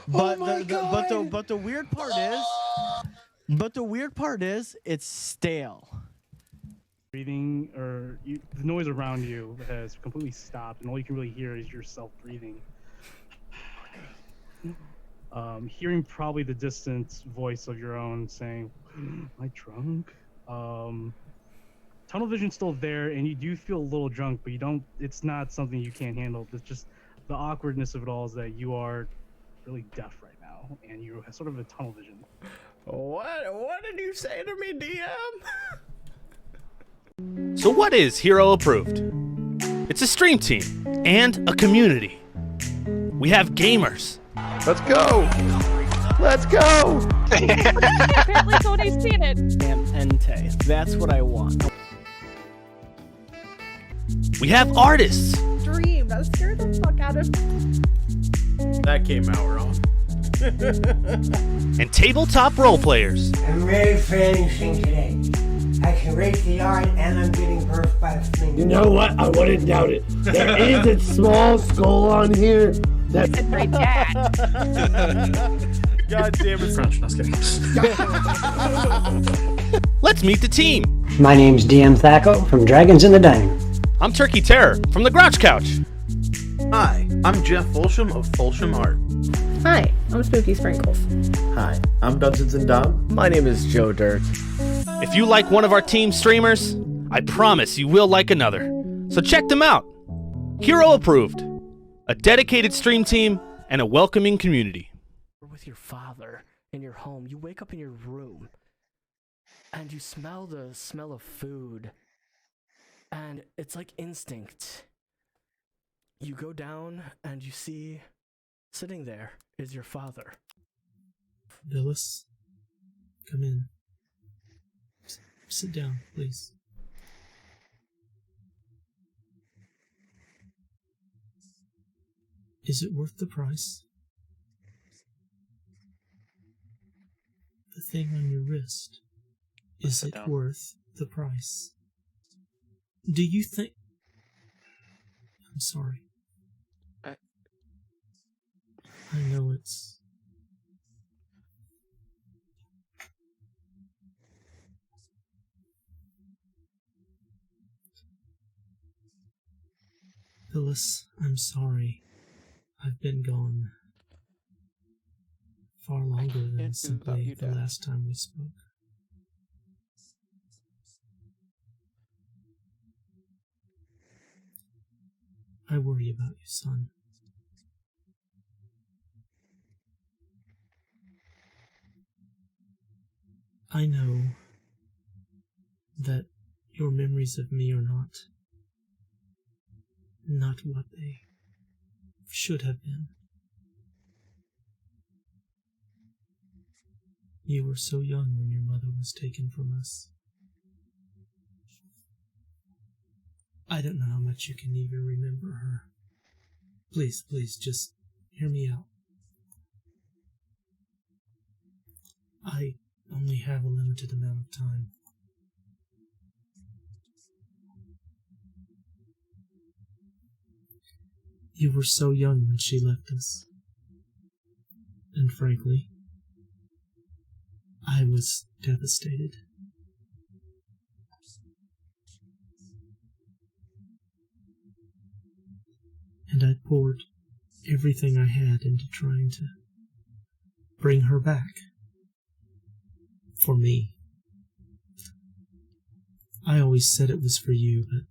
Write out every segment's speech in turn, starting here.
But Oh my God. but the weird part is it's stale. Breathing, or the noise around you has completely stopped, and all you can really hear is yourself breathing. Hearing probably the distant voice of your own saying, "Am I drunk?" Tunnel vision's still there, and you do feel a little drunk, but you don't. It's not something you can't handle. It's just the awkwardness of it all is that you are really deaf right now, and you have sort of a tunnel vision. What did you say to me, DM? So what is Hero Approved? It's a stream team and a community. We have gamers. Let's go. Let's go. Apparently Tony's seen it. Damn Entei. That's what I want. We have artists. Dream. That scared the fuck out of me. That came out wrong. And tabletop role players. I'm ready for anything today. I can rate the art and I'm getting birthed by the flames. You know what? I wouldn't doubt it. There is a small skull on here. That's a great cat. God damn it, French. No, I was kidding. Let's meet the team. My name's DM Thaco from Dragons in the Dining Room. I'm Turkey Terror from the Grouch Couch. Hi, I'm Jeff Folsham of Folsham Art. Hi, I'm Spooky Sprinkles. Hi, I'm Dungeons and Dom. My name is Joe Dirt. If you like one of our team streamers, I promise you will like another. So check them out. Hero Approved. A dedicated stream team and a welcoming community. With your father in your home, you wake up in your room and you smell the smell of food, and it's like instinct. You go down and you see sitting there is your father. Phyllis, come in. Sit down, please. Is it worth the price? The thing on your wrist. Is it worth the price? Do you think... I'm sorry. I know it's... Phyllis, I'm sorry. I've been gone far longer than simply the last time we spoke. I worry about you, son. I know that your memories of me are not what they should have been. You were so young when your mother was taken from us. I don't know how much you can even remember her. Please, just hear me out. I only have a limited amount of time. You were so young when she left us. And frankly, I was devastated. And I poured everything I had into trying to bring her back. For me. I always said it was for you, but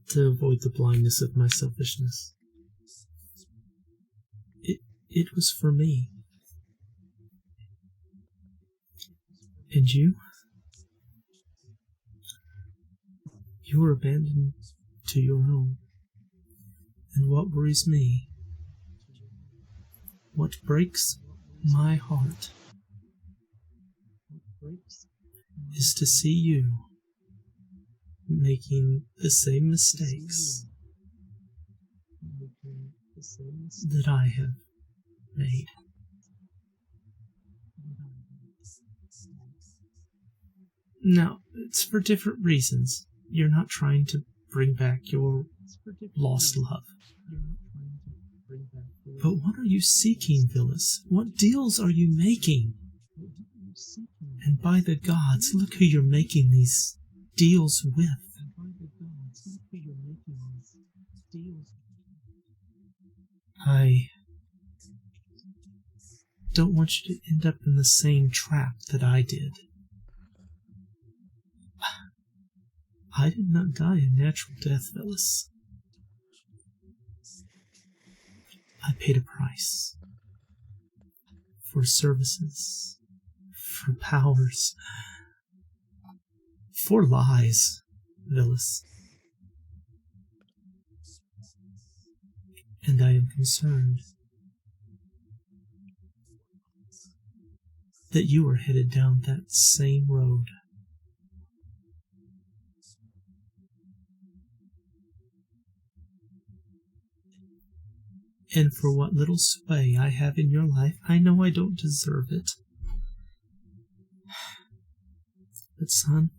to avoid the blindness of my selfishness. It was for me. And you? You were abandoned to your own. And what worries me, what breaks my heart, is to see you making the same mistakes that I have made. Now, it's for different reasons. You're not trying to bring back your lost love. But what are you seeking, Villas? What deals are you making? And by the gods, look who you're making these deals with. I don't want you to end up in the same trap that I did. I did not die a natural death, Villas. I paid a price. For services. For powers. For lies, Villas. And I am concerned that you are headed down that same road. And for what little sway I have in your life, I know I don't deserve it. But son,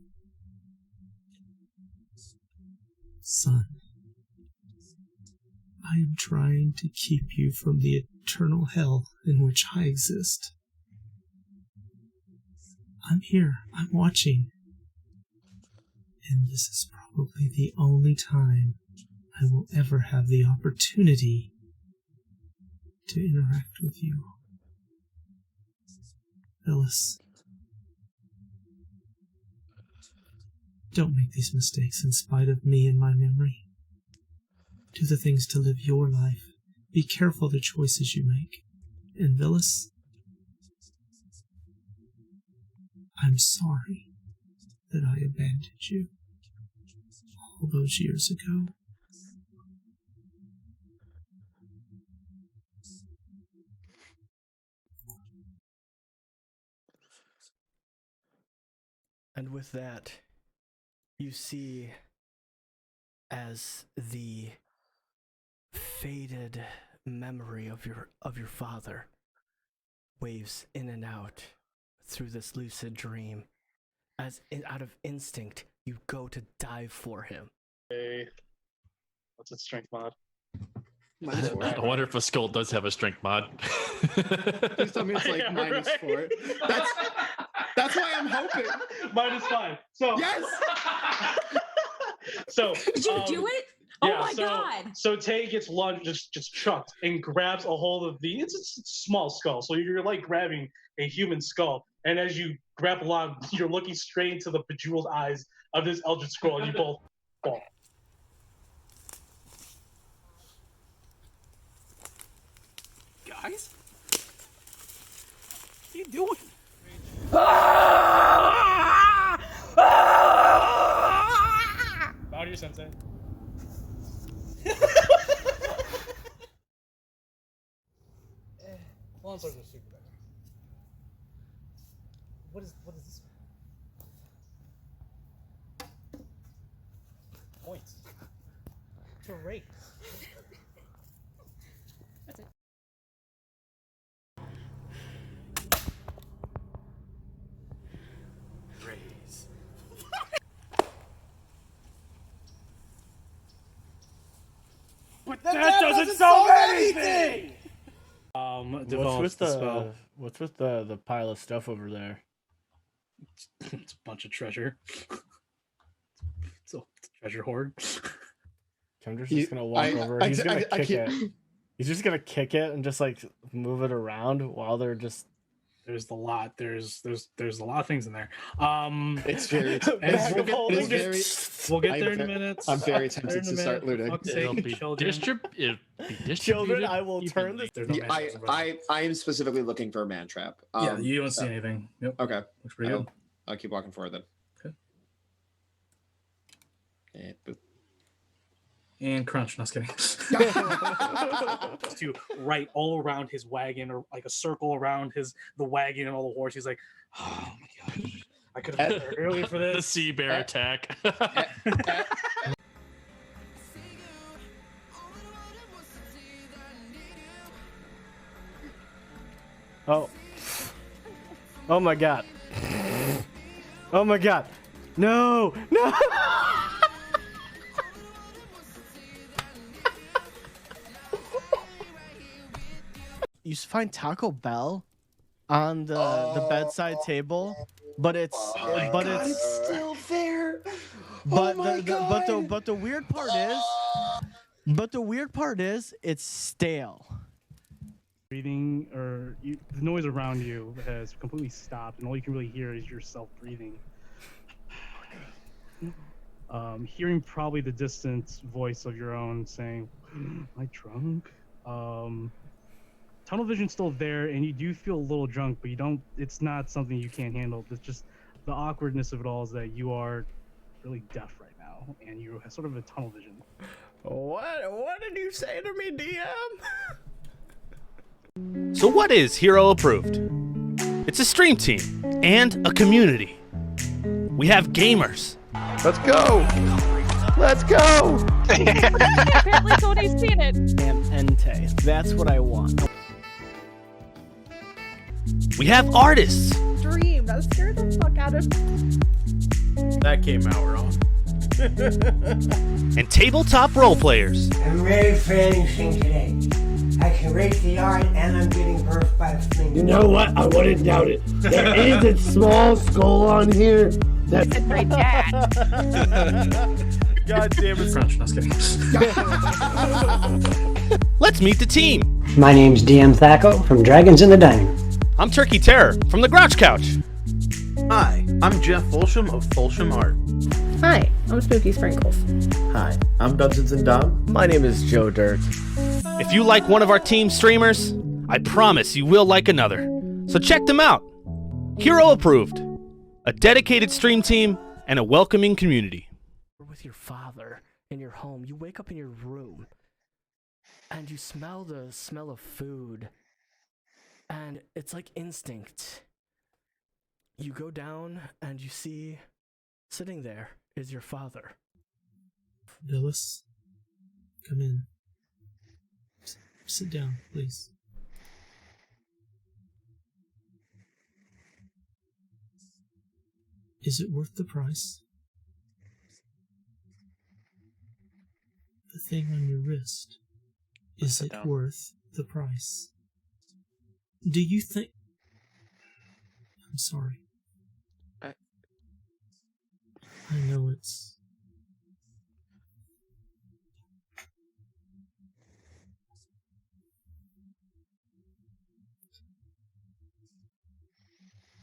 I am trying to keep you from the eternal hell in which I exist. I'm here, I'm watching. And this is probably the only time I will ever have the opportunity to interact with you. Phyllis, don't make these mistakes in spite of me and my memory. Do the things to live your life. Be careful the choices you make. And Phyllis, I'm sorry that I abandoned you all those years ago. And with that, you see as the faded memory of your father waves in and out through this lucid dream, as out of instinct you go to dive for him. Hey, what's its strength mod? I wonder if a skull does have a strength mod. Please tell me it's like -4. That's why I'm hoping. -5. So yes. So did you do it? Yeah, oh my god! So Tay gets lunged, just chucked, and grabs a hold of it's a small skull. So you're like grabbing a human skull, and as you grab along, you're looking straight into the bejeweled eyes of this eldritch scroll, and you both fall. Guys, what are you doing? Bow to your sensei. Long swords are super better. What is this? Points. To rate. That's it. Raise. But that doesn't solve anything! Develops the spell. What's with the pile of stuff over there? It's a bunch of treasure. It's a treasure hoard. Kendra's just gonna walk over. He's gonna kick it. He's just gonna kick it and just like move it around while they're just. There's a lot. There's a lot of things in there. It's very. We'll get there in a minute. I'm very tempted to start looting. It'll be distributed. Children, I will turn this. I am specifically looking for a man trap. Yeah, you don't see anything. Yep. Okay. Looks pretty good. I'll keep walking forward then. Okay. And boop. And crunch. No, I was kidding. To right all around his wagon, or like a circle around the wagon and all the horse. He's like, oh my gosh, I could have been there earlier for this. The sea bear attack. Oh. Oh my god. Oh my god. No! No! you find Taco Bell on the bedside table, but it's it's still there. but the weird part is it's stale. Breathing, or the noise around you has completely stopped, and all you can really hear is yourself breathing. Hearing probably the distant voice of your own saying, "Am I drunk?" Tunnel vision's still there, and you do feel a little drunk, but you don't. It's not something you can't handle. It's just the awkwardness of it all is that you are really deaf right now, and you have sort of a tunnel vision. What did you say to me, DM? So what is Hero Approved? It's a stream team and a community. We have gamers. Let's go. Let's go. Apparently Tony's seen it. Damn Entei. That's what I want. We have artists. Dream. That scared the fuck out of me. That came out wrong. And tabletop role players. I'm ready for anything today. I can rate the art and I'm getting birthed by the flames. You know what? I wouldn't doubt it. There is a small skull on here. That's Great dad. God damn it, French. No, I was kidding. Let's meet the team. My name's DM Thaco from Dragons in the Dining Room. I'm Turkey Terror from the Grouch Couch. Hi, I'm Jeff Folsham of Folsham Art. Hi, I'm Spooky Sprinkles. Hi, I'm Dungeons and Dom. My name is Joe Dirt. If you like one of our team streamers, I promise you will like another. So check them out. Hero Approved. A dedicated stream team and a welcoming community. With your father in your home, you wake up in your room and you smell the smell of food, and it's like instinct. You go down and you see sitting there is your father. Phyllis, come in. Sit down, please. Is it worth the price? The thing on your wrist. Is it worth the price? Do you think... I'm sorry. I know it's...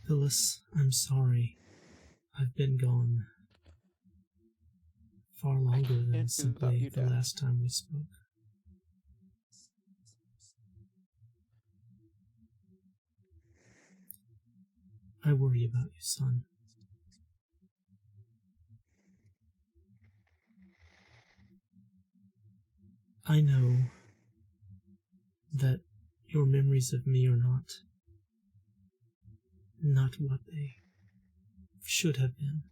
Phyllis, I'm sorry. I've been gone far longer than simply the last time we spoke. I worry about you, son. I know that your memories of me are not what they should have been.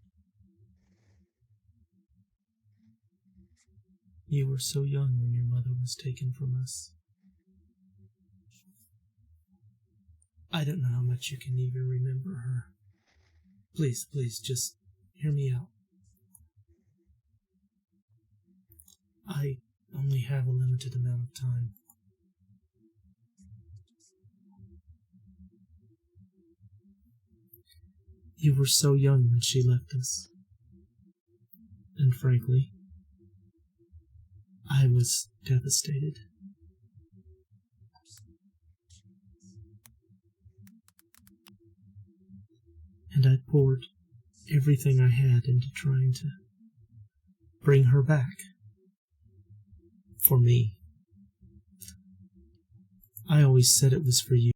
You were so young when your mother was taken from us. I don't know how much you can even remember her. Please, just hear me out. I only have a limited amount of time. You were so young when she left us. And frankly, I was devastated. And I poured everything I had into trying to bring her back. For me. I always said it was for you.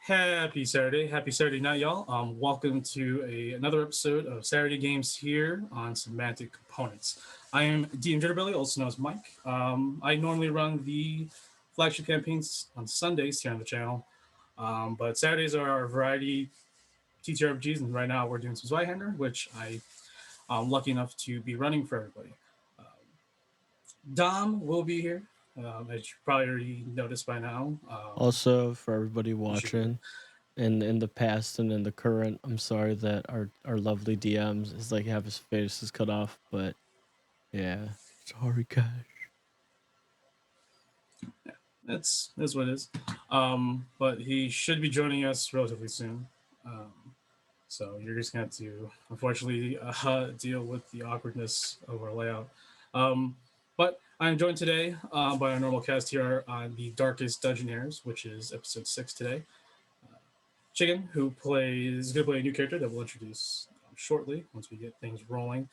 Happy Saturday night, y'all. Welcome to another episode of Saturday Games here on Semantic Components. I am DM Jitterbelly, also known as Mike. I normally run the flagship campaigns on Sundays here on the channel, but Saturdays are our variety TTRPGs, and right now we're doing some Zweihander, which I'm lucky enough to be running for everybody. Dom will be here, as you probably already noticed by now. Also, for everybody watching, in the past and in the current, I'm sorry that our lovely DMs is like have his face is cut off, but Yeah. Sorry, Cash. That's what it is. But he should be joining us relatively soon. So you're just going to have to, unfortunately, deal with the awkwardness of our layout. But I am joined today by our normal cast here on the Darkest Dungeon Heirs, which is episode 6 today. Chicken, who is going to play a new character that we'll introduce shortly once we get things rolling.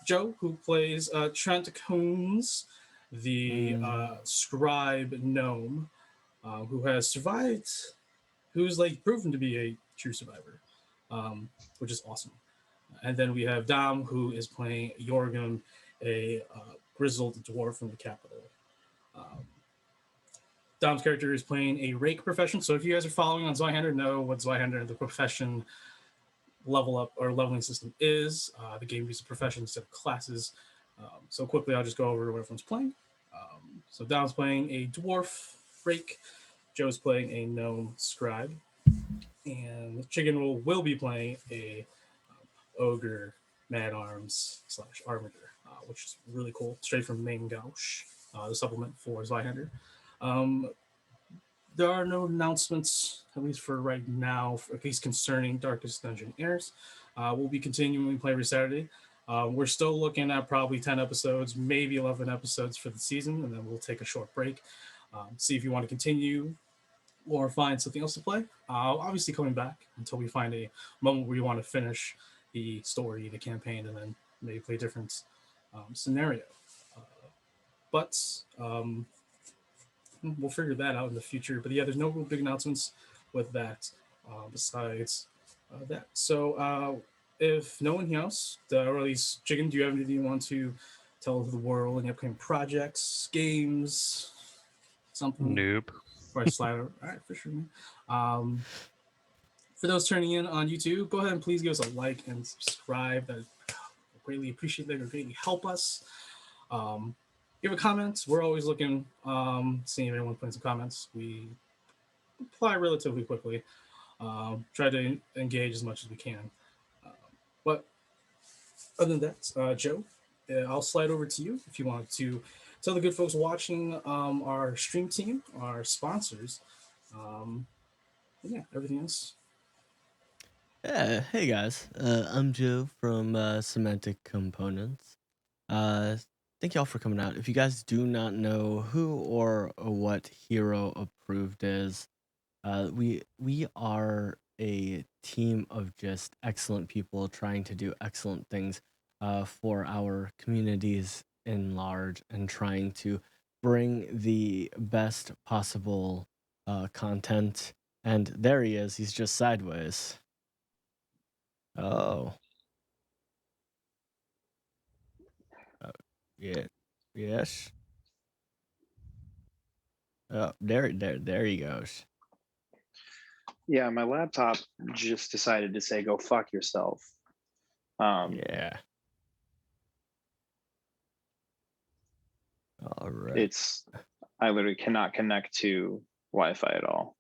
Joe, who plays Trent Coons, the scribe gnome, who has survived, who's like proven to be a true survivor, which is awesome. And then we have Dom, who is playing Jorgen, a grizzled dwarf from the capital. Dom's character is playing a rake profession. So if you guys are following on Zweihander, know what Zweihander, the profession level up or leveling system is. The game uses professions instead of classes. So quickly, I'll just go over what everyone's playing. So Dom's playing a dwarf rake. Joe's playing a gnome scribe. And Chicken will be playing a ogre mad arms / armager, which is really cool. Straight from Main Gauche, the supplement for Zweihander. There are no announcements, at least for right now, at least concerning Darkest Dungeon Heirs. We'll be continuing to play every Saturday. We're still looking at probably 10 episodes, maybe 11 episodes for the season, and then we'll take a short break. See if you want to continue or find something else to play. Obviously coming back until we find a moment where you want to finish the story, the campaign, and then maybe play a different scenario. But we'll figure that out in the future. But yeah, there's no real big announcements with that besides that. So if no one else, or at least Chicken, do you have anything you want to tell the world? Any upcoming projects, games, something? Nope. Or slider. All right, for sure. For those turning in on YouTube, go ahead and please give us a like and subscribe. That greatly appreciate that. It would greatly help us. Give a comment. We're always looking, seeing if anyone putting some comments. We reply relatively quickly. Try to engage as much as we can. But other than that, Joe, I'll slide over to you if you want to tell the good folks watching our stream team, our sponsors, yeah, everything else. Yeah, hey guys, I'm Joe from Semantic Components. Thank y'all for coming out. If you guys do not know who or what Hero Approved is, we are a team of just excellent people trying to do excellent things for our communities in large and trying to bring the best possible content. And there he is. He's just sideways. Oh. Yeah. Yes. Oh, there he goes. Yeah, my laptop just decided to say, "Go fuck yourself." Yeah. All right. I literally cannot connect to Wi-Fi at all.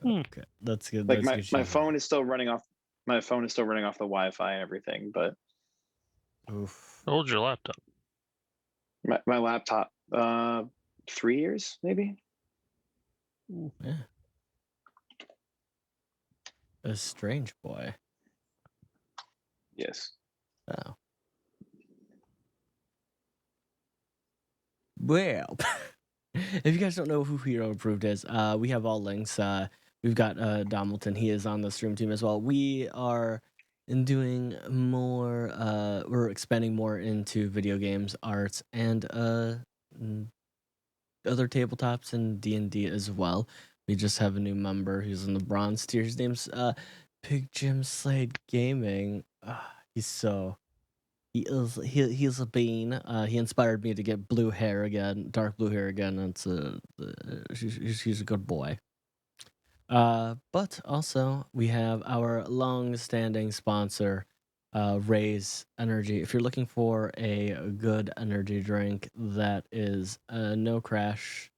Okay, that's good. Like that's my phone is still running off. My phone is still running off the Wi-Fi and everything, but oof. How old's your laptop? My laptop, 3 years maybe. Yeah. A strange boy. Yes. Oh. Well, if you guys don't know who Hero Approved is, we have all links. We've got Domilton. He is on the stream team as well. We are doing more. We're expanding more into video games, arts, and other tabletops and D&D as well. We just have a new member who's in the bronze tier. His name's Pig Jim Slade Gaming. He's a bean. He inspired me to get blue hair again, dark blue hair again. It's he's a good boy. But also we have our long-standing sponsor, Raise Energy. If you're looking for a good energy drink that is no crash,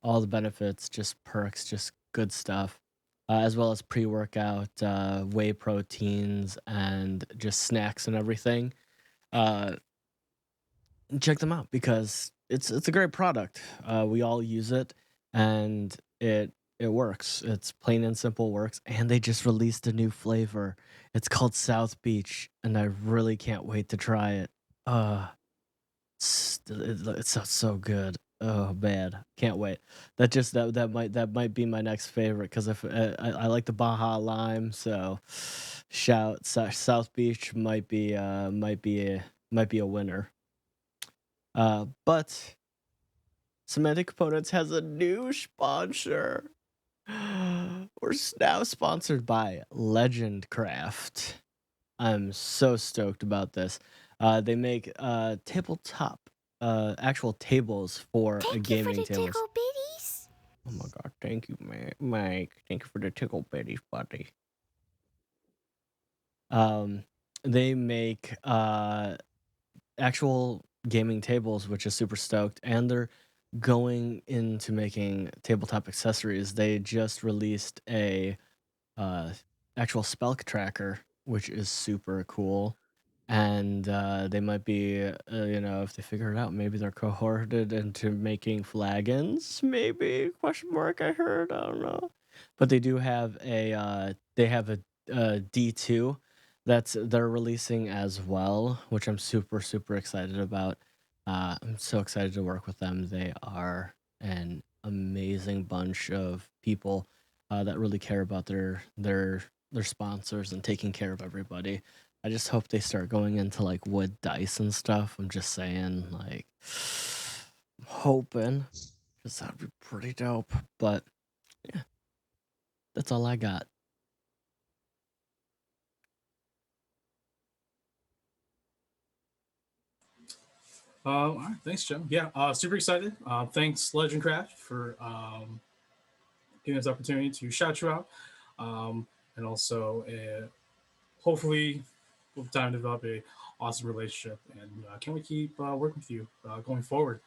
all the benefits, just perks, just good stuff, as well as pre-workout, whey proteins, and just snacks and everything. Check them out because it's a great product. We all use it, and it works. It's plain and simple works, and they just released a new flavor. It's called South Beach, and I really can't wait to try it. It sounds so good. Oh man, can't wait. That might be my next favorite because if I like the Baja Lime, so South Beach might be a winner. But Semantic Components has a new sponsor. We're now sponsored by Legend Craft. I'm so stoked about this. They make tabletop actual tables for gaming tables. Bitties. Oh my god, thank you, Mike. Thank you for the tickle bitties, buddy. They make actual gaming tables, which is super stoked, and they're going into making tabletop accessories. They just released a actual spell tracker, which is super cool. And they might be, if they figure it out, maybe they're cohorted into making flagons. Maybe ? I heard. I don't know, but they do have a D2 they're releasing as well, which I'm super excited about. I'm so excited to work with them. They are an amazing bunch of people that really care about their sponsors and taking care of everybody. I just hope they start going into like wood dice and stuff. I'm just saying, like, hoping, because that'd be pretty dope. But yeah, that's all I got. All right, thanks, Jim. Yeah, super excited. Thanks, Legend Craft, for giving us the opportunity to shout you out, and also hopefully we'll time to develop a awesome relationship. And can we keep working with you going forward?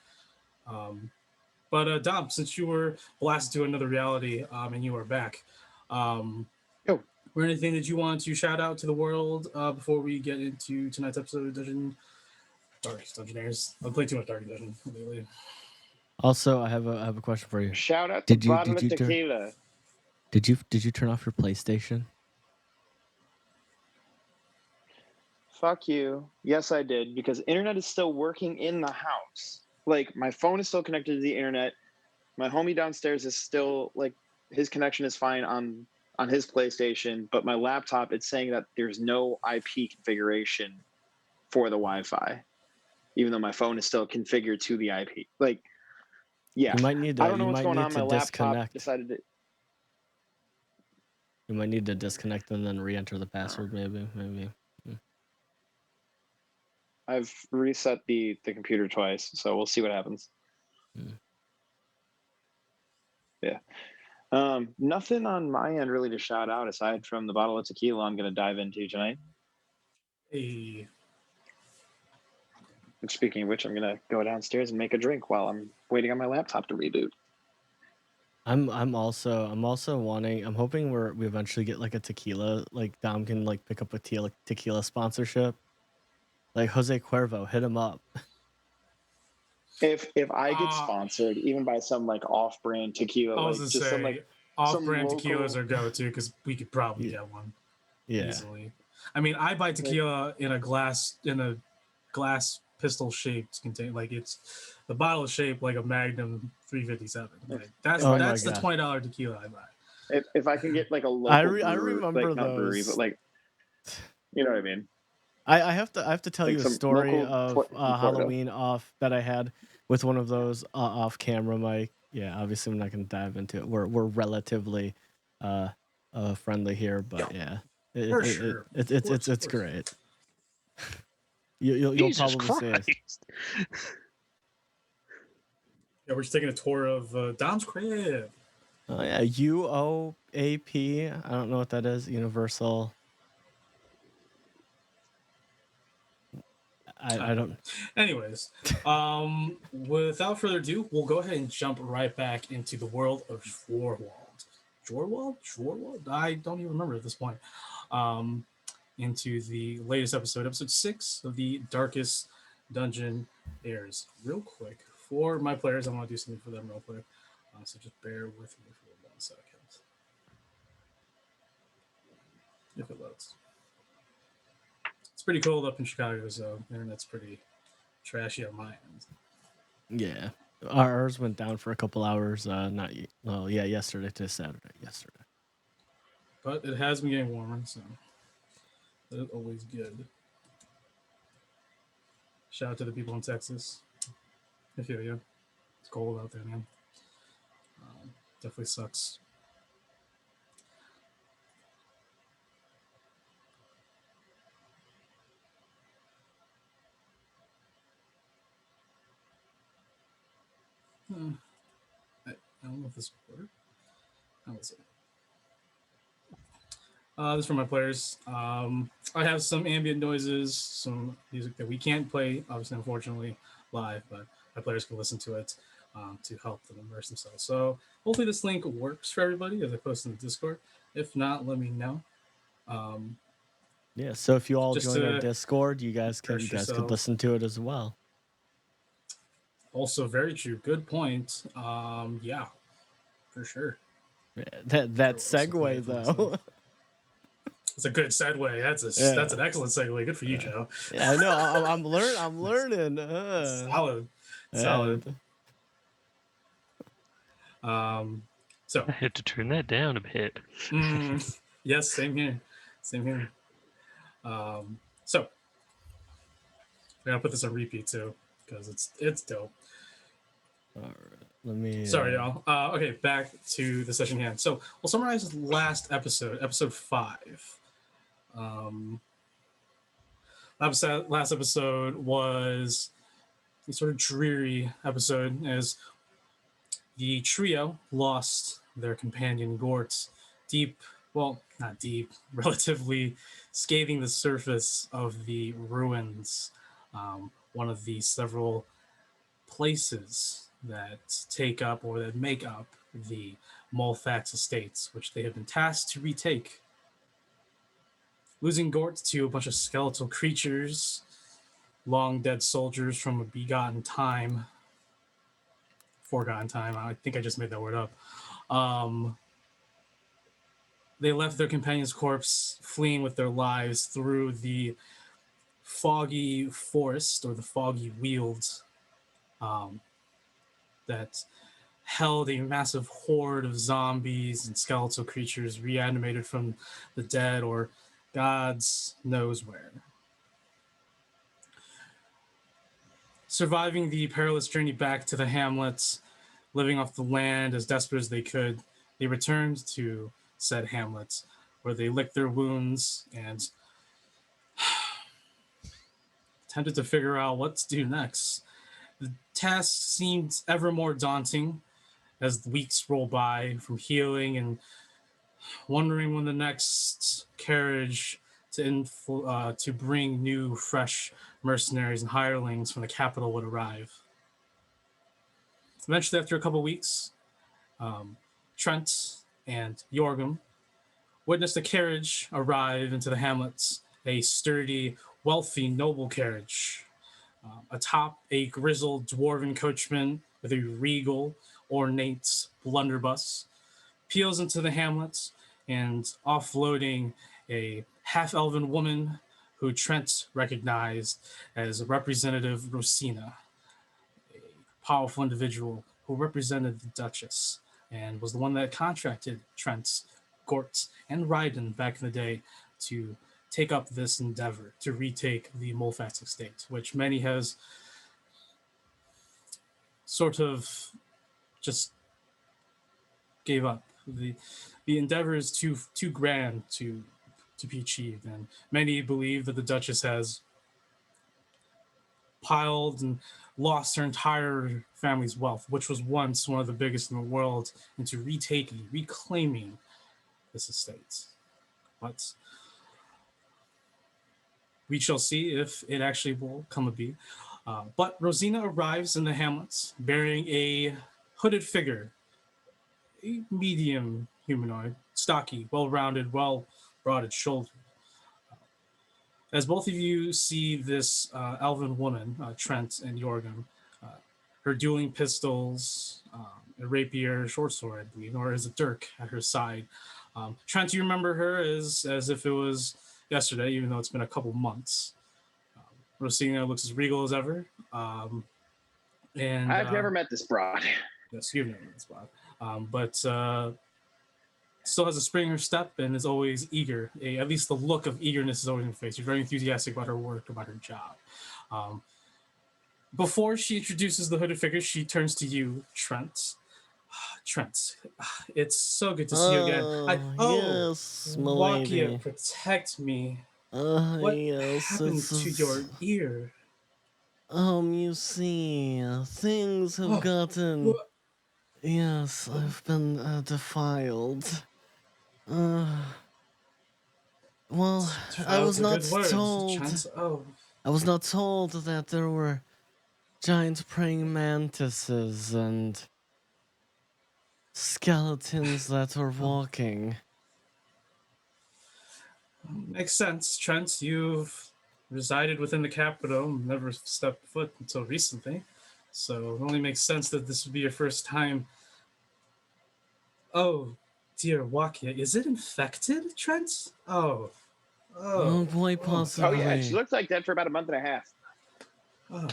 But Dom, since you were blasted to another reality and you are back, were anything that you want to shout out to the world before we get into tonight's episode of Dungeonaires? I've played too much Dark Dungeon lately. Also, I have a question for you. Shout out to Bottle of Tequila. Did you turn off your PlayStation? Fuck you. Yes, I did, because internet is still working in the house. Like, my phone is still connected to the internet. My homie downstairs is still, like, his connection is fine on his PlayStation, but my laptop, it's saying that there's no IP configuration for the Wi-Fi, even though my phone is still configured to the IP. Like, yeah. You might need to, I don't know what's going on. My laptop decided to... You might need to disconnect and then re-enter the password, maybe. I've reset the computer twice, so we'll see what happens. Yeah. Nothing on my end really to shout out aside from the bottle of tequila I'm going to dive into tonight. Hey. And speaking of which, I'm going to go downstairs and make a drink while I'm waiting on my laptop to reboot. I'm also wanting. I'm hoping we eventually get like a tequila. Like Dom can like pick up a tequila sponsorship. Like Jose Cuervo, hit him up. If I get sponsored, even by some like off-brand tequila, I was like just some like off-brand local... tequilas are go-to because we could probably get one easily. I mean, I buy tequila in a glass pistol-shaped container. Like it's the bottle is shaped like a Magnum 357. Like, that's the $20 tequila I buy. If I can get like a local I remember like, not those. brewery, but like, you know what I mean. I have to tell like you a story local of Halloween off that I had with one of those off camera, Mike. Yeah, obviously I'm not going to dive into it. We're relatively friendly here, but yeah, it's great. You'll probably see it. Yeah, we're just taking a tour of Dom's crib. Oh yeah, UOAP. I don't know what that is. Universal. I don't. Anyways, without further ado, we'll go ahead and jump right back into the world of Schwarwald. Jorwald? I don't even remember at this point. Into the latest episode 6 of the Darkest Dungeon Heirs. Real quick, for my players, I want to do something for them real quick. So just bear with me for 1 second. If it loads. It's pretty cold up in Chicago, so internet's pretty trashy on my end. Yeah. Ours went down for a couple hours. Yesterday to Saturday. Yesterday. But it has been getting warmer, so that's always good. Shout out to the people in Texas. I feel you. It's cold out there, man. Definitely sucks. I don't know if this will work. How is it? This is for my players. I have some ambient noises, some music that we can't play, obviously, unfortunately, live, but my players can listen to it to help them immerse themselves. So hopefully this link works for everybody as I post in the Discord. If not, let me know. Yeah, so if you all join our Discord, you guys could listen to it as well. Also, very true. Good point. Yeah, for sure. Yeah, that segue though. It's a good segue. That's an excellent segue. Good for you, Joe. Yeah, I know. I'm learning. Solid. So I had to turn that down a bit. Yes, same here. So we're gonna put this on repeat too because it's dope. All right, let me. Sorry, y'all. Okay, back to the session hand. So we'll summarize last episode 5. Last episode was a sort of dreary episode as the trio lost their companion Gort not deep, relatively scathing the surface of the ruins, one of the several places that take up or that make up the Mulfax Estates, which they have been tasked to retake. Losing Gort to a bunch of skeletal creatures, long dead soldiers from a forgotten time. I think I just made that word up. They left their companion's corpse fleeing with their lives through the foggy forest or the foggy weald that held a massive horde of zombies and skeletal creatures reanimated from the dead or God's knows where. Surviving the perilous journey back to the hamlets, living off the land as desperate as they could, they returned to said hamlets, where they licked their wounds and attempted to figure out what to do next. The task seemed ever more daunting as the weeks rolled by, from healing and wondering when the next carriage to bring new, fresh mercenaries and hirelings from the capital would arrive. Eventually, after a couple weeks, Trent and Jorgum witnessed a carriage arrive into the hamlets, a sturdy, wealthy, noble carriage. Atop a grizzled dwarven coachman with a regal, ornate blunderbuss, peels into the hamlets and offloading a half-elven woman who Trent recognized as Representative Rosina, a powerful individual who represented the Duchess and was the one that contracted Trent, Gort, and Ryden back in the day to take up this endeavor to retake the Mulfax Estate, which many has sort of just gave up. The endeavor is too grand to be achieved, and many believe that the Duchess has piled and lost her entire family's wealth, which was once one of the biggest in the world, into reclaiming this estate. But we shall see if it actually will come to be. But Rosina arrives in the hamlets bearing a hooded figure, a medium humanoid, stocky, well-rounded, well-broaded shoulder. As both of you see this elven woman, Trent and Jorgen, her dueling pistols, a rapier, short sword, I believe, or is a dirk at her side. Trent, you remember her as if it was yesterday, even though it's been a couple months. Rosina looks as regal as ever. And I've never met this broad. Yes, you've never met this broad. But still has a spring in her step and is always eager. At least the look of eagerness is always in her face. She's very enthusiastic about her work, about her job. Before she introduces the hooded figure, she turns to you, Trent. Trent, it's so good to see you again. Yes, Wakia, protect me. What happened to your ear? You see, things have gotten... Yes, I've been defiled. Well, I was not told... I was not told that there were giant praying mantises and skeletons that were walking. Makes sense, Trent. You've resided within the capital, never stepped foot until recently. So it only makes sense that this would be your first time. Oh, dear Wakia, is it infected, Trent? Oh, quite possibly. Oh yeah, she looked like that for about a month and a half. Oh.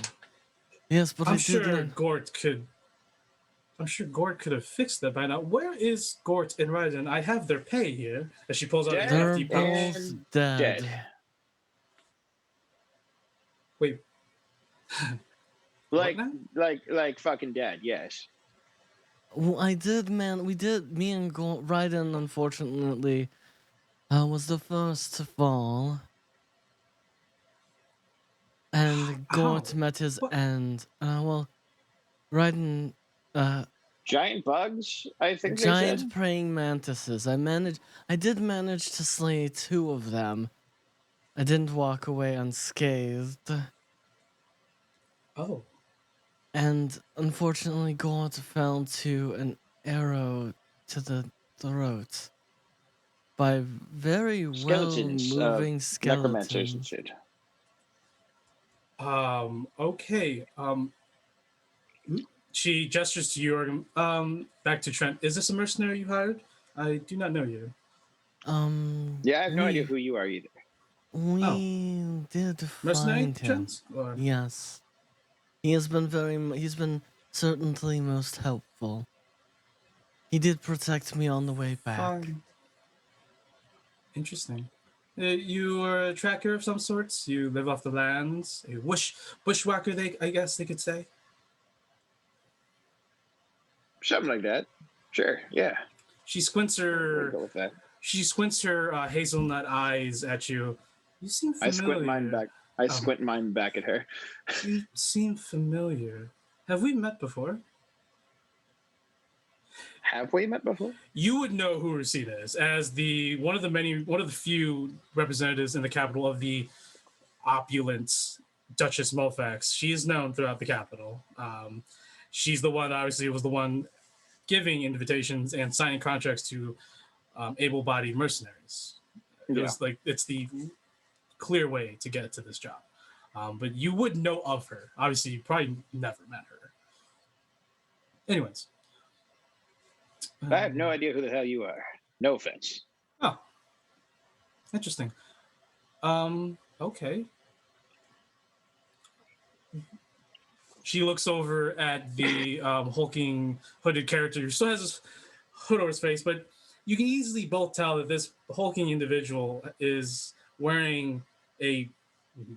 Yes, but I'm sure Gort could have fixed that by now. Where is Gort and Raiden? I have their pay here. As she pulls out a hefty pouch. Dead. Wait. like fucking dead, yes. Well, me and Raiden, unfortunately, was the first to fall. And Gort met his end. Raiden... giant bugs, I think giant praying mantises. I did manage to slay 2 of them. I didn't walk away unscathed. Oh. And unfortunately, Gort fell to an arrow to the throat by very well-moving skeletons. And shit. Okay. She gestures to you, back to Trent. Is this a mercenary you hired? I do not know you. Yeah, I have no idea who you are either. We did mercenary find him. Trent? Or... Yes. He's been certainly most helpful. He did protect me on the way back. Interesting. You are a tracker of some sorts? You live off the lands? A bushwhacker, I guess they could say? Something like that. Sure, yeah. She squints her hazelnut eyes at you. You seem familiar. I squint mine back at her. You seem familiar. Have we met before? Have we met before? You would know who Rosina is as one of the few representatives in the capital of the opulent Duchess Mulfax. She is known throughout the capital. She's the one, obviously, was the one giving invitations and signing contracts to able-bodied mercenaries. It's the clear way to get to this job. But you would know of her. Obviously, you probably never met her. Anyways. I have no idea who the hell you are. No offense. Oh. Interesting. Okay. She looks over at the hulking hooded character who still has his hood over his face, but you can easily both tell that this hulking individual is wearing a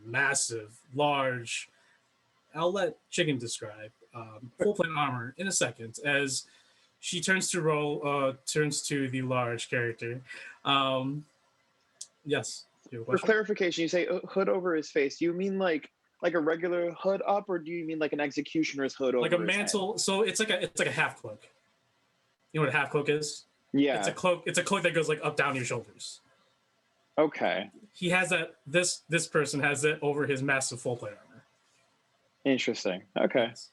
massive, large, I'll let Chicken describe, full plate armor in a second as she turns to the large character. Yes. For clarification, you say hood over his face. Do you mean like a regular hood up, or do you mean like an executioner's hood over? Like a mantle. Head? So it's like a half cloak. You know what a half cloak is? Yeah. It's a cloak. It's a cloak that goes like up down your shoulders. Okay. He has that. This person has it over his massive full plate armor. Interesting. Okay. Yes.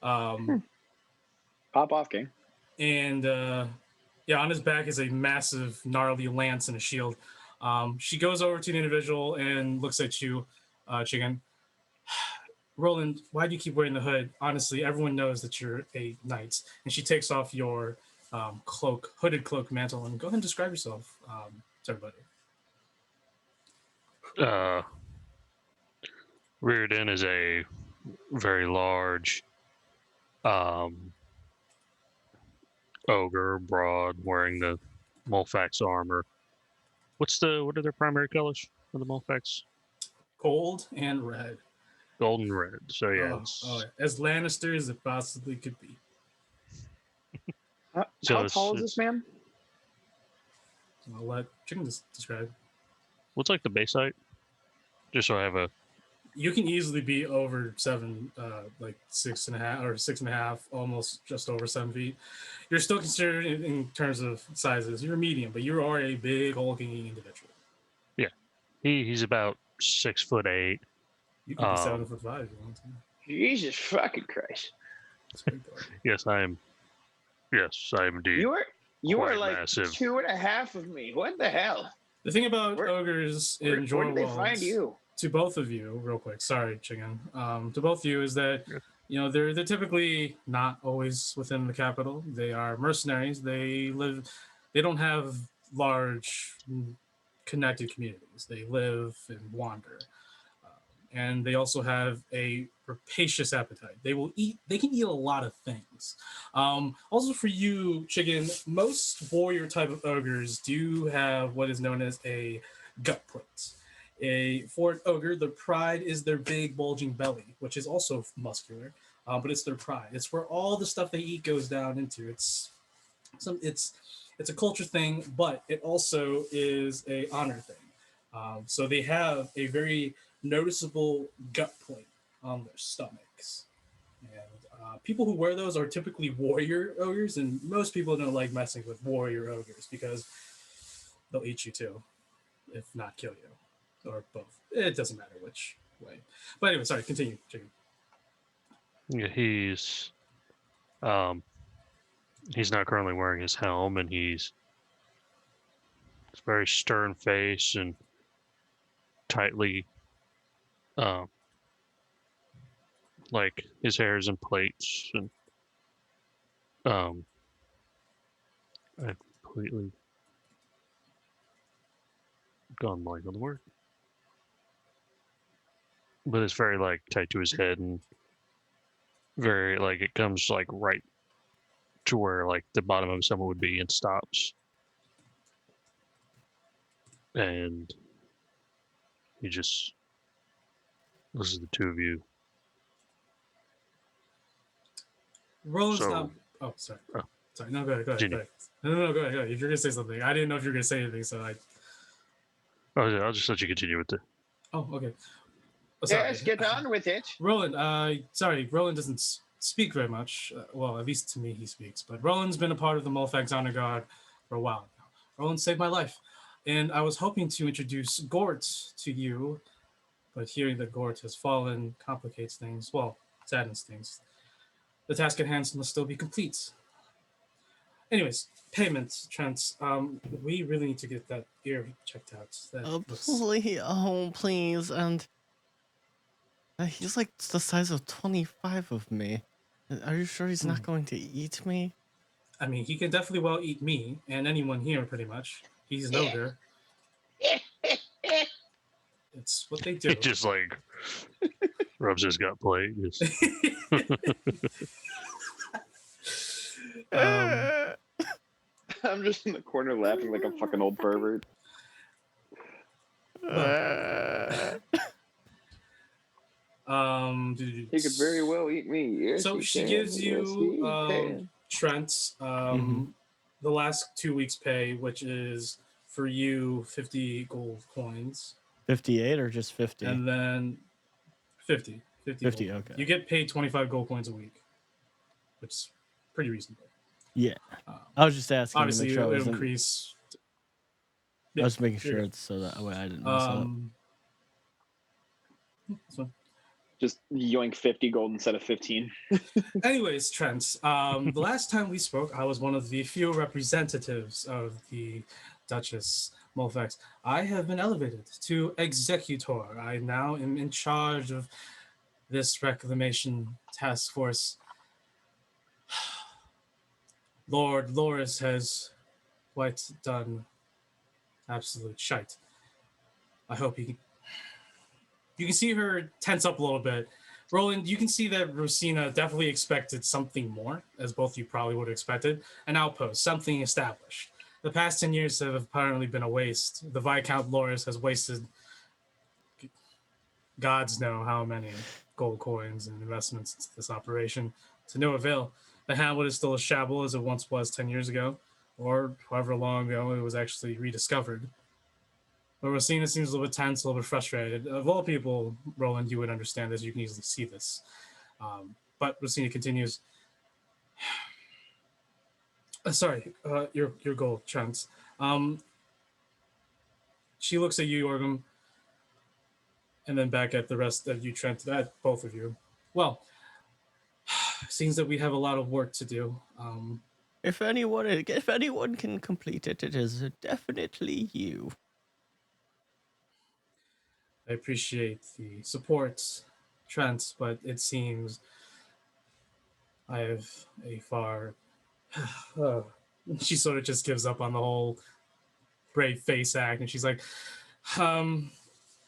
Pop off, King. And Yeah, on his back is a massive, gnarly lance and a shield. She goes over to the individual and looks at you, Chicken. Roland, why do you keep wearing the hood? Honestly, everyone knows that you're a knight. And she takes off your cloak, hooded cloak mantle, and go ahead and describe yourself to everybody. Riordan is a very large ogre, broad, wearing the Mulfax armor. What are their primary colors of the Mulfax? Gold and red. Gold and red. So yeah, as Lannister as it possibly could be. How tall is this man? I'll let Chicken describe. What's like the base height? Just so I have a. You can easily be over 7, like 6.5 or 6.5, almost just over 7 feet. You're still considered in terms of sizes. You're medium, but you are a big hulking individual. Yeah, he's about 6'8". You could be 7'5" if you want to. Jesus fucking Christ! Yes, I am. Yes, I am indeed. You are like massive. 2.5 of me. What the hell? The thing about ogres in where did they find Jorwalls, you? to both of you, real quick, sorry, Chicken, to both of you, is that they're typically not always within the capital. They are mercenaries. They don't have large connected communities. They live and wander. And they also have a rapacious appetite. They can eat a lot of things. Also for you, Chicken, most warrior type of ogres do have what is known as a gut plate. For an ogre, their pride is their big bulging belly, which is also muscular, but it's their pride. It's where all the stuff they eat goes down into. It's a culture thing, but it also is a honor thing. So they have a very noticeable gut plate on their stomachs. And people who wear those are typically warrior ogres, and most people don't like messing with warrior ogres because they'll eat you too, if not kill you. Or both. It doesn't matter which way. But anyway, sorry, continue, Chicken. Yeah, he's not currently wearing his helm, and he's very stern face and tightly like his hair is in plaits, and I've completely gone blank on the word. But it's very like tight to his head, and very like it comes like right to where like the bottom of someone would be and stops. And he just, this is the two of you. Roland's not. Oh, sorry. Oh. Sorry. No, go ahead. Go ahead. No, go ahead. If you're gonna say something, I didn't know if you were gonna say anything, so I. Oh, yeah, I'll just let you continue with it. Oh, okay. Yes, get on with it. Roland, sorry, Roland doesn't speak very much. Well, at least to me he speaks. But Roland's been a part of the Mulfax Honor Guard for a while now. Roland saved my life. And I was hoping to introduce Gort to you, but hearing that Gort has fallen complicates things. Well, saddens things. The task at hand must still be complete. Anyways, payments, Trent. We really need to get that ear checked out. Please, and he's like the size of 25 of me. Are you sure he's not going to eat me? I mean, he can definitely well eat me and anyone here, pretty much. He's an ogre. It's what they do. He just like rubs his gut plate. I'm just in the corner laughing like a fucking old pervert. He could very well eat me. Yes, so she gives you Trent the last 2 weeks' pay, which is for you 50 gold coins. 58 or just 50? And then 50. 50, okay. You get paid 25 gold coins a week, which is pretty reasonable. Yeah. I was just asking. Obviously, it'll increase. I was making sure it's so that way I didn't mess up. That's fine. Just yoink 50 gold instead of 15. Anyways, Trent, the last time we spoke, I was one of the few representatives of the Duchess Mulfax. I have been elevated to Executor. I now am in charge of this reclamation task force. Lord Loris has quite done absolute shite. I hope you can see her tense up a little bit. Roland, you can see that Rosina definitely expected something more, as both you probably would have expected. An outpost, something established. The past 10 years have apparently been a waste. The Viscount Loris has wasted gods know how many gold coins and investments into this operation to no avail. The hamlet is still a shamble as it once was 10 years ago, or however long ago it was actually rediscovered. But Rosina seems a little bit tense, a little bit frustrated. Of all people, Roland, you would understand this. You can easily see this. But Rosina continues. Your goal, Trent. She looks at you, Yorgum, and then back at the rest of you, Trent, at both of you. Well, seems that we have a lot of work to do. If anyone can complete it, it is definitely you. I appreciate the support, Trent, but it seems I have a far... She sort of just gives up on the whole brave face act, and she's like,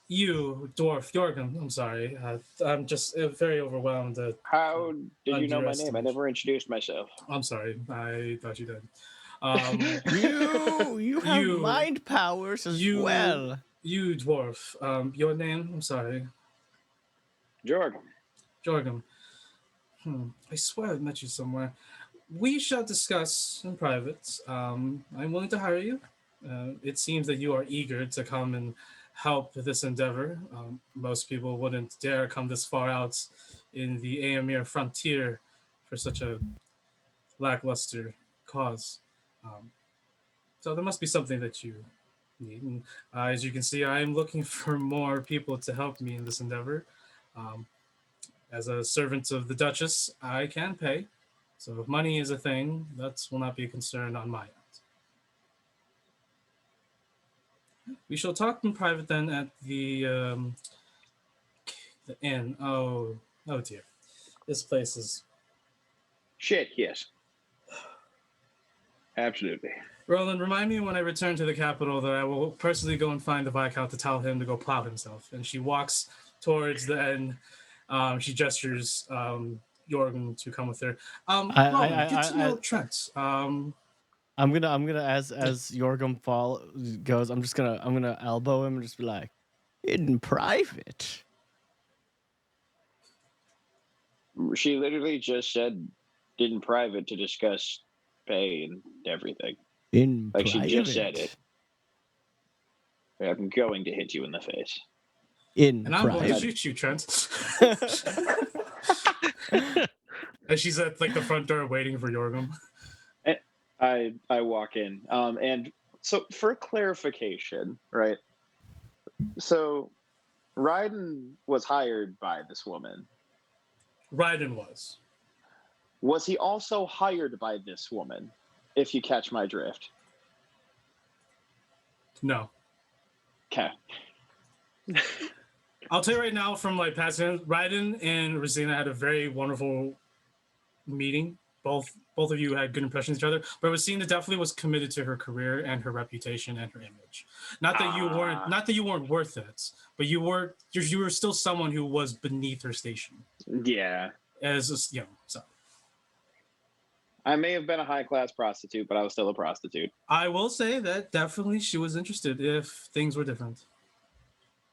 you, Dwarf, Jorgen, I'm sorry. I'm just very overwhelmed. How did you know my name? I never introduced myself. I'm sorry. I thought you did. You have mind powers as well. You, Dwarf. Your name? I'm sorry. Jorgen. Jorgen. I swear I've met you somewhere. We shall discuss in private. I'm willing to hire you. It seems that you are eager to come and help this endeavor. Most people wouldn't dare come this far out in the Aemir frontier for such a lackluster cause. So there must be something that you need. And, as you can see, I am looking for more people to help me in this endeavor. As a servant of the Duchess, I can pay. So if money is a thing, that will not be a concern on my end. We shall talk in private then at the inn. Oh dear. This place is... Shit, yes. Absolutely. Roland, remind me when I return to the capital that I will personally go and find the Viscount to tell him to go plow himself. And she walks towards the end. She gestures Jorgen to come with her. Roland, get to know Trent. I'm gonna as Jorgen goes, I'm gonna elbow him and just be like, in private. She literally just said in private to discuss pay and everything. In like private. She just said it. I'm going to hit you in the face. And I'm going to shoot you, Trent. And she's at like the front door waiting for Jorgen. I walk in. And so for clarification, right? So Ryden was hired by this woman. Ryden was. Was he also hired by this woman, if you catch my drift? No. Okay. I'll tell you right now from my past, Ryden and Rosina had a very wonderful meeting. Both of you had good impressions of each other, but Rosina definitely was committed to her career and her reputation and her image. Not that you weren't worth it, but you were still someone who was beneath her station. Yeah. So. I may have been a high-class prostitute, but I was still a prostitute. I will say that definitely she was interested if things were different.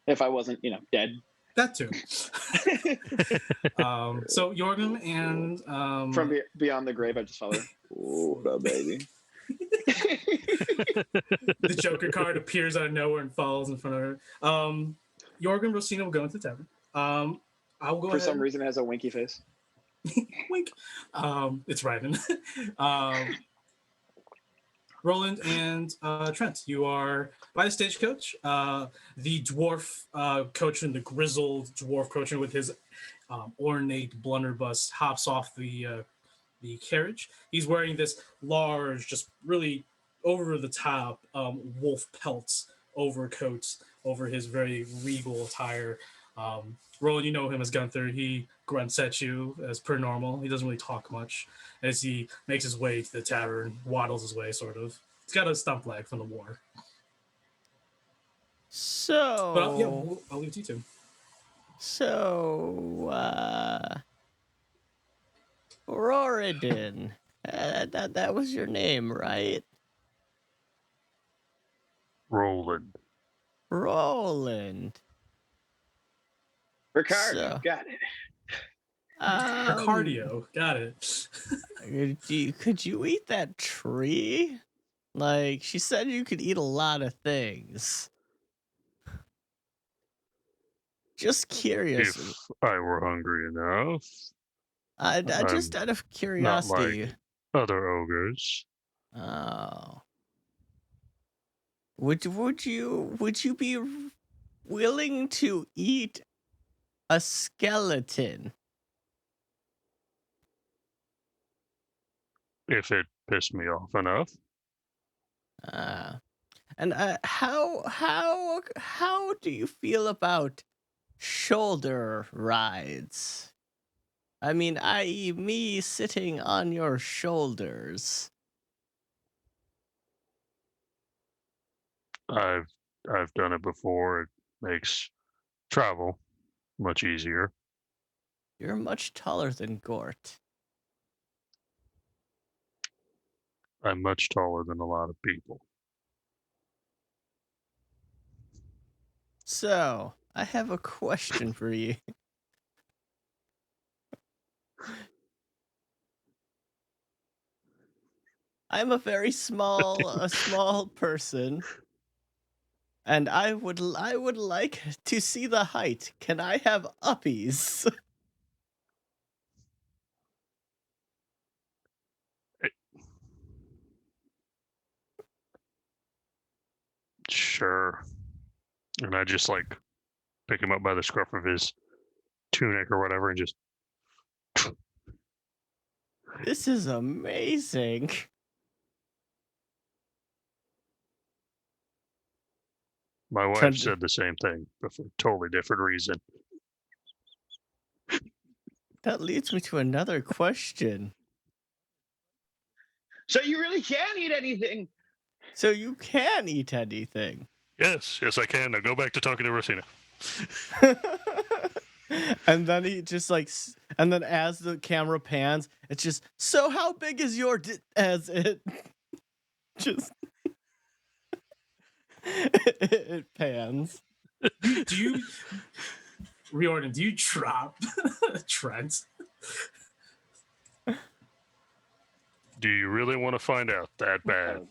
If I wasn't, dead. That too. So Jorgen and from beyond the grave, I just follow. Oh, what up, baby? The Joker card appears out of nowhere and falls in front of her. Jorgen and Rosina will go into the tavern. I'll go For ahead. some reason, it has a winky face. Wink. It's Ryden. Roland and Trent, you are by the stagecoach. The dwarf coachman, the grizzled dwarf coachman with his ornate blunderbuss, hops off the carriage. He's wearing this large, just really over the top wolf pelts overcoat over his very regal attire. Roland, you know him as Gunther. He grunts at you as per normal. He doesn't really talk much as he makes his way to the tavern, waddles his way, sort of. He's got a stump leg from the war. So, but I'll leave it to you two. So, Riordan, that was your name, right? Roland. Ricardo, got it. Ricardio, got it. Could you eat that tree? Like, she said you could eat a lot of things. Just curious. If I were hungry enough. I just out of curiosity. Not like other ogres. Oh. Would you be willing to eat a skeleton? If it pissed me off enough. And how do you feel about shoulder rides? I mean, i.e. me sitting on your shoulders. I've done it before. It makes travel much easier. You're much taller than Gort. I'm much taller than a lot of people. So, I have a question for you. I'm a very small person, and I would like to see the height. Can I have uppies? Sure. And I just like pick him up by the scruff of his tunic or whatever and just. This is amazing. My wife said the same thing, but for a totally different reason. That leads me to another question. So you really can't eat anything? So you can eat anything? Yes, I can. Now go back to talking to Rosina. And then he just like, and then as the camera pans, it's just, so how big is your as it just, it pans. Do you, Riordan, do you drop Trent? Do you really want to find out that bad?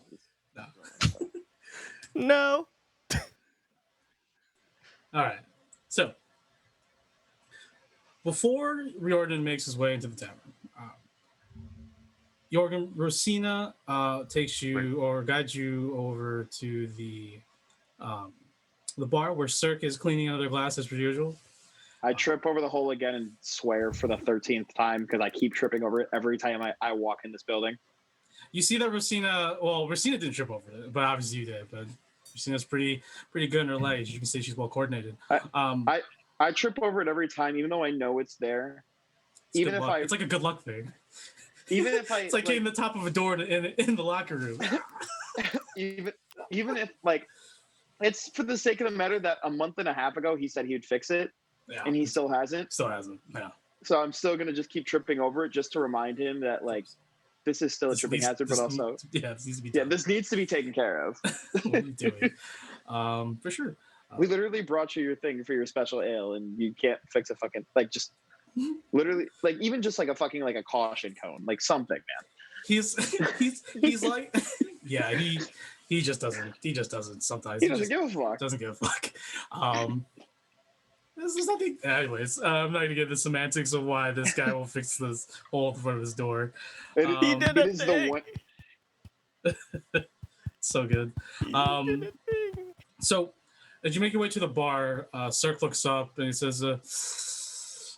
No. All right. So, before Riordan makes his way into the tavern, Rosina takes you or guides you over to the bar where Cirque is cleaning out their glass as per usual. I trip over the hole again and swear for the 13th time because I keep tripping over it every time I walk in this building. You see that Rosina didn't trip over it, but obviously you did. But Rosina's pretty good in her legs. You can see she's well coordinated. I trip over it every time, even though I know it's there. It's like a good luck thing. Even if I, it's like getting the top of a door in the locker room. even if like, it's for the sake of the matter that a month and a half ago he said he would fix it, and he still hasn't. Yeah. So I'm still gonna just keep tripping over it just to remind him that like this is still a tripping hazard, but also this needs to be done. This needs to be taken care of. What are you doing? For sure. We literally brought you your thing for your special ale, and you can't fix a fucking like just literally like even just like a fucking like a caution cone, like something, man. He's like he just doesn't sometimes. He doesn't give a fuck. Doesn't give a fuck. This is nothing. Anyways, I'm not gonna get the semantics of why this guy will fix this hole at the front of his door. He did a thing. So good. So as you make your way to the bar, Cirque looks up and he says,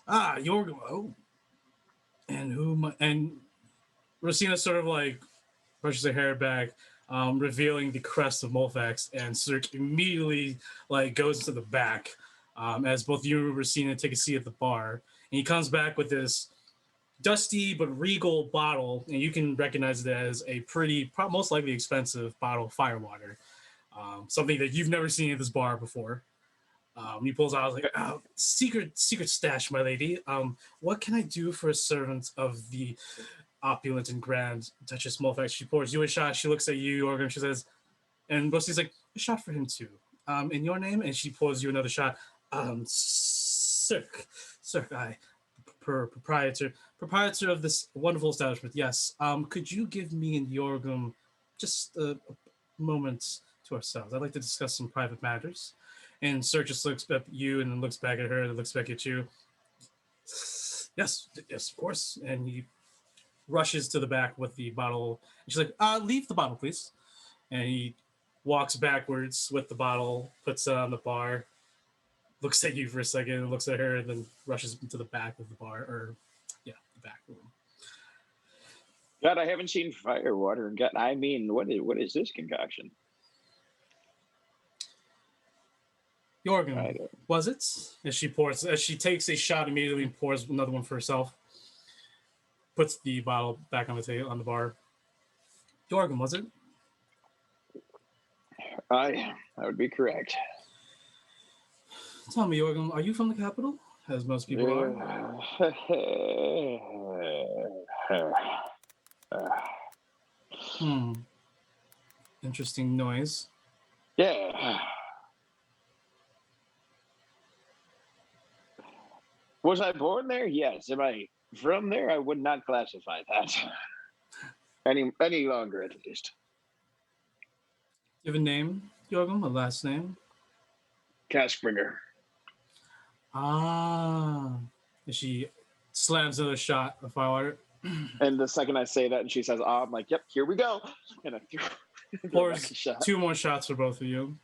Yorgo. Oh. And Rosina sort of like brushes her hair back, revealing the crest of Mulfax, and Cirque immediately like goes to the back as both you and Rosina take a seat at the bar. And he comes back with this dusty but regal bottle, and you can recognize it as a pretty, most likely expensive bottle of firewater, something that you've never seen at this bar before. He pulls out like, secret stash, my lady. What can I do for a servant of the opulent and grand Duchess Mulfax? She pours you a shot. She looks at you, Yorgrim. She says, and Rosie's like, a shot for him too. In your name, and she pours you another shot. Cirque, proprietor of this wonderful establishment. Yes. Could you give me and Yorgrim just a moment to ourselves? I'd like to discuss some private matters. And Cirque just looks at you and then looks back at her and looks back at you. Yes, of course. And he rushes to the back with the bottle. And she's like, leave the bottle, please. And he walks backwards with the bottle, puts it on the bar, looks at you for a second, and looks at her, and then rushes into the back of the bar, the back room. God, I haven't seen firewater. God, I mean, what is this concoction? Yorgrim, was it? As she takes a shot immediately and pours another one for herself. Puts the bottle back on the table on the bar. Yorgrim, was it? That would be correct. Tell me, Yorgrim, are you from the capital? As most people are. Interesting noise. Yeah. Was I born there? Yes. Am I from there? I would not classify that any longer, at least. You have a name, Yorgrim? A last name? Cashbringer. And she slams another shot of firewater. And the second I say that, and she says, I'm like, yep, here we go. And I pours two more shots for both of you.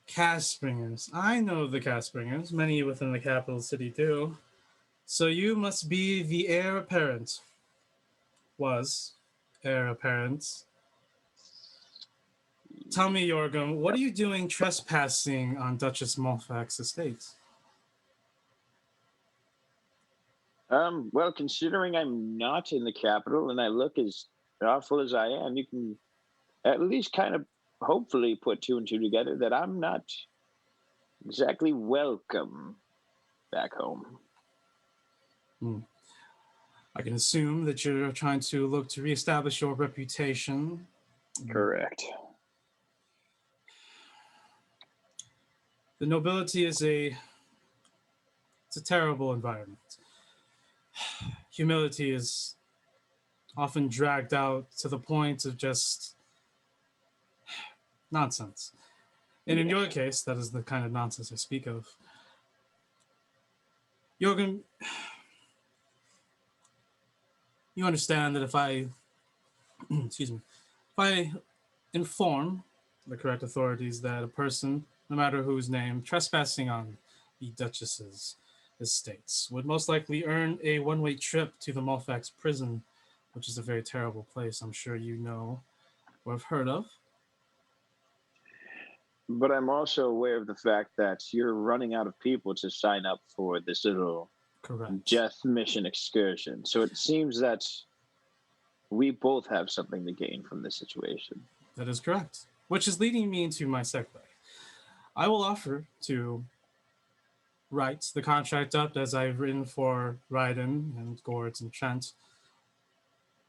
Castbringers. I know the Castbringers. Many within the capital city do. So you must be the heir apparent. Was heir apparent. Tell me, Yorgrim, what are you doing trespassing on Duchess Mulfax Estate? Well, considering I'm not in the capital and I look as awful as I am, you can at least kind of hopefully put two and two together that I'm not exactly welcome back home. I can assume that you're trying to look to reestablish your reputation. Correct. The nobility is it's a terrible environment. Humility is often dragged out to the point of just nonsense. And in your case, that is the kind of nonsense I speak of. Yorgrim, you understand that if I inform the correct authorities that a person, no matter whose name, trespassing on the Duchess's estates would most likely earn a one-way trip to the Mulfax prison, which is a very terrible place, I'm sure you know or have heard of. But I'm also aware of the fact that you're running out of people to sign up for this little death mission excursion. So it seems that we both have something to gain from this situation. That is correct. Which is leading me into my segue. I will offer to write the contract up as I've written for Ryden and Gords and Trent.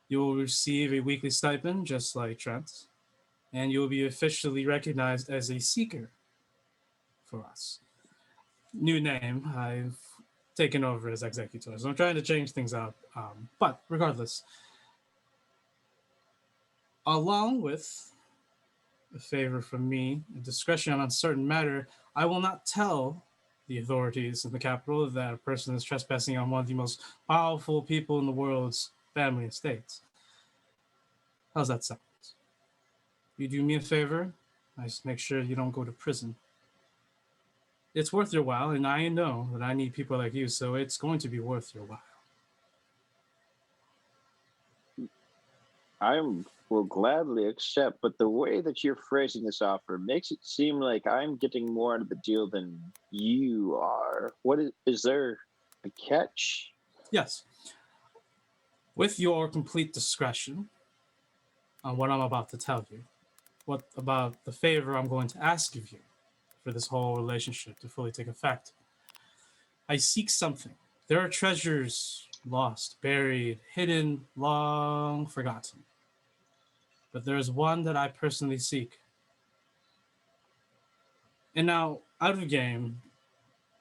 You will receive a weekly stipend, just like Trent, and you will be officially recognized as a seeker for us. New name, I've taken over as Executor, so I'm trying to change things up. But regardless, along with a favor from me, a discretion on a certain matter, I will not tell the authorities in the capital that a person is trespassing on one of the most powerful people in the world's family estates. How's that sound? you do me a favor, I just make sure you don't go to prison. It's worth your while, and I know that I need people like you, so it's going to be worth your while. I will gladly accept, but the way that you're phrasing this offer makes it seem like I'm getting more out of the deal than you are. What is there a catch? Yes. With your complete discretion on what I'm about to tell you, what about the favor I'm going to ask of you for this whole relationship to fully take effect? I seek something. There are treasures lost, buried, hidden, long forgotten. But there is one that I personally seek. And now, out of game,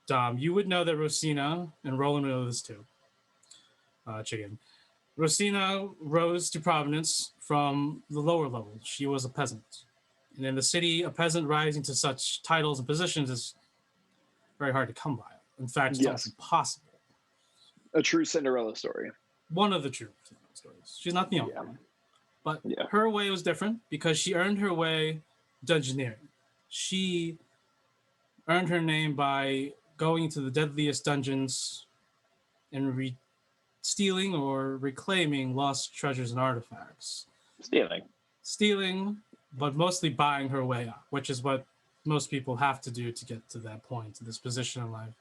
Dom, you would know that Rosina, and Roland would know this too, Chicken. Rosina rose to prominence from the lower levels. She was a peasant. And in the city, a peasant rising to such titles and positions is very hard to come by. In fact, it's almost impossible. A true Cinderella story. One of the true Cinderella stories. She's not the only one. But her way was different because she earned her way dungeoneering. She earned her name by going into the deadliest dungeons and stealing or reclaiming lost treasures and artifacts. Stealing, but mostly buying her way up, which is what most people have to do to get to that point, to this position in life.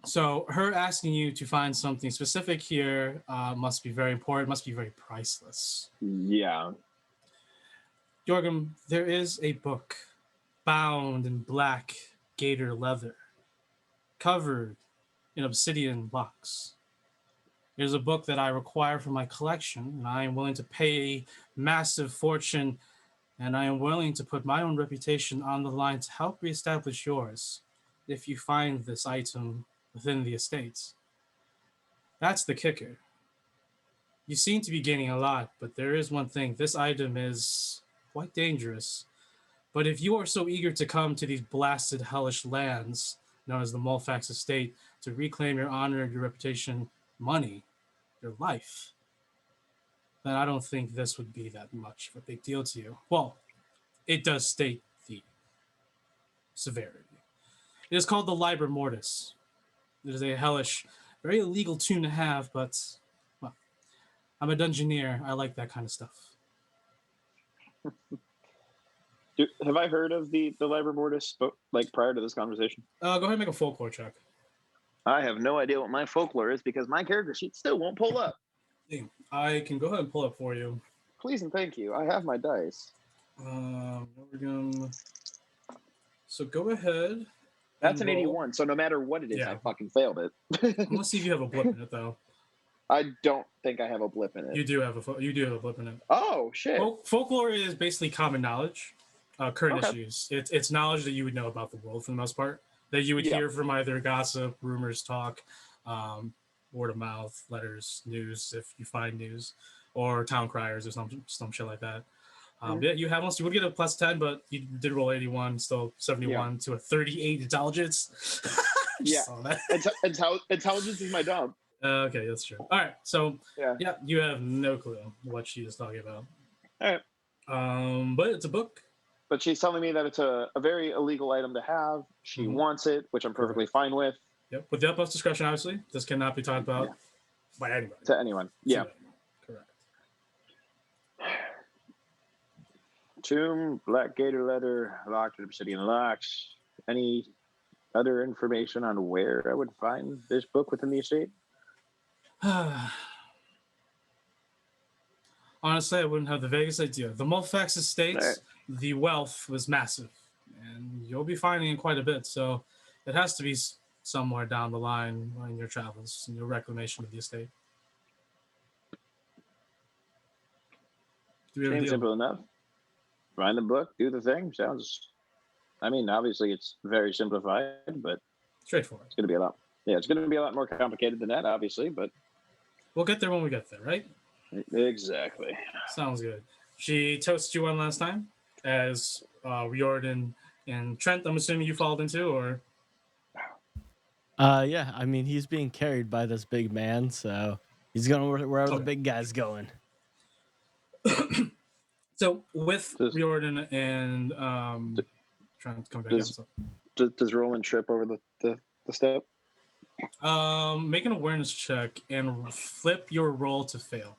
So her asking you to find something specific here must be very important, must be very priceless. Yeah. Jorgum, there is a book bound in black gator leather, covered in obsidian blocks. There's a book that I require for my collection, and I am willing to pay a massive fortune, and I am willing to put my own reputation on the line to help reestablish yours if you find this item within the estates. That's the kicker. You seem to be gaining a lot, but there is one thing. This item is quite dangerous. But if you are so eager to come to these blasted hellish lands, known as the Mulfax Estate, to reclaim your honor, your reputation, money, your life, then I don't think this would be that much of a big deal to you. Well, it does state the severity. It is called the Liber Mortis. It is a hellish, very illegal tune to have, but, well, I'm a dungeoneer. I like that kind of stuff. Have I heard of the Liber Mortis, like, prior to this conversation? Go ahead and make a folklore check. I have no idea what my folklore is because my character sheet still won't pull up. I can go ahead and pull up for you. Please and thank you. I have my dice. So go ahead. That's an 81, so no matter what it is, I fucking failed it. Let's see if you have a blip in it, though. I don't think I have a blip in it. You do have a blip in it. Oh, shit. Folklore is basically common knowledge, current issues. It's knowledge that you would know about the world for the most part, that you would hear from either gossip, rumors, talk, word of mouth, letters, news, if you find news, or town criers or some shit like that. Yeah, you have you would get a plus 10, but you did roll 81, still 71 to a 38 intelligence. Yeah, intelligence is my job. Okay, that's true. All right, so yeah, you have no clue what she is talking about. All right. But it's a book. But she's telling me that it's a very illegal item to have. She wants it, which I'm perfectly fine with. Yep, with the utmost discretion, obviously. This cannot be talked about by anybody. To anyone, yeah. Correct. Tomb, black gator leather, locked in obsidian locks. Any other information on where I would find this book within the estate? Honestly, I wouldn't have the vaguest idea. The Mulfax Estate, the wealth was massive, and you'll be finding it quite a bit. So it has to be somewhere down the line in your travels, in your reclamation of the estate. Seems simple enough. Find the book, do the thing. Sounds. I mean, obviously, it's very simplified, but straightforward. It's going to be a lot. Yeah, it's going to be a lot more complicated than that, obviously, but we'll get there when we get there, right? Exactly. Sounds good. She toasted you one last time as Riordan and Trent. I'm assuming you followed into, or yeah. I mean, he's being carried by this big man, so he's going wherever the big guy's going. So with Riordan and trying to come back up. Does Roland trip over the step? Make an awareness check and flip your roll to fail.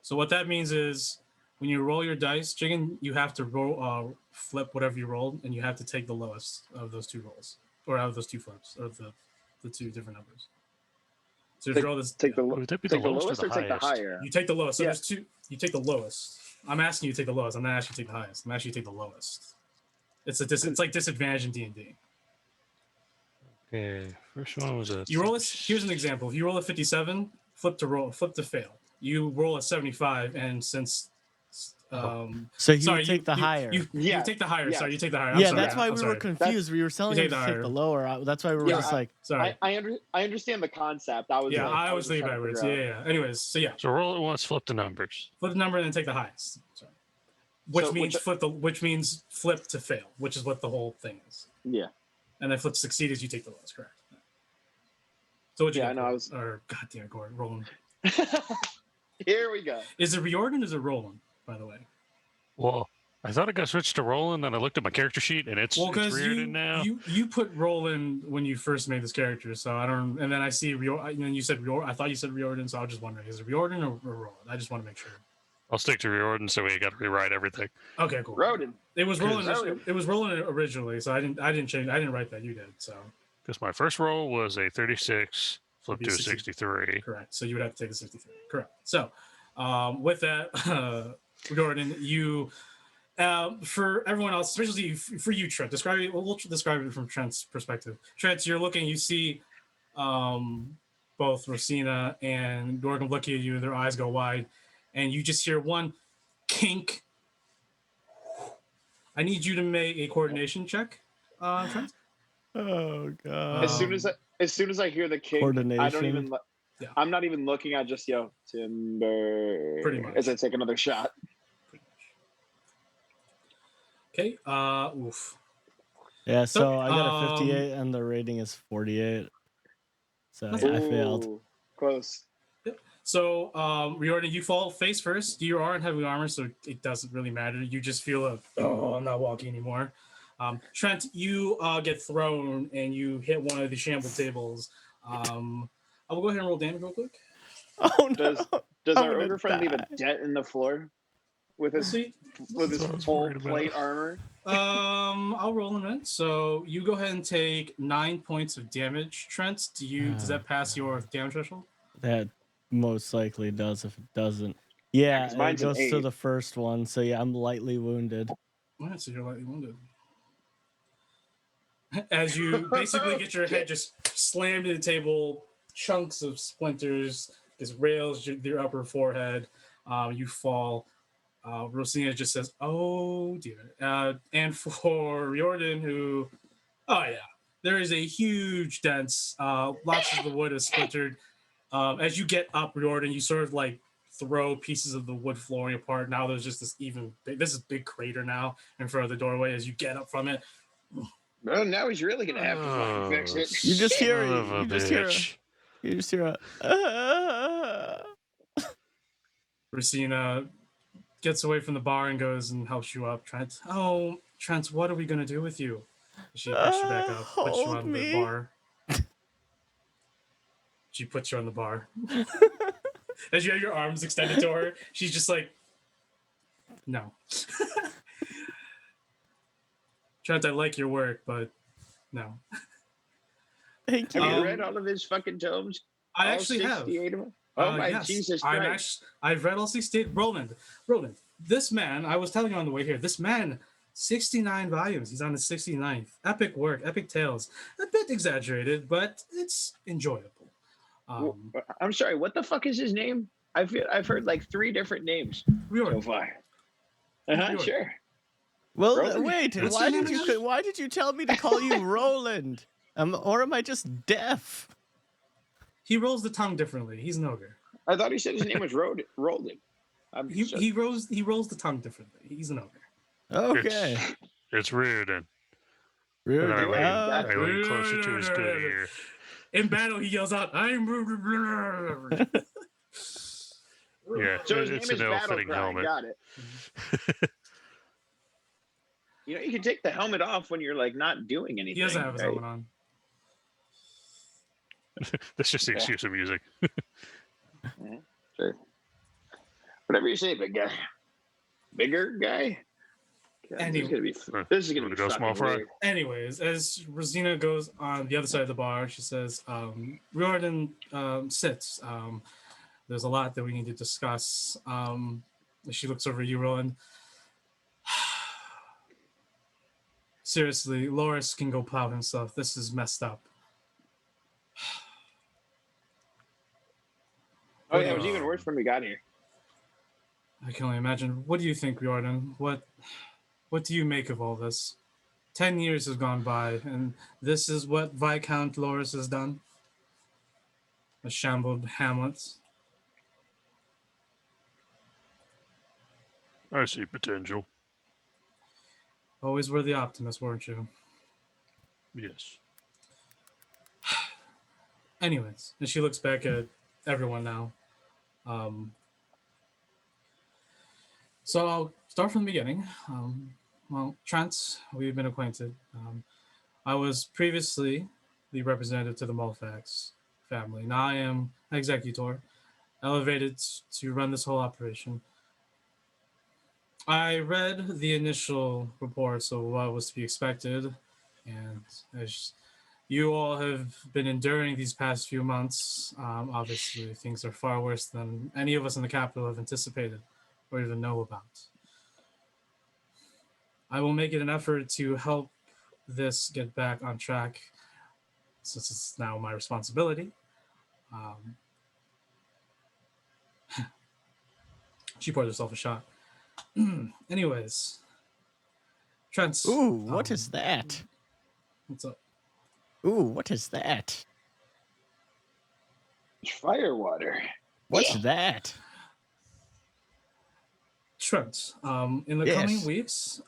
So what that means is when you roll your dice, Chicken, you have to roll flip whatever you rolled, and you have to take the lowest of those two rolls, or out of those two flips, or the two different numbers. So if you roll this, take the lowest or take the higher. You take the lowest. So there's two. You take the lowest. I'm asking you to take the lowest. I'm not asking you to take the highest. I'm asking you to take the lowest. It's like disadvantage in D&D. Okay, first one was you roll. Here's an example. If you roll a 57, flip to fail. You roll a 75, and since so you take the higher. You take the higher. Sorry, you take the higher. Yeah, that's why we were confused. We were telling you to take the lower. That's why we were just like. Sorry. I understand the concept. I was thinking backwards. Yeah. Anyways, so yeah. So roll it once, flip the numbers. Flip the number and then take the highest. Sorry. Which means flip to fail, which is what the whole thing is. Yeah. And then flip to succeed is you take the lowest, correct? So what you I know. I was. Or goddamn, Gordon, Roland. Here we go. Is it Riordan or is it Roland, by the way? Well, I thought it got switched to Roland, then I looked at my character sheet, and it's Riordan now. You put Roland when you first made this character, so I don't. And then I see Riordan, and then you said Riordan. I thought you said Riordan, so I was just wondering, is it Riordan or Roland? I just want to make sure. I'll stick to Riordan, so we got to rewrite everything. Okay, cool. Roland. It was Roland. It was Roland originally, so I didn't change. I didn't write that. You did. So. Because my first roll was a 36, flipped to a 63. Correct. So you would have to take the 63. Correct. So, with that, Riordan, you. For everyone else, especially for you, Trent, describe it. We'll describe it from Trent's perspective. Trent, you're looking. You see, both Rosina and Gorgon looking at you. Their eyes go wide, and you just hear one kink. I need you to make a coordination check, Trent. Oh god! As soon as I hear the kink, I don't even. Yeah. I'm not even looking. I just yell timber. Pretty much. As I take another shot. Okay. Oof. Yeah. So I got a 58, and the rating is 48. So I failed. Close. Yep. So Riordan, you fall face first. You are in heavy armor, so it doesn't really matter. You just feel I'm not walking anymore. Trent, you get thrown and you hit one of the shambled tables. I will go ahead and roll damage real quick. Oh no! Does our ogre friend leave a dent in the floor with his full plate armor? I'll roll in it. So you go ahead and take 9 points of damage. Trent, does that pass your damage threshold? That most likely does. If it doesn't, yeah, it goes to the first one. So yeah, I'm lightly wounded. All right, so you're lightly wounded. As you basically get your head just slammed into the table, chunks of splinters just rails your upper forehead. You fall. Rosina just says, "Oh dear." And for Riordan, who, there is a huge dents. Lots of the wood is splintered. As you get up, Riordan, you sort of like throw pieces of the wood flooring apart. Now there's just this is big crater now in front of the doorway. As you get up from it. Well, now he's really gonna have to fucking fix it. You just hear it. You just hear it. Rosina gets away from the bar and goes and helps you up. Trent, what are we gonna do with you? She puts you back up, puts you on the bar. She puts you on the bar. As you have your arms extended to her, she's just like, no. Trent, I like your work, but no. Thank you. Have you read all of his fucking tomes? I actually have. Of them? Oh my yes. Jesus Christ. I've read all 68. Roland, this man, I was telling you on the way here, this man, 69 volumes. He's on his 69th. Epic work, epic tales. A bit exaggerated, but it's enjoyable. I'm sorry, what the fuck is his name? I've heard like 3 different names so far. Sure. Well, Roland. wait. Why did you tell me to call you Roland? Or am I just deaf? He rolls the tongue differently. He's an ogre. I thought he said his name was Roland. He rolls the tongue differently. He's an ogre. Okay. It's Riordan. Riordan. I lean closer to his good ear. In battle, he yells out, "I'm." Yeah, So his it's name an is Battle ill-fitting Cry. helmet. Got it. You can take the helmet off when you're like not doing anything. He doesn't have his right? helmet on. That's just the excuse of music. Sure. Whatever you say, big guy. Bigger guy? God, this is gonna be go small fry. weird. Anyways, as Rosina goes on the other side of the bar, she says, Riordan sits. There's a lot that we need to discuss. She looks over at you, Roland. Seriously, Loris can go plow himself. This is messed up. Oh yeah, it was even worse when we got here. I can only imagine. What do you think, Riordan? What do you make of all this? 10 years have gone by, and this is what Viscount Loris has done? A shambled hamlet. I see potential. Always were the optimist, weren't you? Yes. Anyways, and she looks back at everyone now. So I'll start from the beginning. Well, Trent, we've been acquainted. I was previously the representative to the Mulfax family. Now I am executor, elevated to run this whole operation. I read the initial reports of what was to be expected, and as you all have been enduring these past few months, obviously things are far worse than any of us in the capital have anticipated or even know about. I will make it an effort to help this get back on track, since it's now my responsibility. She poured herself a shot. Anyways, Trent. Ooh, what is that? What's up? Ooh, what is that? Fire water. What's that? Trent, in the coming weeks,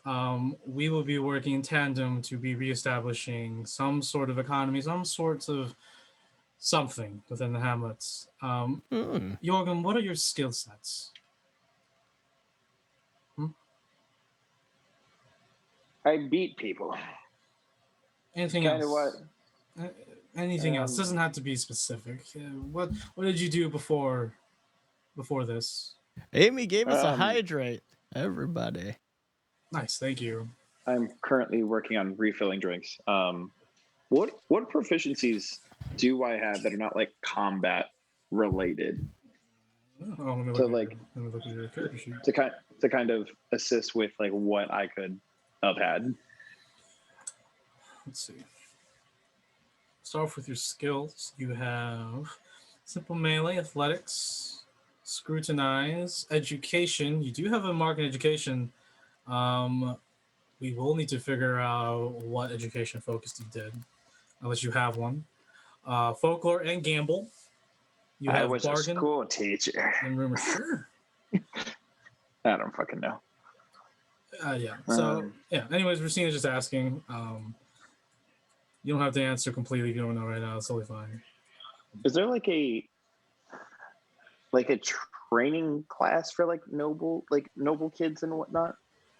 we will be working in tandem to be reestablishing some sort of economy, some sorts of something within the hamlets. Jorgen, what are your skill sets? I beat people. Anything Kind else? of what? Anything else? Doesn't have to be specific. What did you do before this? Amy gave us a hydrate. Everybody. Nice, thank you. I'm currently working on refilling drinks. What proficiencies do I have that are not like combat related? Let me To look at your character sheet. to kind of assist with like what I could have had. Let's see. Start off with your skills. You have simple melee, athletics, scrutinize, education. You do have a mark in education. We will need to figure out what education focused you did, unless you have one. Folklore and gamble. You have I was bargain a school teacher. and rumor. Sure. I don't fucking know. Yeah. So yeah. Anyways, Rosina's just asking. You don't have to answer completely if you don't know right now. It's totally fine. Is there like a training class for like noble kids and whatnot?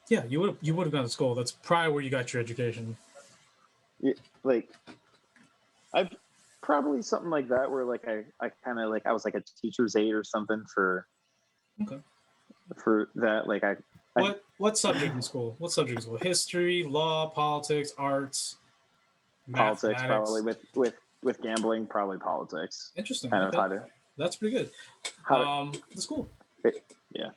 Yeah, you would have gone to school. That's probably where you got your education. Yeah, like I've probably something like that where like I kind of like I was like a teacher's aide or something for that. Like What subject in school? What subject in school? History, law, politics, arts, politics, mathematics? probably with gambling, probably politics. Interesting. Kind of Okay. how to. That's pretty good. That's cool. Yeah.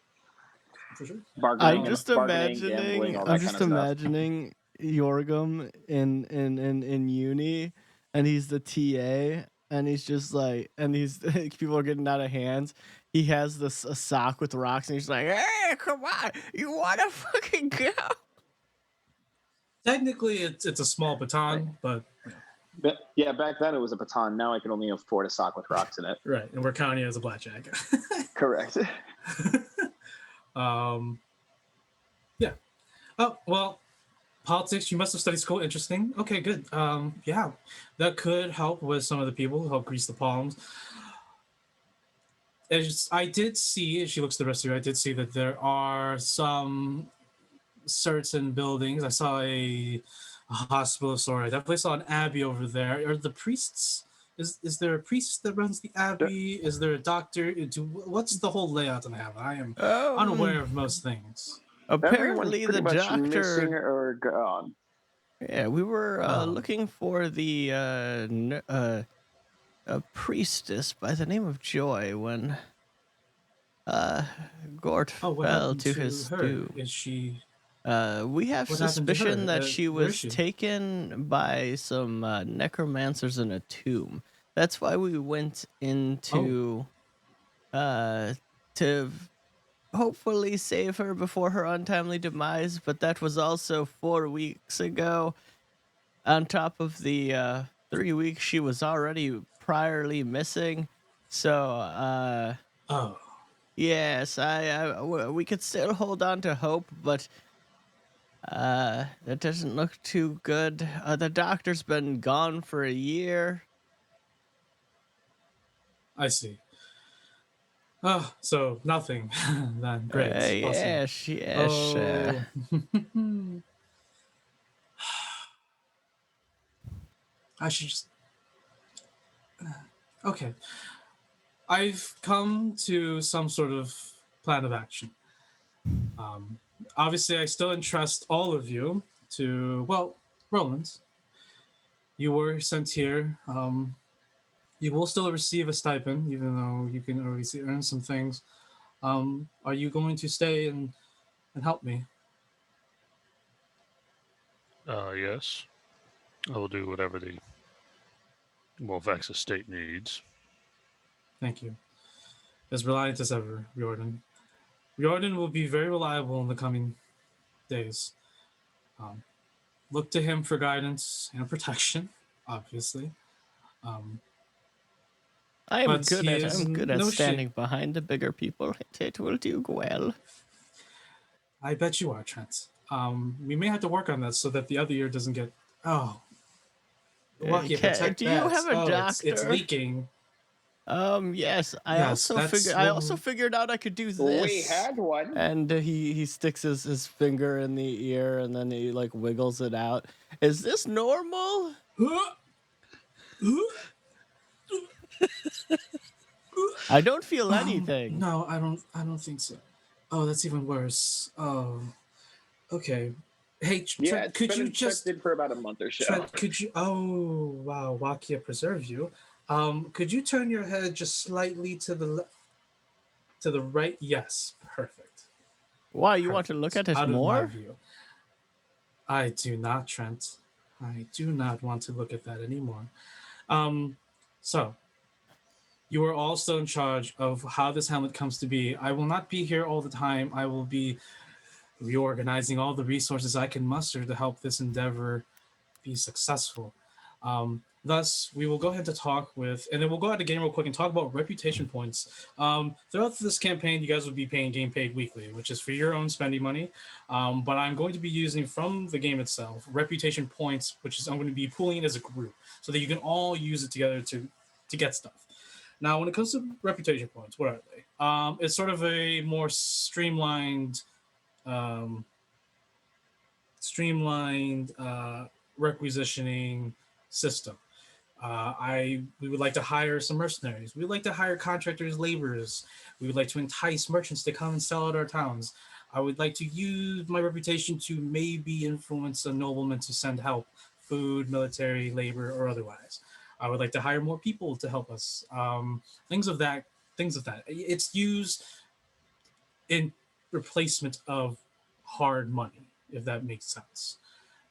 For sure. I'm just gambling, imagining. all that I'm kind just of stuff. imagining Yorgum in uni, and he's the TA, and he's just like, and he's people are getting out of hands. He has a sock with rocks, and he's like, "Hey, come on, you wanna fucking go?" Technically, it's a small baton, but yeah, back then it was a baton. Now I can only afford a sock with rocks in it. right, and we're counting it as a blackjack. Correct. Yeah. Oh well, politics. You must have studied school. Interesting. Okay, good. Yeah, that could help with some of the people. Help grease the palms. as I did see, as she looks at the rest of you, I did see that there are some certain buildings. I saw a hospital of sort. I definitely saw an abbey over there. Are the priests? Is there a priest that runs the abbey? Is there a doctor? What's the whole layout on the abbey? I am unaware of most things. Everyone's Apparently, pretty the much missing doctor. or gone. Yeah, we were looking for the a priestess by the name of Joy when Gort What fell happened to his her? doom. Is she? We have What happened to suspicion her? that she Where is was she? taken by some necromancers in a tomb. That's why we went into to hopefully save her before her untimely demise, but that was also 4 weeks ago. On top of the 3 weeks she was already priorly missing. So, yes, we could still hold on to hope, but that doesn't look too good. The doctor's been gone for a year. I see. Oh, so nothing. Then great. Awesome. Yes. Oh. I should just. Okay. I've come to some sort of plan of action. Obviously, I still entrust all of you to, well, Roland. You were sent here. You will still receive a stipend, even though you can already earn some things. Are you going to stay and help me? Yes. I will do whatever the Mulfax Estate needs. Thank you. As reliant as ever, Riordan. Riordan will be very reliable in the coming days. Look to him for guidance and protection, obviously. I'm but good he at is standing behind the bigger people. It will do well. I bet you are, Trent. We may have to work on that so that the other ear doesn't get. Oh, lucky protect do you have a doctor? It's leaking. Yes. I also figured out I could do this. We had one. And he sticks his finger in the ear and then he like wiggles it out. Is this normal? I don't feel anything. No, I don't think so. Oh, that's even worse. Oh, okay. Hey, Trent, could you just for about a month or so? Trent, could you? Oh, wow, Wakia preserve you. Could you turn your head just slightly to the right? Yes, perfect. Why, you want to look at it more? View. I do not, Trent. I do not want to look at that anymore. So, you are also in charge of how this hamlet comes to be. I will not be here all the time. I will be reorganizing all the resources I can muster to help this endeavor be successful. Thus, we will go ahead to talk with, and then we'll go ahead again real quick and talk about reputation points. Throughout this campaign, you guys will be paying game paid weekly, which is for your own spending money. But I'm going to be using from the game itself reputation points, which is I'm going to be pooling it as a group so that you can all use it together to get stuff. Now, when it comes to reputation points, what are they? It's sort of a more streamlined requisitioning system. We would like to hire some mercenaries. We would like to hire contractors, laborers. We would like to entice merchants to come and sell at our towns. I would like to use my reputation to maybe influence a nobleman to send help, food, military, labor, or otherwise. I would like to hire more people to help us. Things of that. It's used in replacement of hard money, if that makes sense.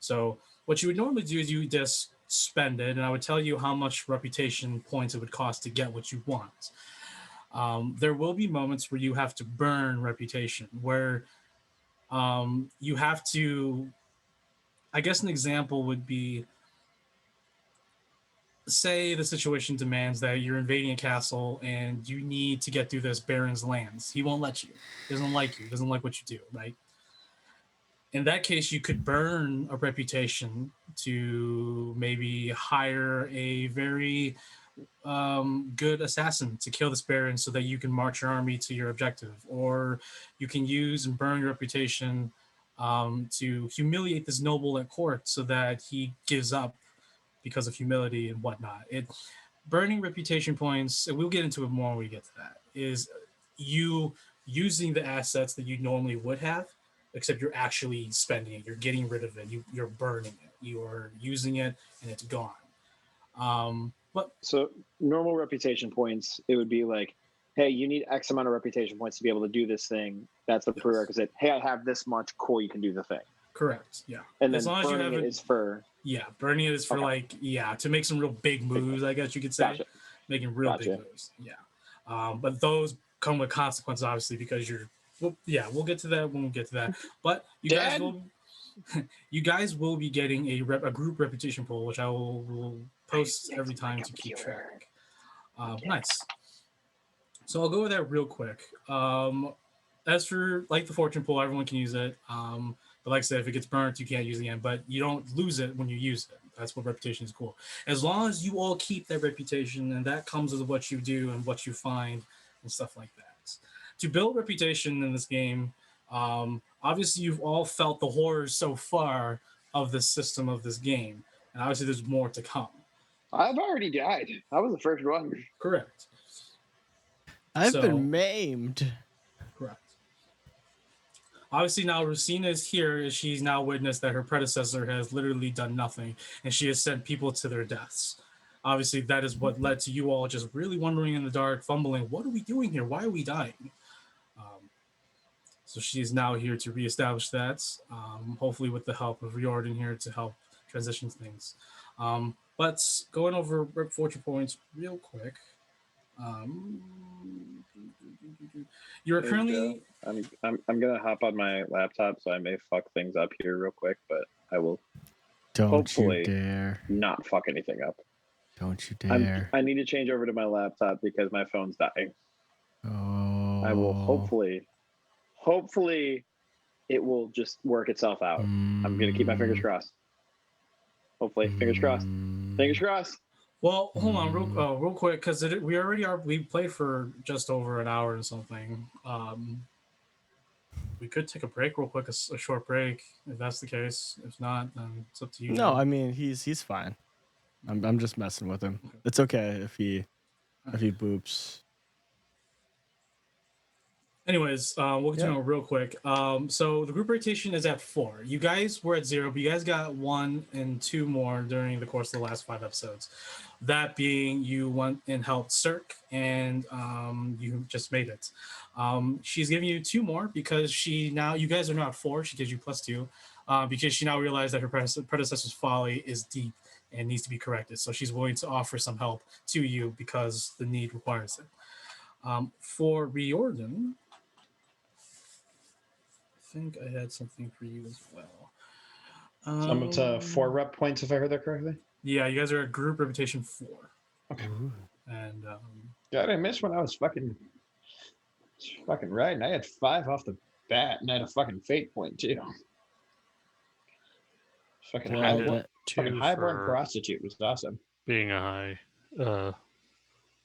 So what you would normally do is you just spend it, and I would tell you how much reputation points it would cost to get what you want. There will be moments where you have to burn reputation, where you have to, I guess an example would be, say the situation demands that you're invading a castle and you need to get through this baron's lands. He won't let you. He doesn't like you. He doesn't like what you do, right? In that case, you could burn a reputation to maybe hire a very good assassin to kill this baron so that you can march your army to your objective, or you can use and burn your reputation to humiliate this noble at court so that he gives up because of humility and whatnot. Burning reputation points, and we'll get into it more when we get to that, is you using the assets that you normally would have, except you're actually spending it. You're getting rid of it. You're burning it. You are using it, and it's gone. But so normal reputation points, it would be like, hey, you need X amount of reputation points to be able to do this thing. That's the prerequisite. Hey, I have this much. Cool, you can do the thing. Correct. Yeah. And as then long as you have it it, is for. Yeah, burning it is for to make some real big moves, I guess you could say. Gotcha. Making real big moves. Yeah. But those come with consequences, obviously, because we'll get to that when we get to that. But you guys will be getting a group reputation poll, which I will post every time to keep track. Nice. So I'll go over that real quick. As for like the fortune pool, everyone can use it. But like I said, if it gets burnt, you can't use it again. But you don't lose it when you use it. That's what reputation is cool. As long as you all keep that reputation, and that comes with what you do and what you find and stuff like that. To build reputation in this game, obviously you've all felt the horrors so far of the system of this game. And obviously there's more to come. I've already died. I was the first one. Correct. I've been maimed. Correct. Obviously now Rosina is here, as she's now witnessed that her predecessor has literally done nothing, and she has sent people to their deaths. Obviously that is what led to you all just really wandering in the dark, fumbling, what are we doing here? Why are we dying? So she is now here to reestablish that, hopefully with the help of Riordan here to help transition things. But going over fortune points real quick. You're currently. I'm gonna hop on my laptop, so I may fuck things up here real quick, but I will. Don't you dare! Not fuck anything up. Don't you dare! I need to change over to my laptop because my phone's dying. Oh. I will hopefully, it will just work itself out. I'm gonna keep my fingers crossed. Hopefully, fingers crossed. Fingers crossed. Well, hold on, real quick, because we played for just over an hour and something. We could take a break real quick, a short break, if that's the case. If not, then it's up to you. No, I mean he's fine. I'm just messing with him. It's okay if he boops. Anyways, we'll continue real quick. So the group rotation is at 4. You guys were at 0, but you guys got 1 and 2 more during the course of the last 5 episodes. That being, you went and helped Cirque, and you just made it. She's giving you 2 more because you guys are now at 4. She gives you +2 because she now realized that her predecessor's folly is deep and needs to be corrected. So she's willing to offer some help to you because the need requires it. For Riordan, I think I had something for you as well. I'm up to 4 rep points, if I heard that correctly. Yeah, you guys are at group reputation 4. Okay. And God, I missed when I was fucking right, and I had 5 off the bat, and I had a fucking fate point too. Fucking highborn prostitute was awesome. Being a high.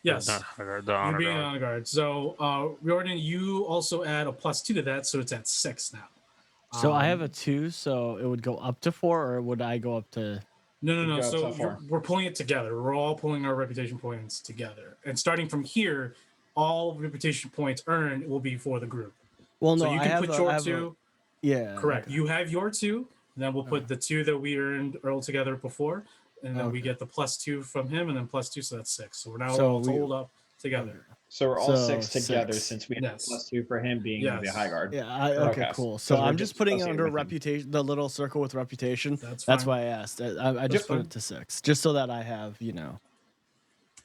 Yes, not honor guard, the you're honor being guard. an honor guard. So, Riordan, you also add a +2 to that, so it's at 6 now. So I have a 2, so it would go up to 4, or would I go up to? No. So we're pulling it together. We're all pulling our reputation points together, and starting from here, all reputation points earned will be for the group. Well, no, so you can put your 2. Yeah. Correct. You have your 2, and then we'll put the 2 that we earned all together before, and then we get the +2 from him, and then +2, so that's 6. So we're now all totaled up together. So we're all 6 together since we have +2 for him being the high guard. Yeah. Okay. Cool. So I'm just putting it under reputation, the little circle with reputation. That's why I asked. I just put it to 6, just so that I have,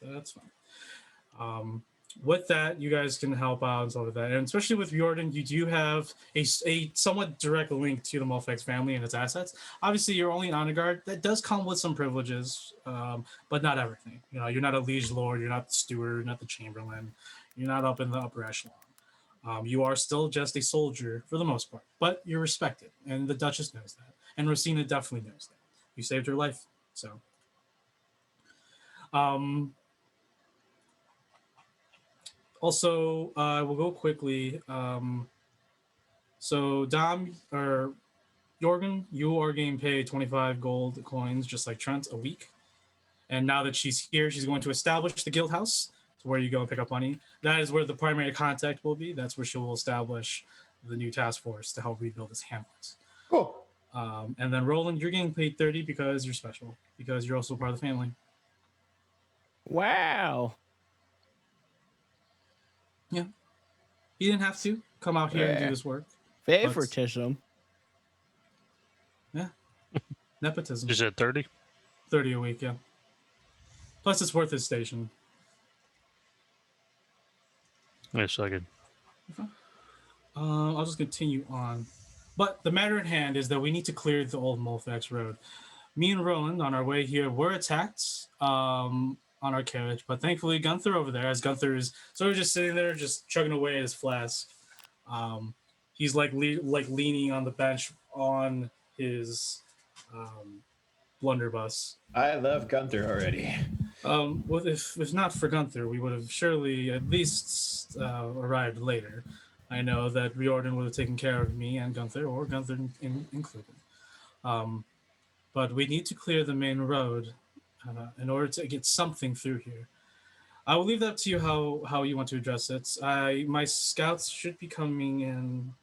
That's fine. With that, you guys can help out and stuff like that. And especially with Riordan, you do have a somewhat direct link to the Mulfax family and its assets. Obviously, you're only an honor guard. That does come with some privileges, but not everything. You're not a liege lord. You're not the steward. You're not the chamberlain. You're not up in the upper echelon. You are still just a soldier for the most part, but you're respected. And the Duchess knows that. And Rosina definitely knows that. You saved her life. So, Also, we'll go quickly. So Dom or Jorgen, you are getting paid 25 gold coins, just like Trent, a week. And now that she's here, she's going to establish the guild house, to where you go and pick up money. That is where the primary contact will be. That's where she will establish the new task force to help rebuild this hamlet. Cool. And then Roland, you're getting paid 30 because you're special, because you're also part of the family. Wow. Yeah. You didn't have to come out here and do this work. Favoritism. Yeah. Nepotism. You said 30? 30 a week, yeah. Plus, it's worth his station. Yes, I could. I'll just continue on. But the matter at hand is that we need to clear the old Mulfax Road. Me and Roland, on our way here, were attacked on our carriage, but thankfully Gunther over there, as Gunther is sort of just sitting there, just chugging away at his flask. He's like leaning on the bench on his blunderbuss. I love Gunther already. Well, if not for Gunther, we would have surely at least arrived later. I know that Riordan would have taken care of me and Gunther, or Gunther included. But we need to clear the main road in order to get something through here. I will leave that to you how you want to address it. My scouts should be coming in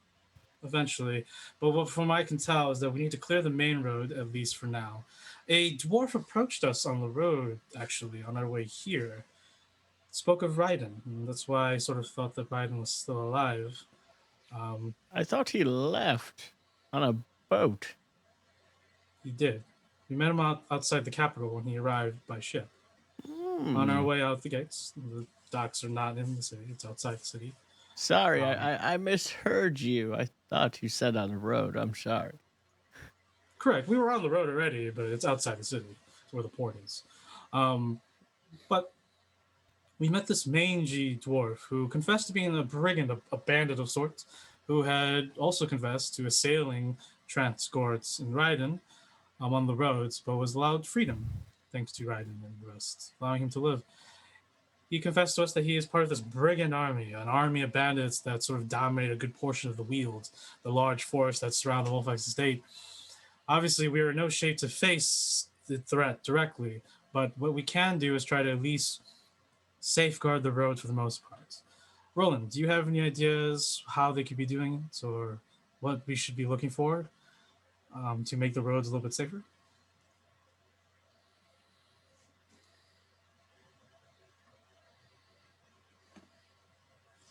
eventually, but what from I can tell is that we need to clear the main road, at least for now. A dwarf approached us on the road, actually, on our way here. Spoke of Raiden, and that's why I sort of thought that Raiden was still alive. I thought he left on a boat. He did. We met him outside the capital when he arrived by ship. On our way out the gates. The docks are not in the city, it's outside the city. Sorry, I misheard you. I thought you said on the road. I'm sorry. Correct. We were on the road already, but it's outside the city. It's where the port is. But we met this mangy dwarf who confessed to being a brigand, a bandit of sorts, who had also confessed to assailing transports in Raiden on the roads, but was allowed freedom, thanks to Raiden and the rest, allowing him to live. He confessed to us that he is part of this brigand army, an army of bandits that sort of dominate a good portion of the Weald, the large forest that surround the Mulfax Estate. Obviously, we are in no shape to face the threat directly, but what we can do is try to at least safeguard the road for the most part. Roland, do you have any ideas how they could be doing it, or what we should be looking for to make the roads a little bit safer?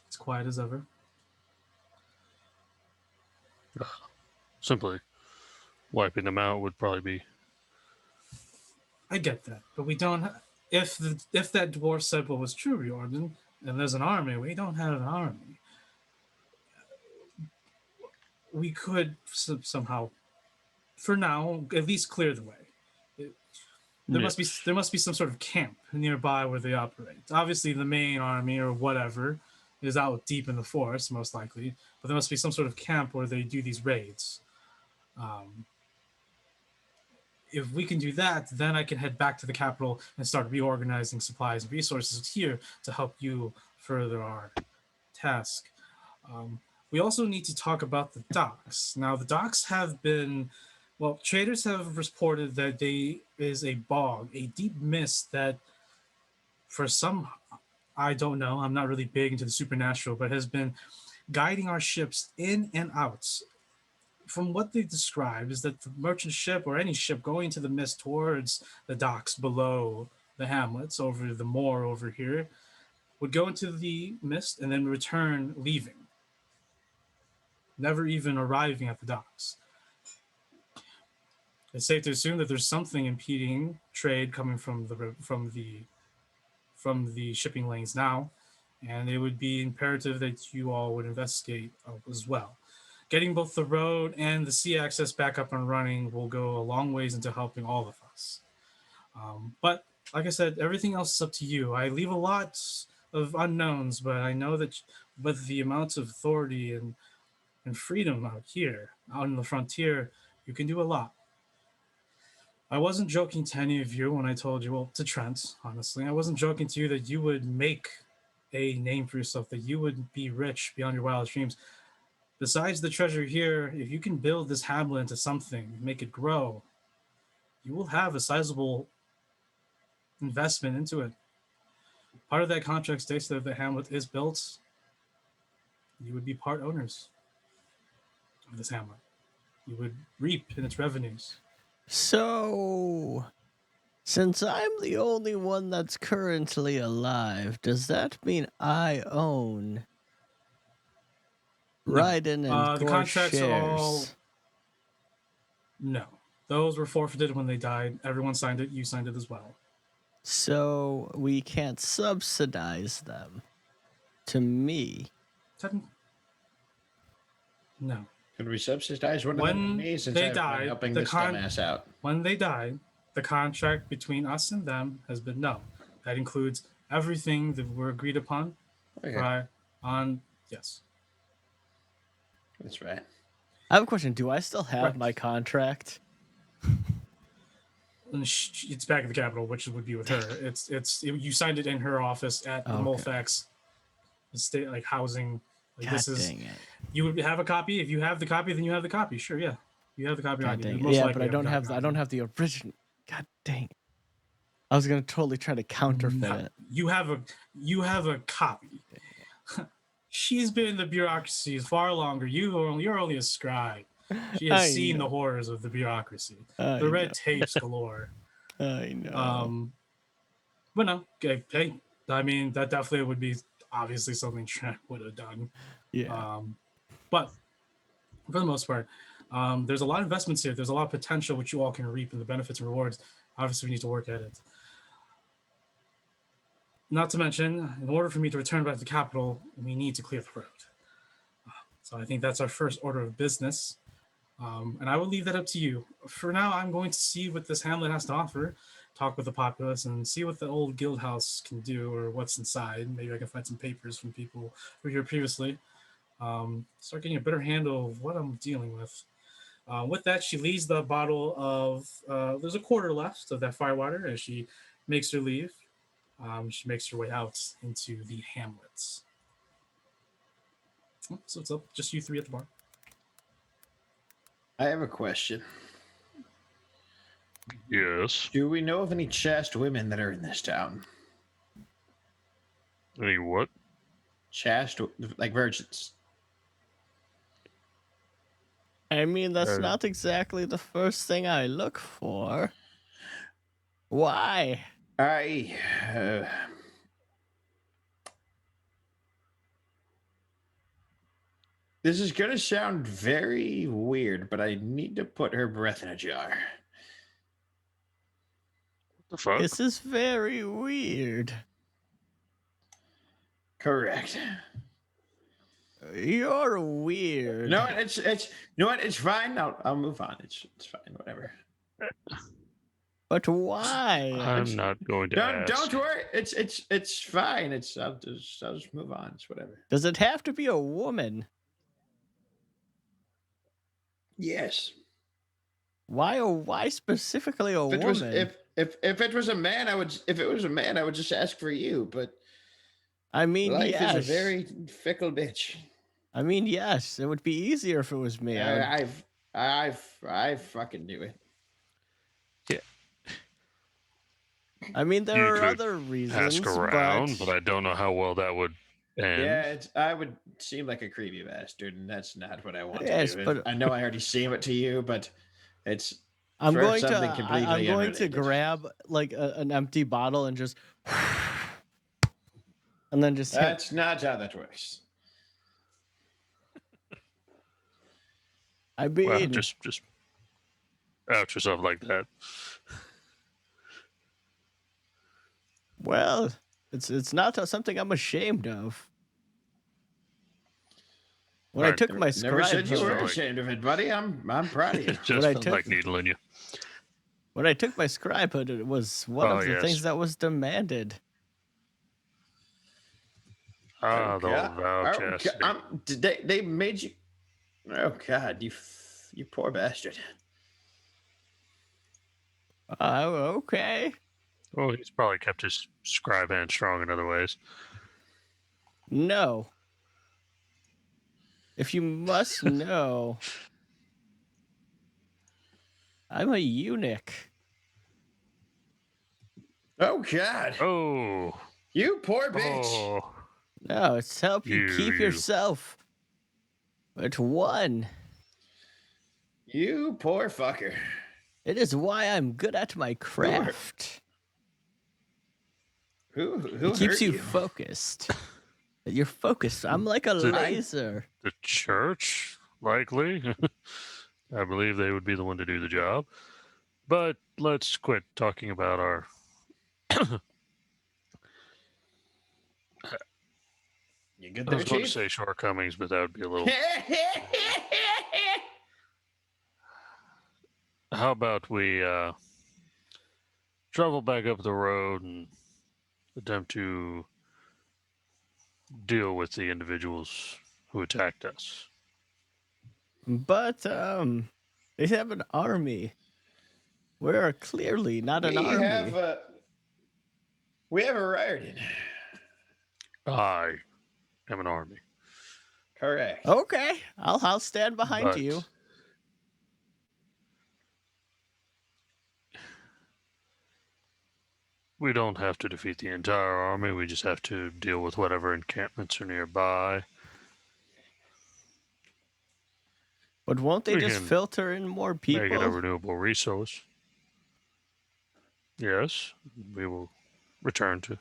It's quiet as ever. Simply wiping them out would probably be. I get that, but we don't. If that dwarf said what was true, Riordan, and there's an army, we don't have an army. We could somehow, for now, at least clear the way. There must be some sort of camp nearby where they operate. Obviously, the main army or whatever is out deep in the forest, most likely, but there must be some sort of camp where they do these raids. If we can do that, then I can head back to the capital and start reorganizing supplies and resources here to help you further our task. We also need to talk about the docks. Now, the docks have been, well, traders have reported that there is a bog, a deep mist that for some, I don't know, I'm not really big into the supernatural, but has been guiding our ships in and out. From what they describe is that the merchant ship or any ship going to the mist towards the docks below the hamlets over the moor over here would go into the mist and then return leaving, never even arriving at the docks. It's safe to assume that there's something impeding trade coming from the shipping lanes now, and it would be imperative that you all would investigate as well. Getting both the road and the sea access back up and running will go a long ways into helping all of us. But like I said, everything else is up to you. I leave a lot of unknowns, but I know that with the amounts of authority and freedom out here, out on the frontier, you can do a lot. I wasn't joking to any of you when I told you, well, to Trent, honestly, I wasn't joking to you that you would make a name for yourself, that you would be rich beyond your wildest dreams. Besides the treasure here, if you can build this hamlet into something, make it grow, you will have a sizable investment into it. Part of that contract states that if the hamlet is built, you would be part owners of this hamlet. You would reap in its revenues. So, since I'm the only one that's currently alive, does that mean I own Riordan and the Gore contracts shares? are all... No. Those were forfeited when they died. Everyone signed it. You signed it as well. So we can't subsidize them to me. No. Could we subsidize one of When them to me since they I've died, been helping the this dumbass out? When they died, the contract between us and them has been no. That includes everything that were agreed upon. Okay. Yes. That's right. I have a question. Do I still have my contract? It's back at the Capitol, which would be with her. You signed it in her office at the Mulfax Estate, like housing. Like God dang it. You would have a copy. If you have the copy, then you have the copy. Sure, yeah, you have the copy on you. Yeah, but I don't have the original. God dang it. I was gonna totally try to counterfeit it. You have a copy. She's been in the bureaucracy far longer. You're only a scribe. She has seen the horrors of the bureaucracy, the red tapes galore. I know. But no, okay, hey, I mean that definitely would be obviously something Trent would have done. Yeah. But for the most part, there's a lot of investments here. There's a lot of potential which you all can reap in the benefits and rewards. Obviously, we need to work at it. Not to mention, in order for me to return back to the capital, we need to clear the road. So I think that's our first order of business. And I will leave that up to you. For now, I'm going to see what this hamlet has to offer, talk with the populace, and see what the old guild house can do or what's inside. Maybe I can find some papers from people who were here previously. Start getting a better handle of what I'm dealing with. With that, she leaves the bottle of, there's a quarter left of that firewater as she makes her leave. She makes her way out into the hamlets. So it's up, just you three at the bar. I have a question. Yes. Do we know of any chaste women that are in this town? Any what? Chaste, like virgins. I mean, that's not exactly the first thing I look for. Why? This is going to sound very weird, but I need to put her breath in a jar. What the fuck? This is very weird. Correct. You're weird. No, it's you know what? It's fine. I'll move on. It's fine. Whatever. But why? I'm not going to ask. Don't worry. It's fine. I'll just move on. It's whatever. Does it have to be a woman? Yes. Why specifically a woman? If it was a man, I would just ask for you, but I mean, life yes. is a very fickle bitch. I mean, yes, it would be easier if it was me. I fucking knew it. Yeah. I mean, there are other reasons. Ask around, but I don't know how well that would end. Yeah, I would seem like a creepy bastard, and that's not what I want Yes, to do. but I know I already seem it to you, but it's I'm for going something to completely I'm going to unrelated. grab like an empty bottle and just and then just That's not how that works. I mean, Well, just out yourself like that. Well, it's not something I'm ashamed of. When I took my Never said you scribe were hood, ashamed of it, buddy. I'm proud of you. It just When I felt took- like needling you. when I took my scribe hood, it was one Oh, of the yes. things that was demanded. Ah, the old vow Oh, chastity. did they made you? Oh God, you poor bastard. Oh, okay. Well, he's probably kept his scribe hand strong in other ways. No. If you must know, I'm a eunuch. Oh, God. Oh. You poor bitch. Oh. No, it's to help you keep yourself at one. You poor fucker. It is why I'm good at my craft. Who it keeps hurt you focused. You're focused. I'm like a laser. The church, likely. I believe they would be the one to do the job. But let's quit talking about our... You good I there, was going to Chief? say shortcomings, but that would be a little... How about we travel back up the road and attempt to deal with the individuals who attacked us? But they have an army. We're clearly not an army. We have a Riordan. I am an army. Correct. Okay, I'll stand behind you. We don't have to defeat the entire army. We just have to deal with whatever encampments are nearby. But won't they just filter in more people? Make it a renewable resource. Yes, we will return to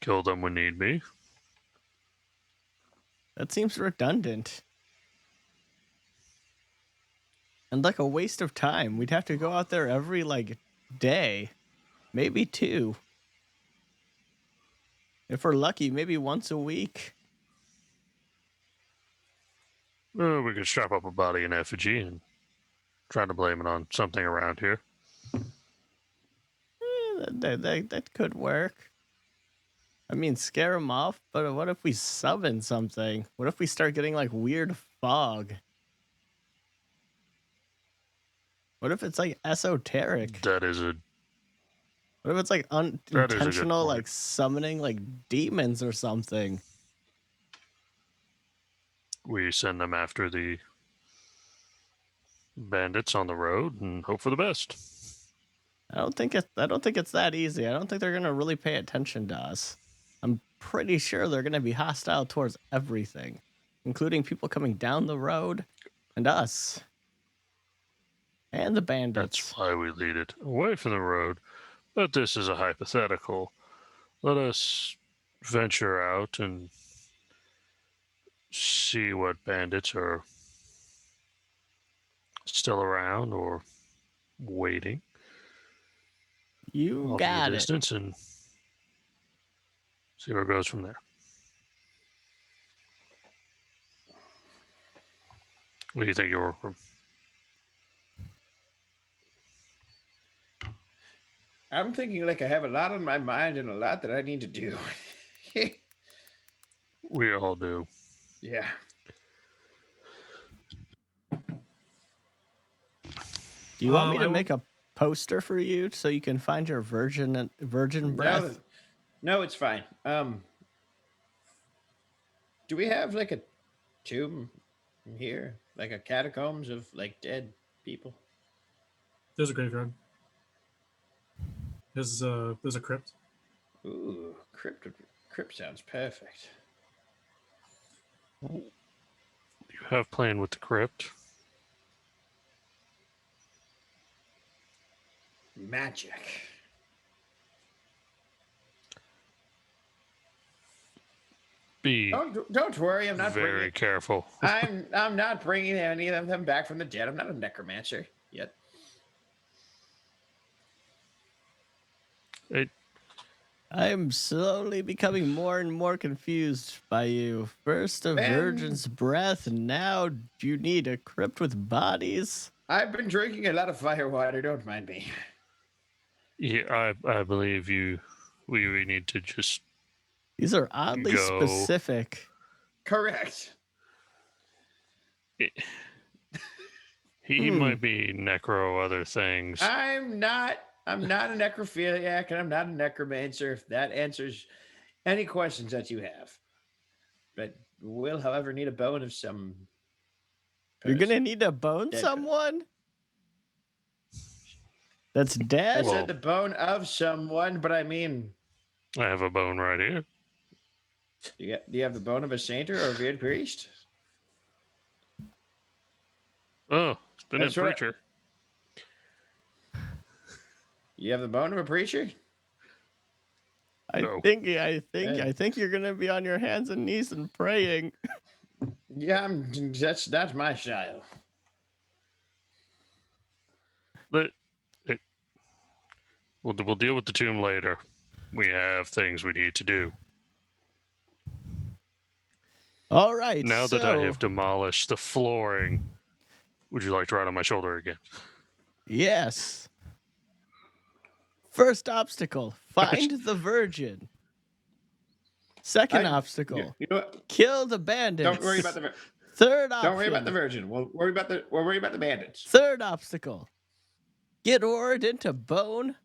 kill them when need be. That seems redundant. And like a waste of time. We'd have to go out there every, day. Maybe 2. If we're lucky, maybe once a week. Well, we could strap up a body in effigy and try to blame it on something around here. That could work. I mean, scare them off, but what if we summon something? What if we start getting, weird fog? What if it's, esoteric? That is a... What if it's, unintentional, summoning, demons or something? We send them after the bandits on the road and hope for the best. I don't think it's that easy. I don't think they're gonna really pay attention to us. I'm pretty sure they're gonna be hostile towards everything, including people coming down the road and us. And the bandits. That's why we lead it away from the road. But this is a hypothetical. Let us venture out and see what bandits are still around or waiting. You got it. Distance and see where it goes from there. What do you think, you're from? I'm thinking I have a lot on my mind and a lot that I need to do. We all do. Yeah. Do you want me to make a poster for you so you can find your virgin breath? No, it's fine. Do we have a tomb here, a catacombs of dead people? There's a graveyard. There's a crypt. Ooh, crypt sounds perfect. You have playing with the crypt. Magic. Don't worry, I'm not very careful. I'm not bringing any of them back from the dead. I'm not a necromancer yet. I'm slowly becoming more and more confused by you. First a virgin's breath, and now you need a crypt with bodies? I've been drinking a lot of fire water, don't mind me. Yeah, I believe you. We need to just... These are oddly specific. Correct. He might be necro other things. I'm not a necrophiliac and I'm not a necromancer. If that answers any questions that you have. but will, however, need a bone of some. You're gonna need to bone Dead someone? That's dead? I said the bone of someone, but I mean, I have a bone right here. do you have the bone of a saint or a revered priest? Oh, it's been a That's right. preacher. You have the bone of a preacher? I think you're gonna be on your hands and knees and praying. Yeah, that's my style. But we'll deal with the tomb later. We have things we need to do. All right. Now that I have demolished the flooring, would you like to ride on my shoulder again? Yes. First obstacle: find the virgin. Second obstacle: you know what? Kill the bandits. Don't worry about the. Third option: Don't worry about the virgin. We'll worry about the bandits. Third obstacle: get Oridan to bone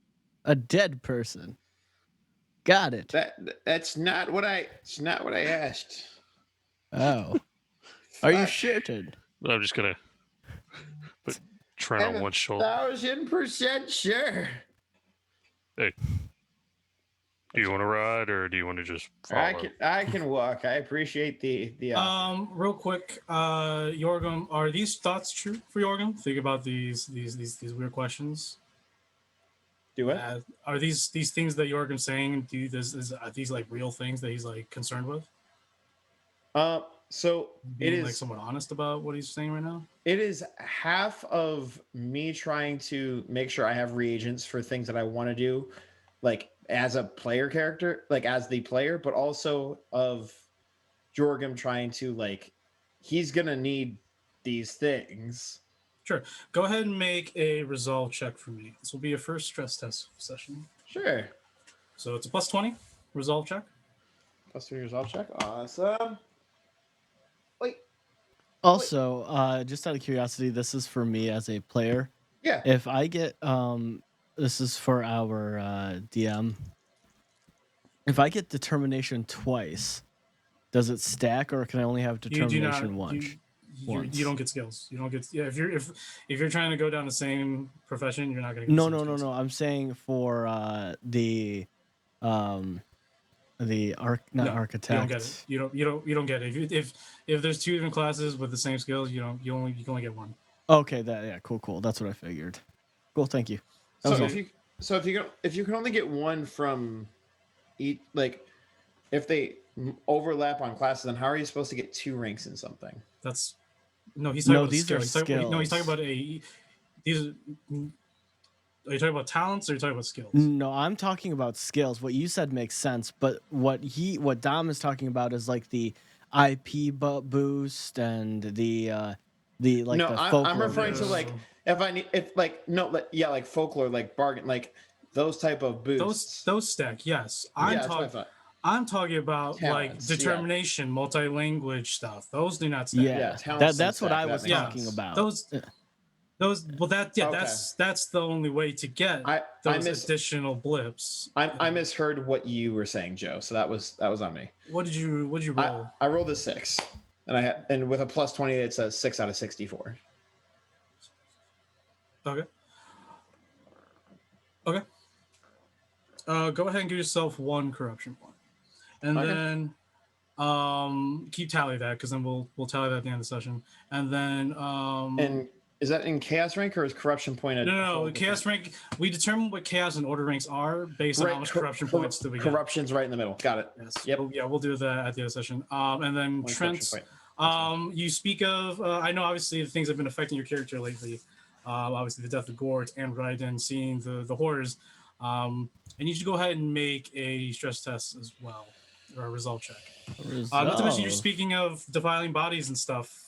a dead person. Got it. That's not what I. It's not what I asked. Oh, are you shitting? I'm just gonna put Trent on one shoulder. 1,000% sure. Hey, do you want to ride or do you want to just follow? I can walk. I appreciate the. Real quick, Yorgum, are these thoughts true for Yorgum? Think about these weird questions. Do what? Are these things that Yorgum's saying? Are these like real things that he's like concerned with? So Being, it is like somewhat honest about what he's saying right now. It is half of me trying to make sure I have reagents for things that I want to do, like as a player character, like as the player, but also of Jorgum trying to he's gonna need these things. Sure. Go ahead and make a resolve check for me. This will be your first stress test session. Sure. So it's a +20 resolve check. +20 resolve check. Awesome. Also, just out of curiosity, this is for me as a player. Yeah. If I get this is for our DM. If I get determination twice, does it stack, or can I only have determination once? You don't get skills. You don't get if you're trying to go down the same profession, you're not gonna get No. I'm saying for the architect. You don't get it. If there's two different classes with the same skills, you can only get one. Okay, cool. That's what I figured. Cool, thank you. So if you can only get one from each, if they overlap on classes, then how are you supposed to get 2 ranks in something? He's talking about these skills. are skills. He's talking about are you talking about talents or are you talking about skills? No, I'm talking about skills. What you said makes sense, but what Dom is talking about is like the IP boost and the folklore. I'm referring to folklore, bargain, those type of boosts. Those stack, yes. I'm talking about talents, determination, multi-language stuff. Those do not stack. Yeah, that's what I was talking about. That's the only way to get those additional blips. I misheard what you were saying, Joe. So that was on me. What did you roll? I rolled a 6, and with a +20, it's a 6 out of 64. Okay. Go ahead and give yourself 1 corruption point, and then keep tally that, because then we'll tally that at the end of the session, and then and is that in chaos rank or is corruption point? No. Chaos rank. We determine what chaos and order ranks are based on how much corruption points that we get. Corruption's right in the middle. Got it. Yes. Yep. We'll do that at the end of the session. And then Trent, you speak of. I know obviously the things that have been affecting your character lately. Obviously the death of Gort and Raiden, seeing the horrors. I need you to go ahead and make a stress test as well, or a resolve check. Not to mention, you're speaking of defiling bodies and stuff.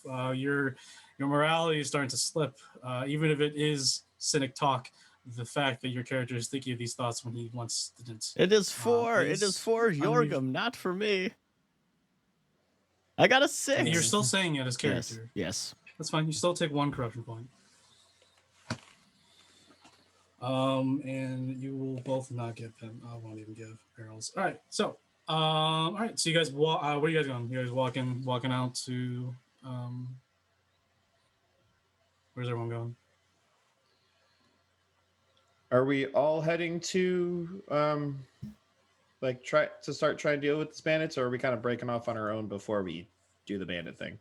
Your morality is starting to slip, even if it is cynic talk. The fact that your character is thinking of these thoughts when he once didn't. It is for Yorgum, not for me. I got a 6. You're still saying it as character. Yes. That's fine. You still take 1 corruption point. And you will both not get them. I won't even give barrels. All right. So All right. So you guys walk. Where are you guys going? You guys walking out to. Where's everyone going? Are we all heading to try to start trying to deal with the bandits, or are we kind of breaking off on our own before we do the bandit thing?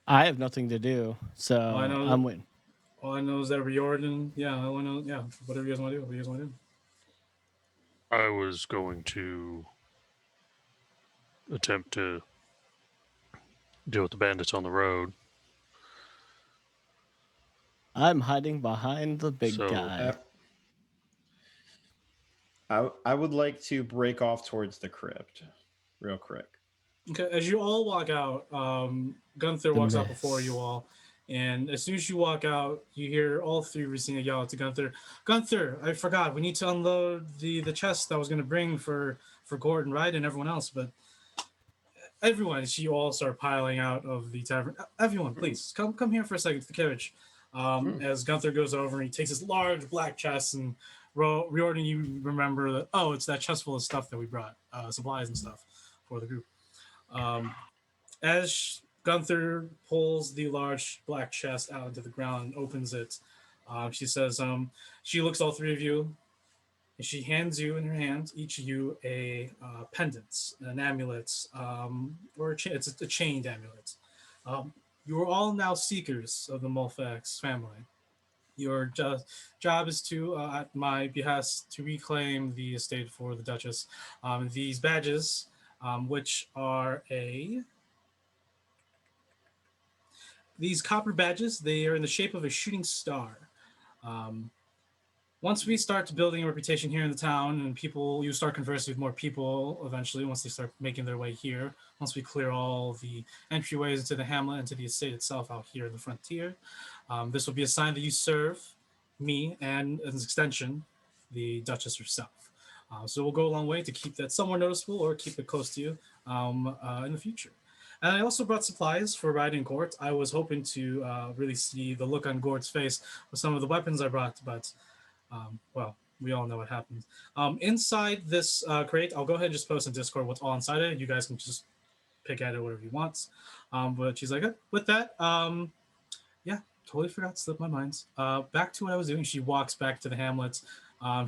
I have nothing to do, so I'm waiting. All I know is that Riordan. Yeah, all I know. Yeah, whatever you guys want to do. What do you guys want to do? I was going to attempt to deal with the bandits on the road. I'm hiding behind the big guy. I would like to break off towards the crypt, real quick. Okay, as you all walk out, Gunther walks out before you all, and as soon as you walk out, you hear all three Rosina yell out to Gunther. Gunther, I forgot. We need to unload the chest that I was going to bring for Gordon, right, and everyone else. But everyone, she all start piling out of the tavern. Everyone, please come here for a second to the carriage. As Gunther goes over, and he takes his large black chest, and Riordan, you remember that, oh, it's that chest full of stuff that we brought, supplies and stuff for the group. As Gunther pulls the large black chest out into the ground and opens it, she says, she looks all three of you, and she hands you in her hand, each of you, a pendant, an amulet, or it's a chained amulet. You are all now seekers of the Mulfax family. Your job is to, at my behest, to reclaim the estate for the Duchess. These badges, which are these copper badges, they are in the shape of a shooting star. Once we start building a reputation here in the town, and you start conversing with more people eventually, once they start making their way here, once we clear all the entryways into the hamlet and to the estate itself out here in the frontier, this will be a sign that you serve me and, as an extension, the Duchess herself. So we'll go a long way to keep that somewhat noticeable or keep it close to you in the future. And I also brought supplies for riding Gort. I was hoping to really see the look on Gort's face with some of the weapons I brought, but well, we all know what happened. Inside this crate, I'll go ahead and just post in Discord what's all inside it. You guys can just pick at it whatever you want. But she's like, with that, yeah, totally forgot to slip my mind. Back to what I was doing. She walks back to the hamlet.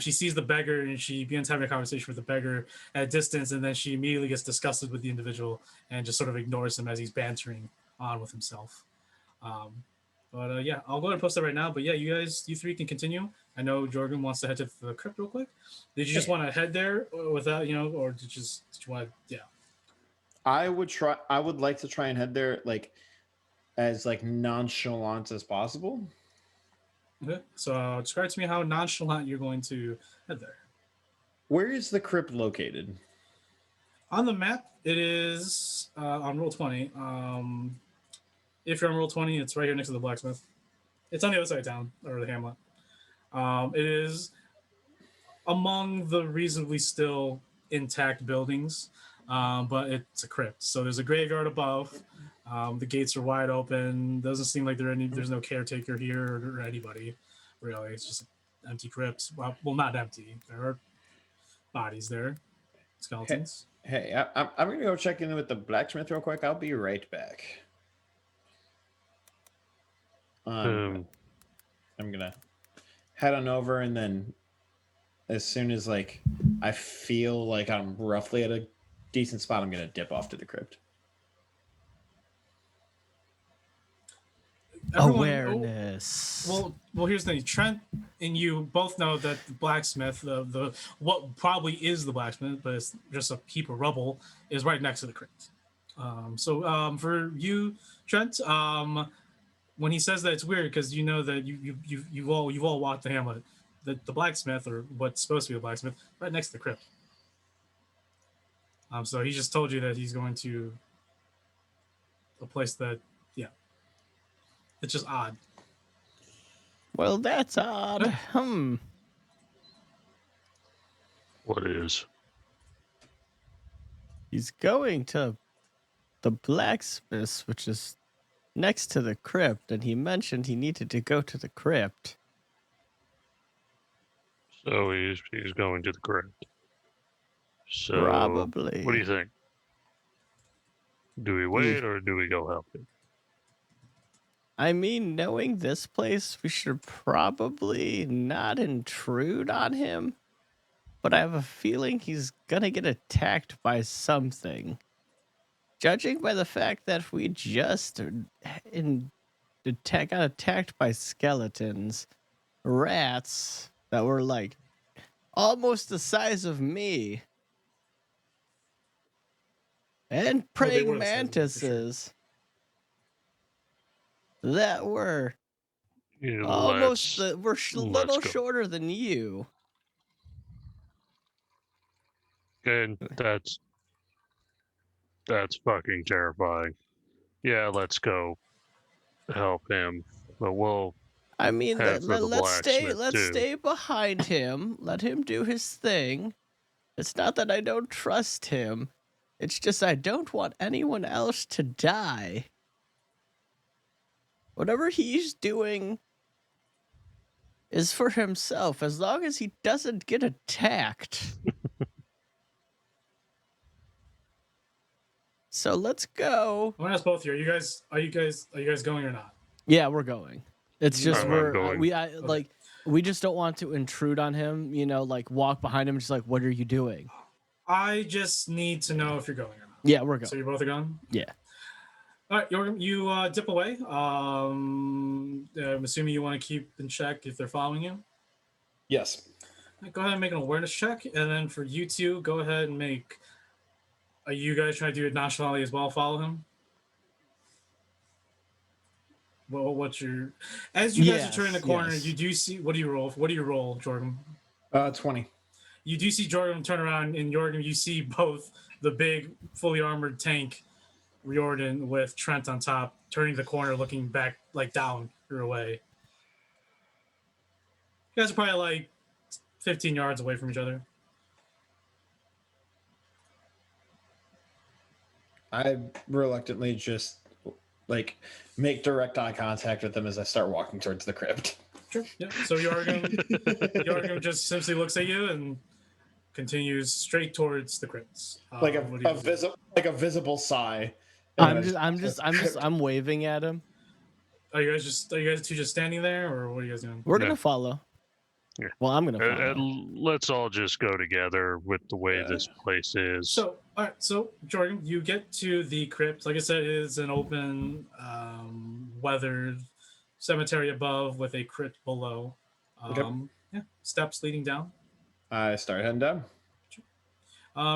She sees the beggar, and she begins having a conversation with the beggar at a distance, and then she immediately gets disgusted with the individual and just sort of ignores him as he's bantering on with himself. But yeah, I'll go ahead and post that right now. But yeah, you three can continue. I know Jordan wants to head to the crypt real quick. Did you just want to head there without, or did you want to, yeah? I would like to try and head there as nonchalant as possible. Okay, so describe to me how nonchalant you're going to head there. Where is the crypt located? On the map, it is on roll 20. If you're on roll 20, it's right here next to the blacksmith. It's on the other side of town, or the hamlet. It is among the reasonably still intact buildings, but it's a crypt. So there's a graveyard above. The gates are wide open. Doesn't seem like there's no caretaker here or anybody, really. It's just an empty crypt. Well, not empty. There are bodies there, skeletons. Hey, I'm going to go check in with the blacksmith real quick. I'll be right back. I'm going to head on over, and then as soon as I feel like I'm roughly at a decent spot, I'm going to dip off to the crypt. Awareness. Well, here's the thing. Trent and you both know that the blacksmith, the what probably is the blacksmith, but it's just a heap of rubble, is right next to the crypt. So for you, Trent, when he says that, it's weird because you know that you've all walked the hamlet. The blacksmith, or what's supposed to be a blacksmith, right next to the crypt. So he just told you that he's going to a place that, yeah, it's just odd. Well, that's odd. What is? He's going to the blacksmith, which is next to the crypt, and he mentioned he needed to go to the crypt. So he's going to the crypt. So, Probably. What do you think? Do we wait or do we go help him? I mean, knowing this place, we should probably not intrude on him. But I have a feeling he's gonna get attacked by something. Judging by the fact that we just got attacked by skeletons, rats that were like almost the size of me, and praying mantises that were almost a little shorter than you. And that's fucking terrifying. Yeah, let's go help him. But we'll. I mean, let's too. stay behind him. Let him do his thing. It's not that I don't trust him. It's just I don't want anyone else to die. Whatever he's doing is for himself, as long as he doesn't get attacked. So let's go. I want to ask both of you. Are you guys going or not? Yeah, we're going. It's just we just don't want to intrude on him. You know, like walk behind him and just like, what are you doing? I just need to know if you're going or not. Yeah, we're going. So you both are going? Yeah. All right, you dip away. I'm assuming you want to keep in check if they're following you. Yes. Go ahead and make an awareness check, and then for you two, go ahead and make. Are you guys trying to do it nonchalantly as well? Follow him. Well, what's your? As you guys are turning the corner, you do see. What do you roll? What do you roll, Jordan? 20. You do see Jordan turn around, and Jordan, you see both the big, fully armored tank, Riordan, with Trent on top, turning the corner, looking back, like down your way. You guys are probably like 15 yards away from each other. I reluctantly just make direct eye contact with them as I start walking towards the crypt. Sure. Yeah. So Jordan just simply looks at you and continues straight towards the crypts. Like a visible sigh. I'm waving at him. Are you guys two just standing there, or what are you guys doing? We're gonna follow. Yeah. Well, I'm gonna follow. And let's all just go together with the way this place is. So, all right. So, Jordan, you get to the crypt. Like I said, it is an open, weathered cemetery above with a crypt below. Yeah, steps leading down. I start heading down.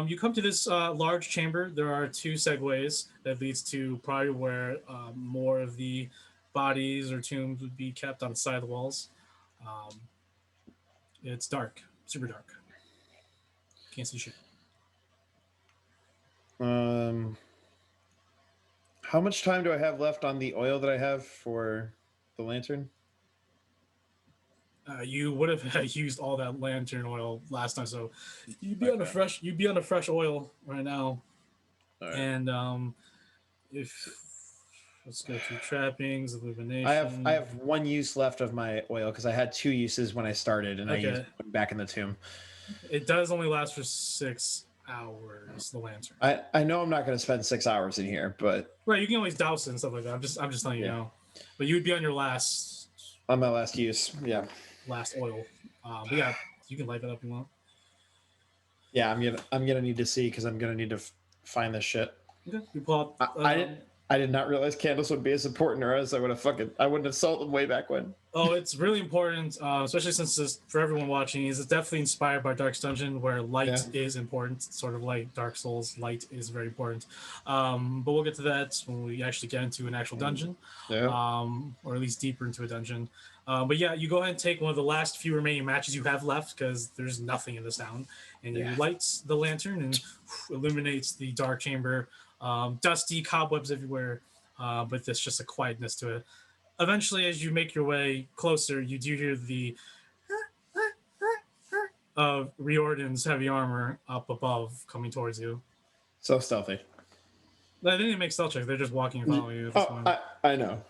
You come to this large chamber. There are two segues that leads to probably where more of the bodies or tombs would be kept on the side of the walls. It's dark, super dark. Can't see shit. How much time do I have left on the oil that I have for the lantern? You would have used all that lantern oil last time, so you'd be on a fresh oil right now. All right. And let's go to trappings, illumination. I have one use left of my oil because I had 2 uses when I started, and I used it back in the tomb. It does only last for 6 hours. The lantern. I know I'm not going to spend 6 hours in here, but right, you can always douse it and stuff like that. I'm just letting you know. But you would be on your last. On my last use, yeah. Last oil. But yeah, you can light that up if you want. Yeah, I'm gonna need to see because I'm gonna need to find this shit. Okay, you pull out. I did not realize candles would be as important, or else I wouldn't have sold them way back when. Oh, it's really important, especially since this, for everyone watching, is definitely inspired by Dark's Dungeon, where light is important. Sort of like Dark Souls, light is very important. But we'll get to that when we actually get into an actual dungeon, or at least deeper into a dungeon. But yeah, you go ahead and take one of the last few remaining matches you have left because there's nothing in this town, and you light the lantern and illuminates the dark chamber. Dusty cobwebs everywhere, but there's just a quietness to it. Eventually, as you make your way closer, you do hear the of Riordan's heavy armor up above coming towards you. So stealthy. They didn't make stealth checks. They're just walking and following you at this point. I know.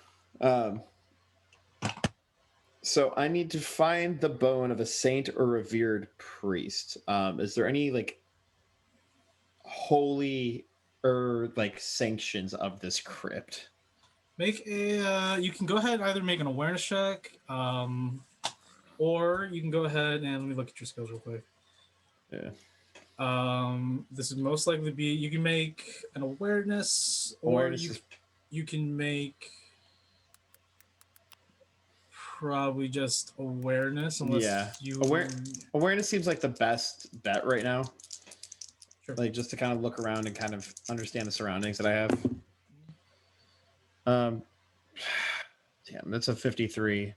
So I need to find the bone of a saint or revered priest. Is there any holy or like sanctions of this crypt. Make a. You can go ahead and either make an awareness check, or you can go ahead and let me look at your skills real quick. Yeah. This is most likely to be. You can make an awareness, or you can make probably just awareness. Unless you awareness seems like the best bet right now. Sure. Like just to kind of look around and kind of understand the surroundings that I have. Damn, that's a 53.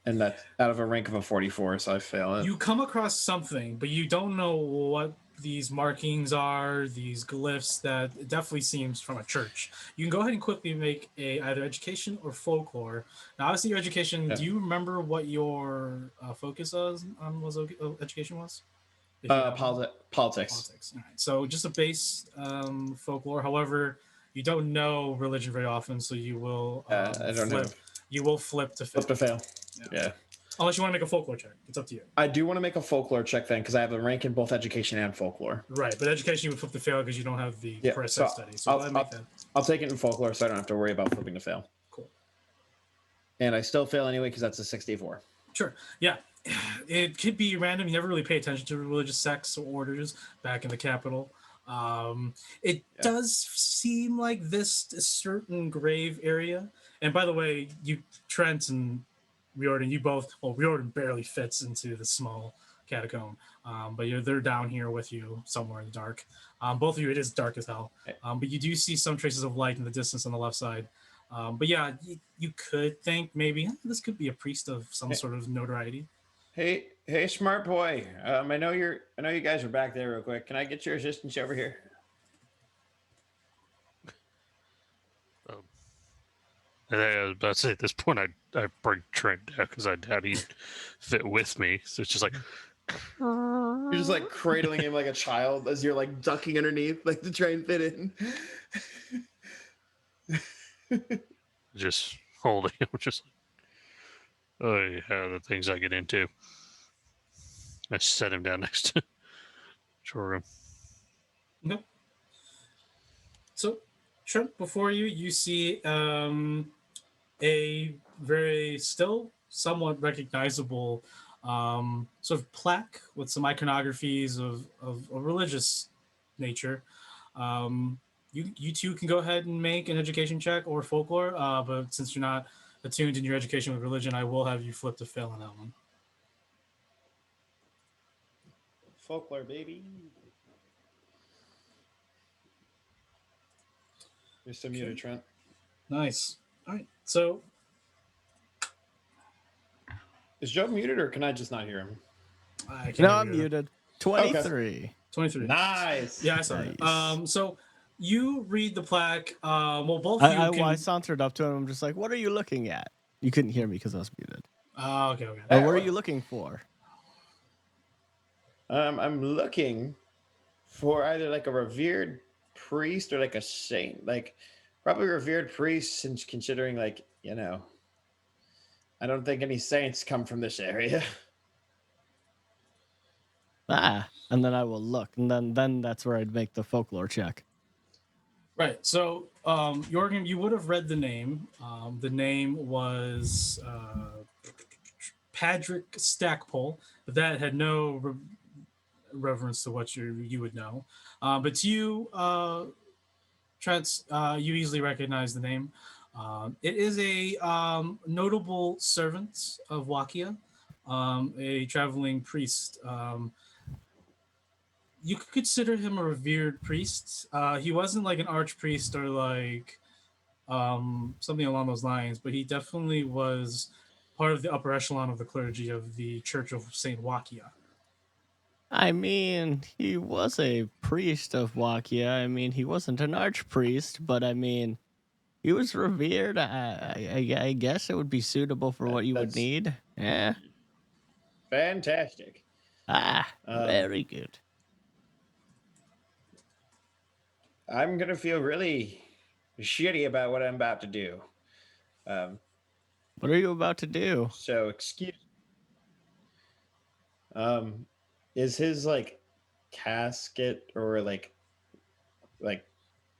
And that's out of a rank of a 44, so I fail it. You come across something, but you don't know what these markings are, these glyphs that it definitely seems from a church. You can go ahead and quickly make a either education or folklore. Now, obviously, your education, do you remember what your focus was on education was? Politics. Politics. All right. So just a base folklore. However, you don't know religion very often, so you will I don't know. You will flip to fail. Flip to fail. Yeah. Unless you want to make a folklore check. It's up to you. I do want to make a folklore check then, because I have a rank in both education and folklore. Right, but education you would flip to fail because you don't have the process study. So I'll take it in folklore, so I don't have to worry about flipping to fail. Cool. And I still fail anyway because that's a 64. Sure. Yeah. It could be random. You never really pay attention to religious sects or orders back in the capital. It does seem like this certain grave area. And by the way, you, Trent and Riordan, Riordan barely fits into the small catacomb. But they're down here with you somewhere in the dark. Both of you, it is dark as hell. But you do see some traces of light in the distance on the left side. But yeah, you could think maybe this could be a priest of some sort of notoriety. Hey, smart boy. I know you guys are back there real quick. Can I get your assistance over here? I was about to say at this point, I bring Trent down because I doubt he'd fit with me. So it's just like you're just like cradling him like a child as you're like ducking underneath, like to try and fit in. Just holding him, just like, oh yeah, the things I get into. I set him down next to Chorum. Nope. So, Trent, before you see a very still somewhat recognizable sort of plaque with some iconographies of a religious nature. You two can go ahead and make an education check or folklore, but since you're not attuned in your education with religion, I will have you flip to fail on that one. Folklore, baby. You're still muted, Trent. Nice. All right. So, is Joe muted, or can I just not hear him? I'm muted. 23. Okay. 23. Nice. Yeah, I saw it. So you read the plaque. Well, both I of you I sauntered up to him. I'm just like, what are you looking at? You couldn't hear me because I was muted. Oh, okay. What are you looking for? I'm looking for either like a revered priest or like a saint. Like probably revered priest, since considering like, I don't think any saints come from this area. And then I will look, and then that's where I'd make the folklore check. Right. So, Jorgen, you would have read the name. The name was Patrick Stackpole, but that had no reverence to what you would know. But to you, Trent, you easily recognize the name. It is a notable servant of Wakia, a traveling priest. You could consider him a revered priest. He wasn't like an archpriest or like something along those lines, but he definitely was part of the upper echelon of the clergy of the Church of St. Wakia. I mean, he was a priest of Wakia. I mean, he wasn't an archpriest, but I mean, he was revered. I guess it would be suitable for what you would need. Yeah. Fantastic. Very good. I'm going to feel really shitty about what I'm about to do. What are you about to do? So, excuse. Is his like casket or like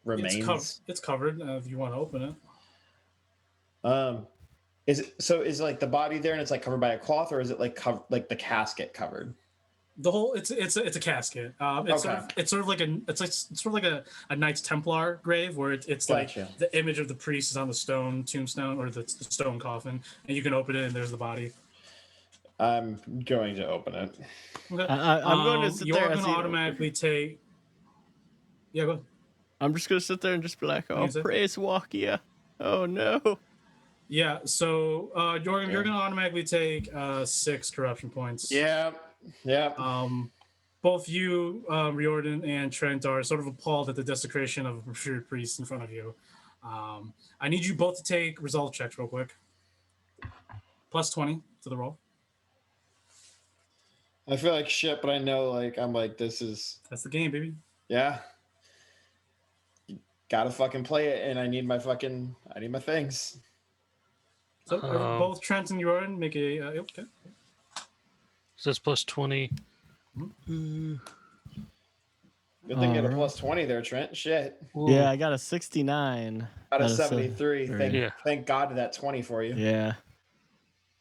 remains? It's covered if you want to open it. Is like the body there and it's like covered by a cloth, or is it like like the casket covered? The whole it's a casket. It's sort of like a Knights Templar grave where it's Gotcha. like the image of the priest is on the stone tombstone or the stone coffin, and you can open it and there's the body. I'm going to open it. Okay. I'm going to sit you there. are going to automatically take. Yeah, go ahead. I'm just going to sit there and just be like, "Oh, praise Wakia." Oh no. Yeah. So, Jorgen, you're going to automatically take 6 corruption points. Yeah. Yeah. Both you, Riordan, and Trent are sort of appalled at the desecration of a revered priest in front of you. I need you both to take resolve checks real quick. Plus 20 to the roll. I feel like shit, but I know that's the game, baby. Yeah. You gotta fucking play it, and I need my things. So both Trent and Riordan make a okay. So that's plus 20. Good thing you got a plus 20 there, Trent. Shit. Yeah, I got a 69 out of 73. 73. Thank God to that 20 for you. Yeah.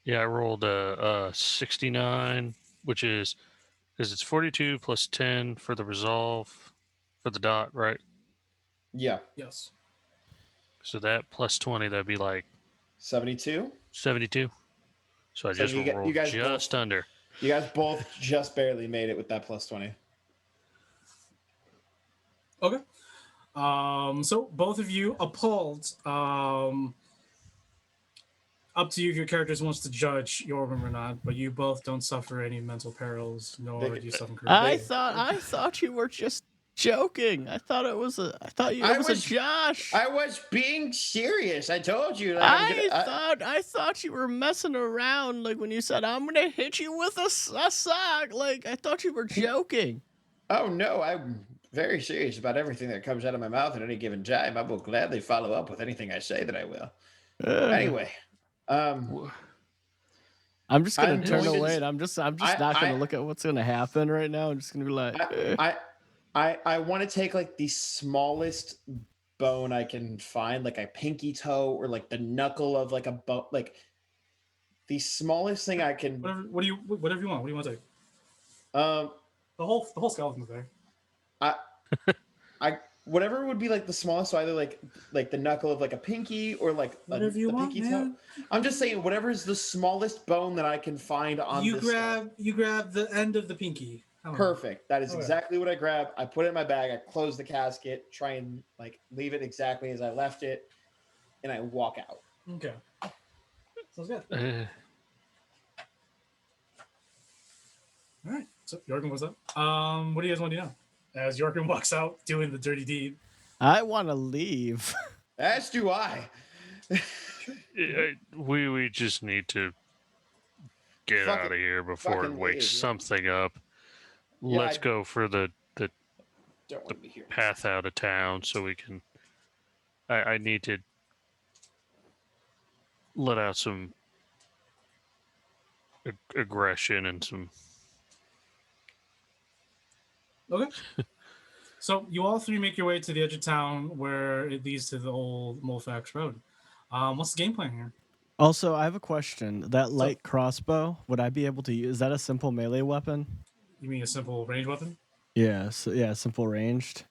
Yeah, I rolled a 69, which is it's 42 plus 10 for the resolve for the dot, right? Yeah. Yes. So that plus 20, that'd be like 72. 72. So I just rolled just under. You guys both just barely made it with that plus 20. Okay. So both of you appalled. Up to you if your characters wants to judge Jorgen or not, but you both don't suffer any mental perils, nor do you suffer. I thought you were just joking. I thought it was a Josh. I was being serious. I told you. I thought you were messing around. Like when you said I'm gonna hit you with a sock. Like I thought you were joking. Oh no, I'm very serious about everything that comes out of my mouth at any given time. I will gladly follow up with anything I say that I will. Anyway. I'm just gonna turn away, and I'm just not gonna look at what's gonna happen right now. I'm just gonna be like, I want to take like the smallest bone I can find, like a pinky toe or like the knuckle of like a bone, like the smallest thing I can. Whatever you want. What do you want to take? The whole skeleton's there. Whatever would be like the smallest, so either like the knuckle of like a pinky or like whatever you want, pinky man. toe. I'm just saying whatever is the smallest bone that I can find on You this grab the end of the pinky. Perfect. That is exactly what I grab. I put it in my bag. I close the casket, try and like leave it exactly as I left it, and I walk out. Okay. Sounds good. All right. So Jorgen, what's up? What do you guys want to do now? As Jorgen walks out doing the dirty deed. I want to leave. As do I. We just need to get out of here before it wakes something up. Yeah, Let's go for the don't want to be here. path out of town so we can. I need to let out some aggression and some. Okay. So you all three make your way to the edge of town where it leads to the old Mulfax Road. What's the game plan here? Also, I have a question. That light crossbow, would I be able to use? Is that a simple melee weapon? You mean a simple range weapon? Yeah, simple ranged.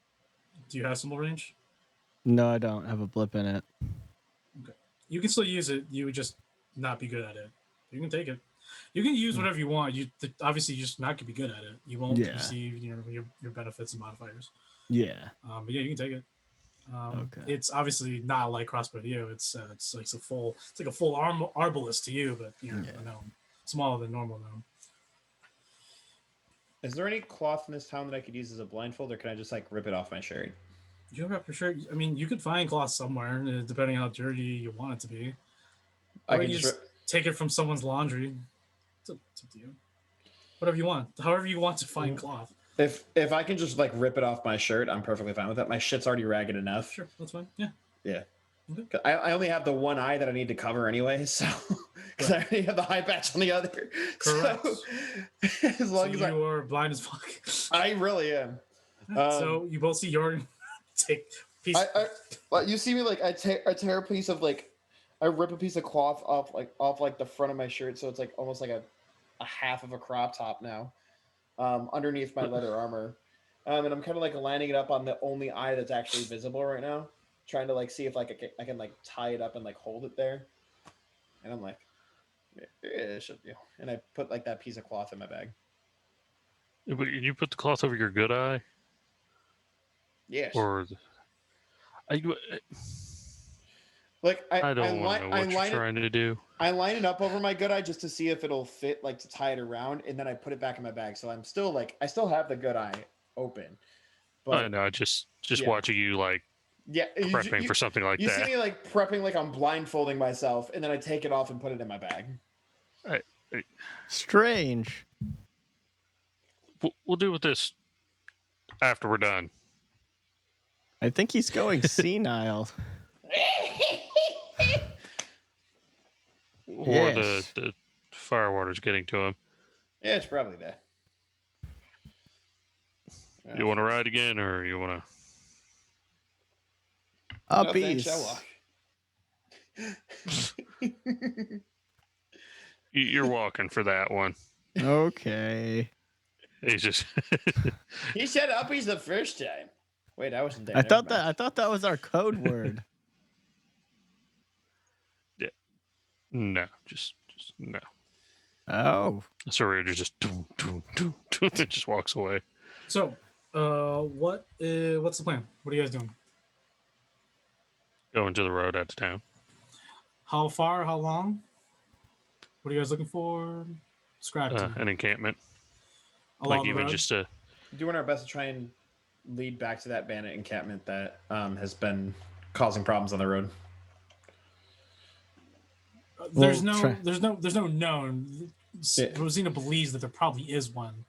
Do you have simple range? No, I don't have a blip in it. Okay. You can still use it. You would just not be good at it. You can take it. You can use whatever you want. You obviously just not gonna be good at it. You won't receive your benefits and modifiers. Yeah. But yeah, you can take it. Okay. It's obviously not like crossbow to you. It's like a full arbalist to you, but you know, smaller than normal now. Is there any cloth in this town that I could use as a blindfold, or can I just like rip it off my shirt? You rip off your shirt. I mean, you could find cloth somewhere, depending on how dirty you want it to be. I or can you just take it from someone's laundry. It's up to you. Whatever you want. However you want to find cloth. If I can just like rip it off my shirt, I'm perfectly fine with that. My shit's already ragged enough. Sure, that's fine. Yeah. Yeah. I only have the one eye that I need to cover anyway, so because I already have the eye patch on the other. Correct. So, as long as you are blind as fuck. I really am. So you both see Jordan take piece. You see me like I tear a piece of like I rip a piece of cloth off the front of my shirt, so it's like almost like a half of a crop top now, underneath my leather armor, and I'm kind of like lining it up on the only eye that's actually visible right now, trying to like see if like I can like tie it up and like hold it there, and I'm like, it should be, and I put like that piece of cloth in my bag. But you put the cloth over your good eye? Yes. Or I don't want to know what you're trying to do. I line it up over my good eye just to see if it'll fit, like to tie it around, and then I put it back in my bag. So I'm still like, I still have the good eye open. But I know, just watching you like prepping for something like that. You see me like prepping, like I'm blindfolding myself, and then I take it off and put it in my bag. Strange. We'll deal with this after we're done. I think he's going senile. Or the firewater's getting to him. Yeah, it's probably that. You want to ride again, or you want to? Hobbyists. You're walking for that one. Okay. He's just. He said uppies the first time. Wait, I wasn't there. I thought that was our code word. Yeah. No, just no. Oh. So Raider just it just walks away. So, what's the plan? What are you guys doing? Going to the road out to town. How far? How long? What are you guys looking for? Describe to me. An encampment. Along like even road? just a. Doing our best to try and lead back to that bandit encampment that has been causing problems on the road. There's no known. Yeah. Rosina believes that there probably is one.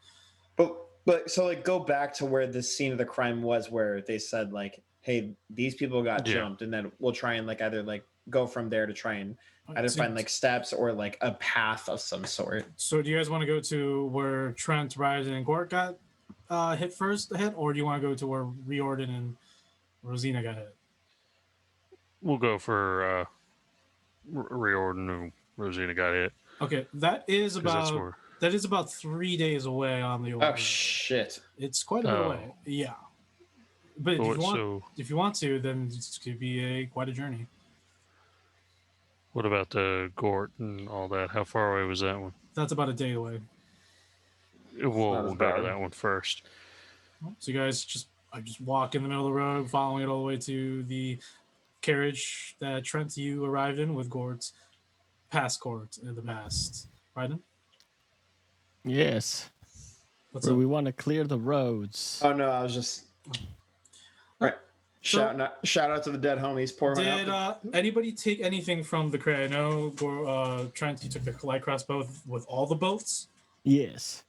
But so like go back to where the scene of the crime was, where they said like, hey, these people got jumped, and then we'll try and like either like go from there to try and either find like steps or like a path of some sort. So do you guys want to go to where Trent, Ryden, and Gort got hit, or do you want to go to where Riordan and Rosina got hit? We'll go for Riordan and Rosina got hit. Okay, that is about 3 days away on the. Oh shit! It's quite a bit away. Yeah, but if you want to, then it could be quite a journey. What about the Gort and all that? How far away was that one? That's about a day away. We'll go to that one first. So you guys just walk in the middle of the road, following it all the way to the carriage that Trent, you arrived in with Gort's past Gort in the past. Ryden? Yes. What's Where up? we want to clear the roads. Oh no, I was just right. Shout out to the dead homies. Did anybody take anything from the crate? I know Trent, you took the light crossbow with all the bolts. Yes.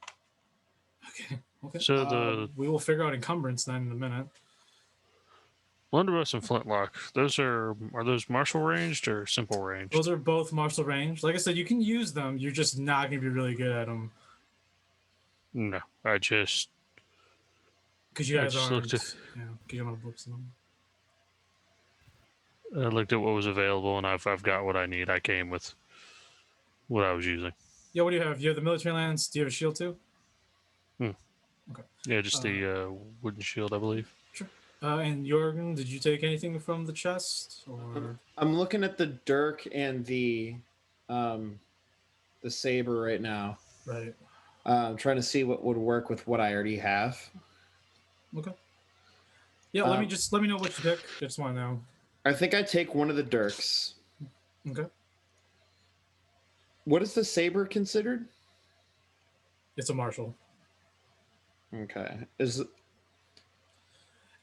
Okay. So we will figure out encumbrance then in a minute. Blunderbuss and Flintlock. Are those martial ranged or simple ranged? Those are both martial range. Like I said, you can use them. You're just not going to be really good at them. No, I just because you guys aren't. You don't have books in them. I looked at what was available, and I've got what I need. I came with what I was using. Yeah, what do you have? You have the military lance. Do you have a shield too? Okay. Yeah, just the wooden shield, I believe. Sure. And Jorgen, did you take anything from the chest? Or I'm looking at the dirk and the saber right now. Right. Trying to see what would work with what I already have. Okay. Yeah, let me know what you pick. I just want to know. I think I take one of the dirks. Okay. What is the saber considered? It's a martial. Okay.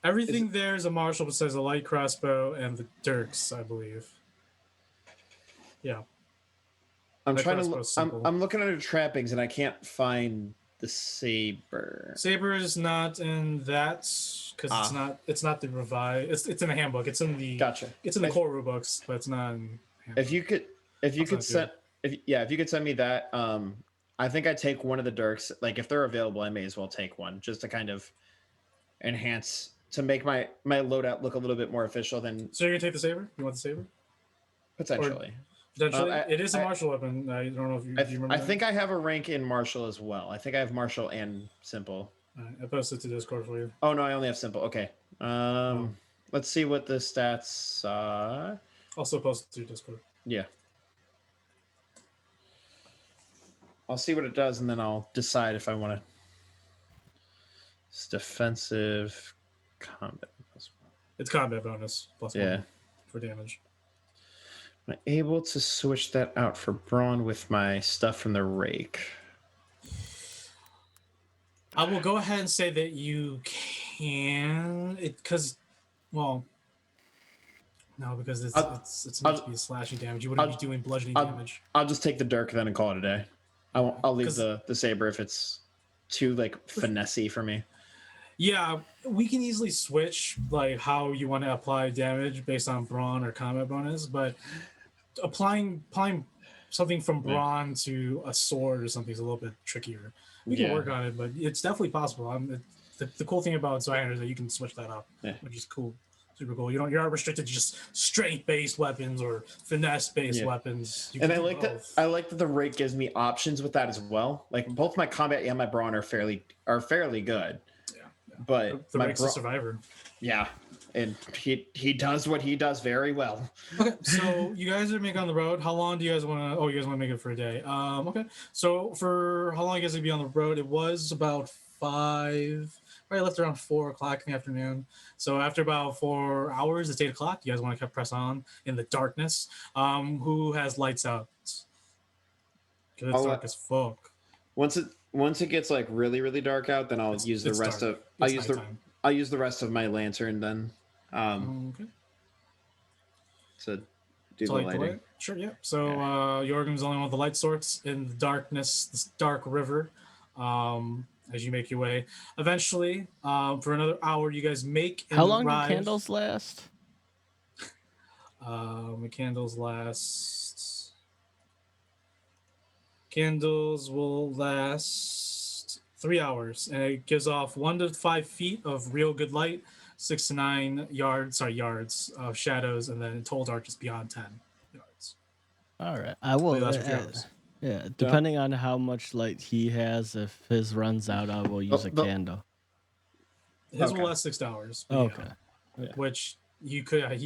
Everything there is a martial besides a light crossbow and the dirks, I believe. Yeah. I'm looking at her trappings and I can't find the saber. Saber is not in that because it's not the revive. It's in the handbook. It's in the It's in the core rule books, but it's not in handbook. If you could send if you could send me that, I think I'd take one of the dirks. Like if they're available, I may as well take one just to kind of enhance to make my loadout look a little bit more official than. So you're gonna take the saber? You want the saber? Potentially. Potentially, it is a martial weapon. I don't know if you remember. I think I have a rank in martial as well. I think I have martial and simple. I posted to Discord for you. Oh no, I only have simple. Okay. Let's see what the stats are. Also posted to Discord. Yeah. I'll see what it does, and then I'll decide if I want to. It's defensive, combat. It's combat bonus plus 1 for damage. Am I able to switch that out for brawn with my stuff from the rake? I will go ahead and say that you can, because it's meant to be a slashing damage. You wouldn't be doing bludgeoning damage. I'll just take the dirk then and call it a day. I'll leave the saber if it's too like finessey for me. Yeah, we can easily switch like how you want to apply damage based on brawn or combat bonus, but applying something from brawn to a sword or something is a little bit trickier. We can work on it, but it's definitely possible. The cool thing about Zweihander is that you can switch that up, which is cool, super cool. You're not restricted to just strength-based weapons or finesse-based weapons. And I like that the rake gives me options with that as well. Like both my combat and my brawn are fairly good. But the rake's a survivor. Yeah, and he does what he does very well. Okay, so you guys are making on the road. How long do you guys want to? Oh, you guys want to make it for a day. Okay. So for how long you guys gonna be on the road? It was about 5. Probably left around 4 o'clock in the afternoon. So after about 4 hours, it's 8 o'clock. You guys want to press on in the darkness. Who has lights out? Because it's dark as fuck. Once it gets like really, really dark out, then I'll use the rest of I'll use the rest of my lantern then. Okay. To do the lighting. Sure, yeah. So Jorgen's the only one with the light source in the darkness, this dark river. As you make your way, eventually, for another hour, you guys make. How long do candles last? The candles last. Candles will last 3 hours, and it gives off 1 to 5 feet of real good light, 6 to 9 yards of shadows, and then total darkness beyond 10 yards. All right, I will. Yeah, depending on how much light he has, if his runs out, I will use a candle. His will last 6 hours. Okay. Which he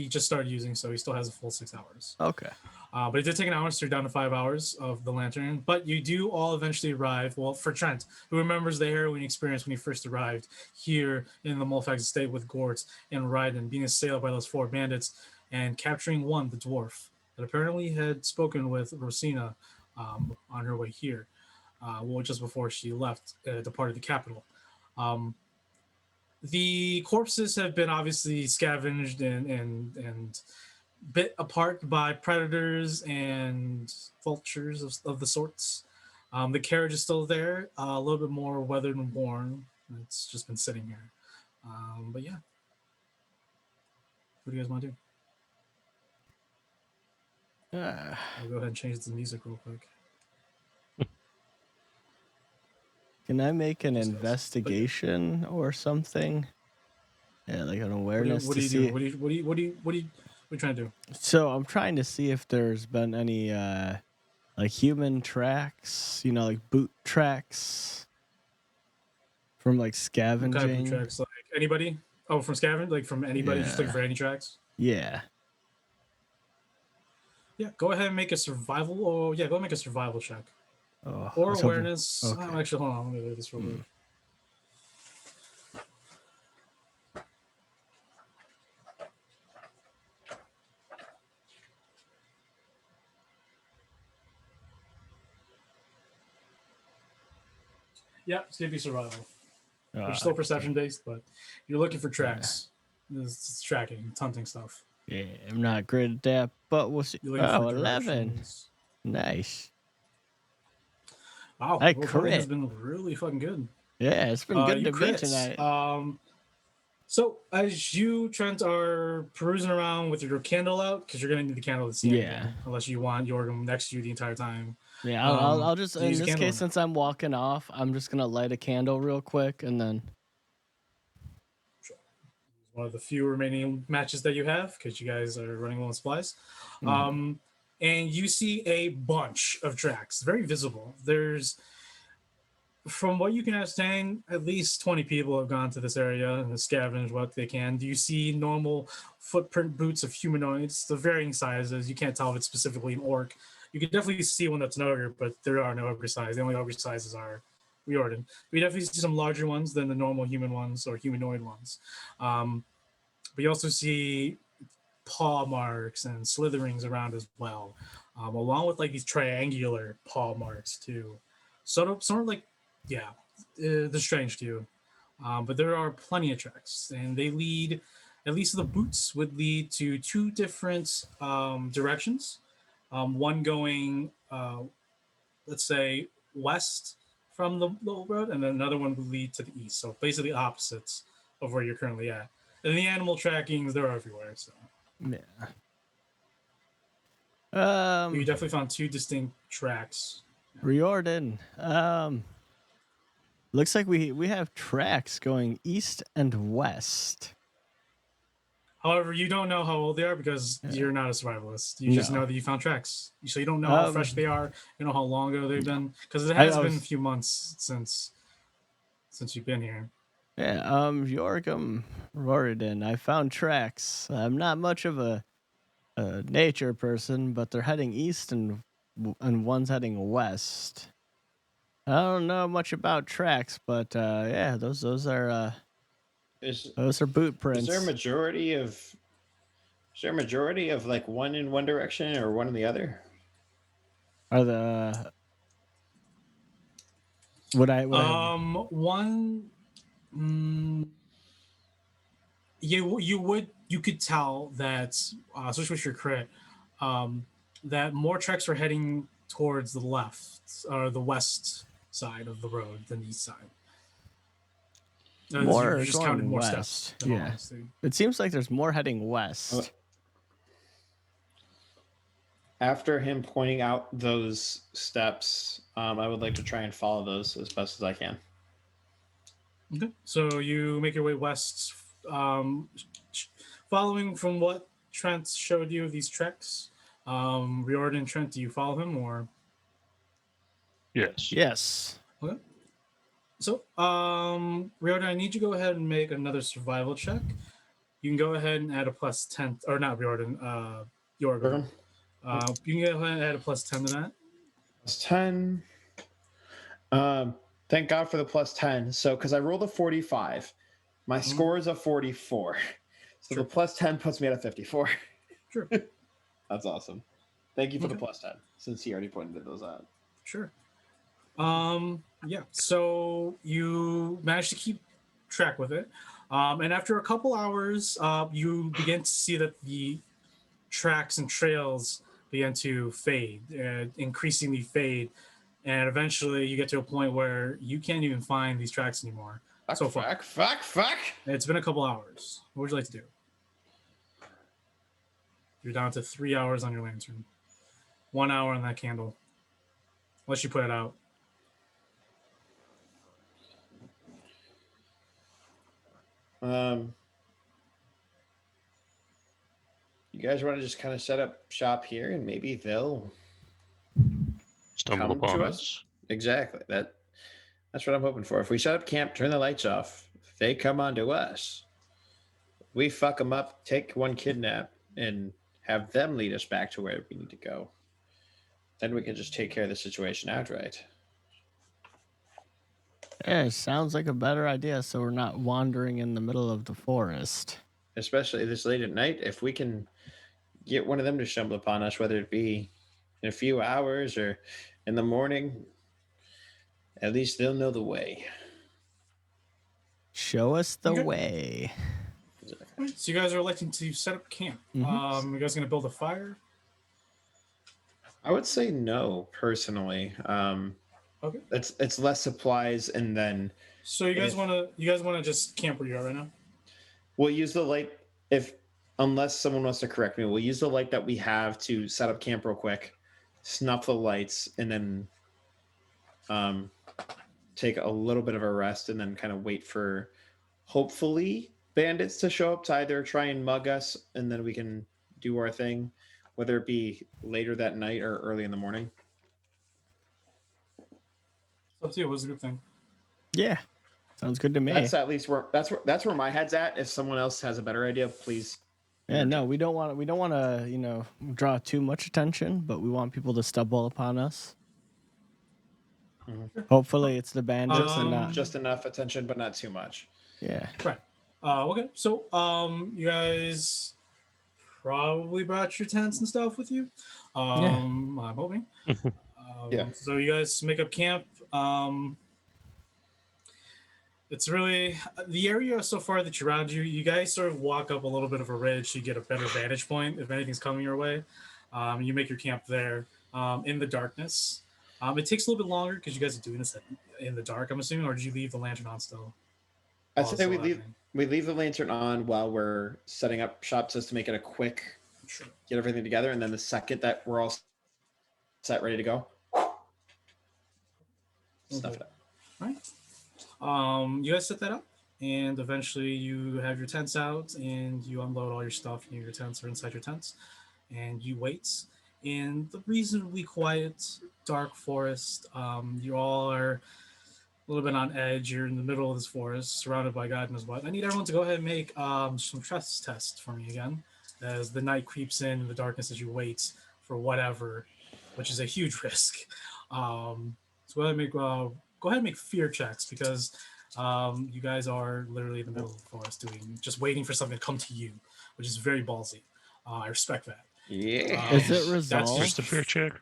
just started using, so he still has a full 6 hours. Okay. But it did take an hour, so you're down to 5 hours of the lantern. But you do all eventually arrive. Well, for Trent, who remembers the harrowing experience when he first arrived here in the Mulfax Estate with Gort and Riordan, being assailed by those 4 bandits and capturing one, the dwarf, that apparently had spoken with Rosina on her way here, just before she left, departed the capital. The corpses have been obviously scavenged and bit apart by predators and vultures of the sorts. The carriage is still there, a little bit more weathered and worn. It's just been sitting here. But yeah. What do you guys want to do? I'll go ahead and change the music real quick. Can I make an investigation or something? Yeah, like an awareness. What are you trying to do? So I'm trying to see if there's been any like human tracks, like boot tracks from like scavenging. What kind of boot tracks? Like anybody? Oh, from scavenging? Like from anybody? Just looking for any tracks? Yeah. Yeah, go ahead and make a survival. Go ahead and make a survival check. Oh, or awareness. Okay. Actually, hold on. Let me do this real quick. Yeah, it's gonna be survival. It's still perception based, but you're looking for tracks. It's tracking, it's hunting stuff. Yeah, I'm not great at that, but we'll see. Oh, 11. Nice. Wow, I roll has crit. been really fucking good. Yeah, it's been good You to me crit. tonight. So as you, Trent, are perusing around with your candle out, because you're gonna need the candle to see anything, unless you want Yorgum next to you the entire time. Yeah, I'll just in this case, since I'm walking off, I'm just gonna light a candle real quick and then. One of the few remaining matches that you have, because you guys are running low on supplies. And you see a bunch of tracks, very visible. There's, from what you can understand, at least 20 people have gone to this area and scavenged what they can. Do you see normal footprint boots of humanoids, the varying sizes? You can't tell if it's specifically an orc. You can definitely see one that's an ogre, but there are no ogre sizes. The only ogre sizes are Riordan. We definitely see some larger ones than the normal human ones or humanoid ones. But you also see paw marks and slitherings around as well, along with like these triangular paw marks too. Sort of like, yeah, they're strange to you. But there are plenty of tracks, and they lead, at least the boots would lead to two different directions. One going, let's say, west from the little road, and then another one would lead to the east. So basically opposites of where you're currently at. And the animal trackings, they're everywhere. So yeah. You definitely found two distinct tracks. Riordan. Looks like we have tracks going east and west. However, you don't know how old they are because you're not a survivalist. You just know that you found tracks. So you don't know how fresh they are. You know how long ago they've been, because it has been a few months since you've been here. Yeah, Yorgum Riordan. I found tracks. I'm not much of a nature person, but they're heading east and one's heading west. I don't know much about tracks, but yeah, those are boot prints. Is there a majority of like one in one direction or one in the other? Are the one. You could tell that, especially with your crit, that more treks are heading towards the left or the west side of the road than the east side. More just going counted more west. steps. Yeah, it seems like there's more heading west. After him pointing out those steps, I would like to try and follow those as best as I can. Okay, so you make your way west, following from what Trent showed you, these treks. Riordan, Trent, do you follow him or? Yes. Yes. Okay. So, Riordan, I need you to go ahead and make another survival check. You can go ahead and add a +10, or not Riordan, Yorgum. You can go ahead and add a +10 to that. +10. Thank God for the +10. So, because I rolled a 45, my score is a 44. So the +10 puts me at a 54. Sure. That's awesome. Thank you for the +10, since he already pointed those out. Sure. Yeah. So you managed to keep track with it, and after a couple hours, you begin to see that the tracks and trails begin to fade, increasingly fade. And eventually you get to a point where you can't even find these tracks anymore. Fuck. It's been a couple hours. What would you like to do? You're down to 3 hours on your lantern. 1 hour on that candle. Unless you put it out. You guys want to just kind of set up shop here and maybe they'll stumble upon us. Exactly. That's what I'm hoping for. If we set up camp, turn the lights off, they come onto us. We fuck them up, take one kidnap, and have them lead us back to where we need to go. Then we can just take care of the situation outright. Yeah, it sounds like a better idea, so we're not wandering in the middle of the forest. Especially this late at night, if we can get one of them to stumble upon us, whether it be in a few hours or in the morning, at least they'll know the way. Show us the way. Exactly. So you guys are electing to set up camp. You guys going to build a fire? I would say no, personally. Okay. It's less supplies, and then. So you guys want to just camp where you are right now? We'll use the light unless someone wants to correct me. We'll use the light that we have to set up camp real quick, snuff the lights, and then take a little bit of a rest, and then kind of wait for hopefully bandits to show up to either try and mug us, and then we can do our thing, whether it be later that night or early in the morning. It's up to you. What's a good thing? Yeah, sounds good to me. That's at least where my head's at. If someone else has a better idea, please. Yeah, no, we don't want to draw too much attention, but we want people to stumble upon us. Mm-hmm. Hopefully, it's the bandits and not just enough attention, but not too much. Yeah. Right. Okay. So, you guys probably brought your tents and stuff with you. I'm hoping. Yeah. So you guys make up camp. It's really the area so far that you're around. You guys sort of walk up a little bit of a ridge to get a better vantage point if anything's coming your way. You make your camp there in the darkness. It takes a little bit longer because you guys are doing this in the dark, I'm assuming, or did you leave the lantern on still? I'd say we leave the lantern on while we're setting up shop just to make it a quick, get everything together, and then the second that we're all set, ready to go, stuff it up. All right. You guys set that up, and eventually you have your tents out, and you unload all your stuff. Your tents are inside your tents, and you wait in the reasonably quiet, dark forest. You all are a little bit on edge. You're in the middle of this forest, surrounded by God knows what. I need everyone to go ahead and make some trust tests for me again, as the night creeps in the darkness as you wait for whatever, which is a huge risk. So go ahead and make fear checks, because you guys are literally in the middle of the forest just waiting for something to come to you, which is very ballsy. I respect that. Yeah. Is it resolved? That's just a fear check.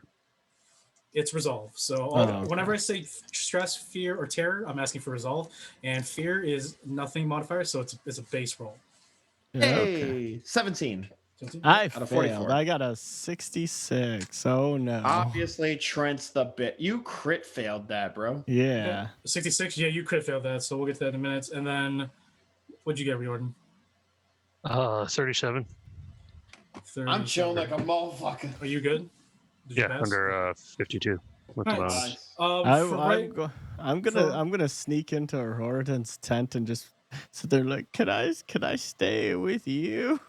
It's resolve. So whenever I say stress, fear, or terror, I'm asking for resolve. And fear is nothing modifier, so it's a base roll. Hey, 17. I out of failed. 44. I got a 66. Oh no. Obviously, Trent's the bit. You crit failed that, bro. Yeah. 66. Yeah, you crit failed that. So we'll get to that in a minute. And then, what'd you get, Riordan? 37. I'm chilling like a motherfucker. Are you good? Did you pass? Under 52 with the Nice. bonus. I'm gonna sneak into Riordan's tent and just sit there like, can I stay with you?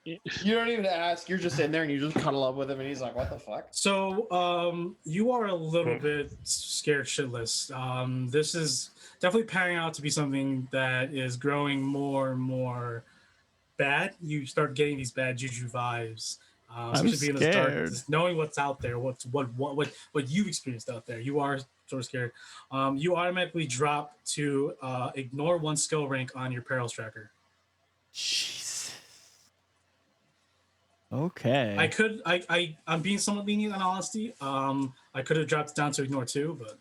You don't even ask. You're just in there and you just cuddle up with him, and he's like, "What the fuck?" So, you are a little bit scared shitless. This is definitely panning out to be something that is growing more and more bad. You start getting these bad juju vibes. Especially being in this dark, just knowing what's out there, what you've experienced out there. You are sort of scared. You automatically drop to ignore one skill rank on your perils tracker. Jesus. Okay. I'm being somewhat lenient in honesty. I could have dropped it down to ignore 2, but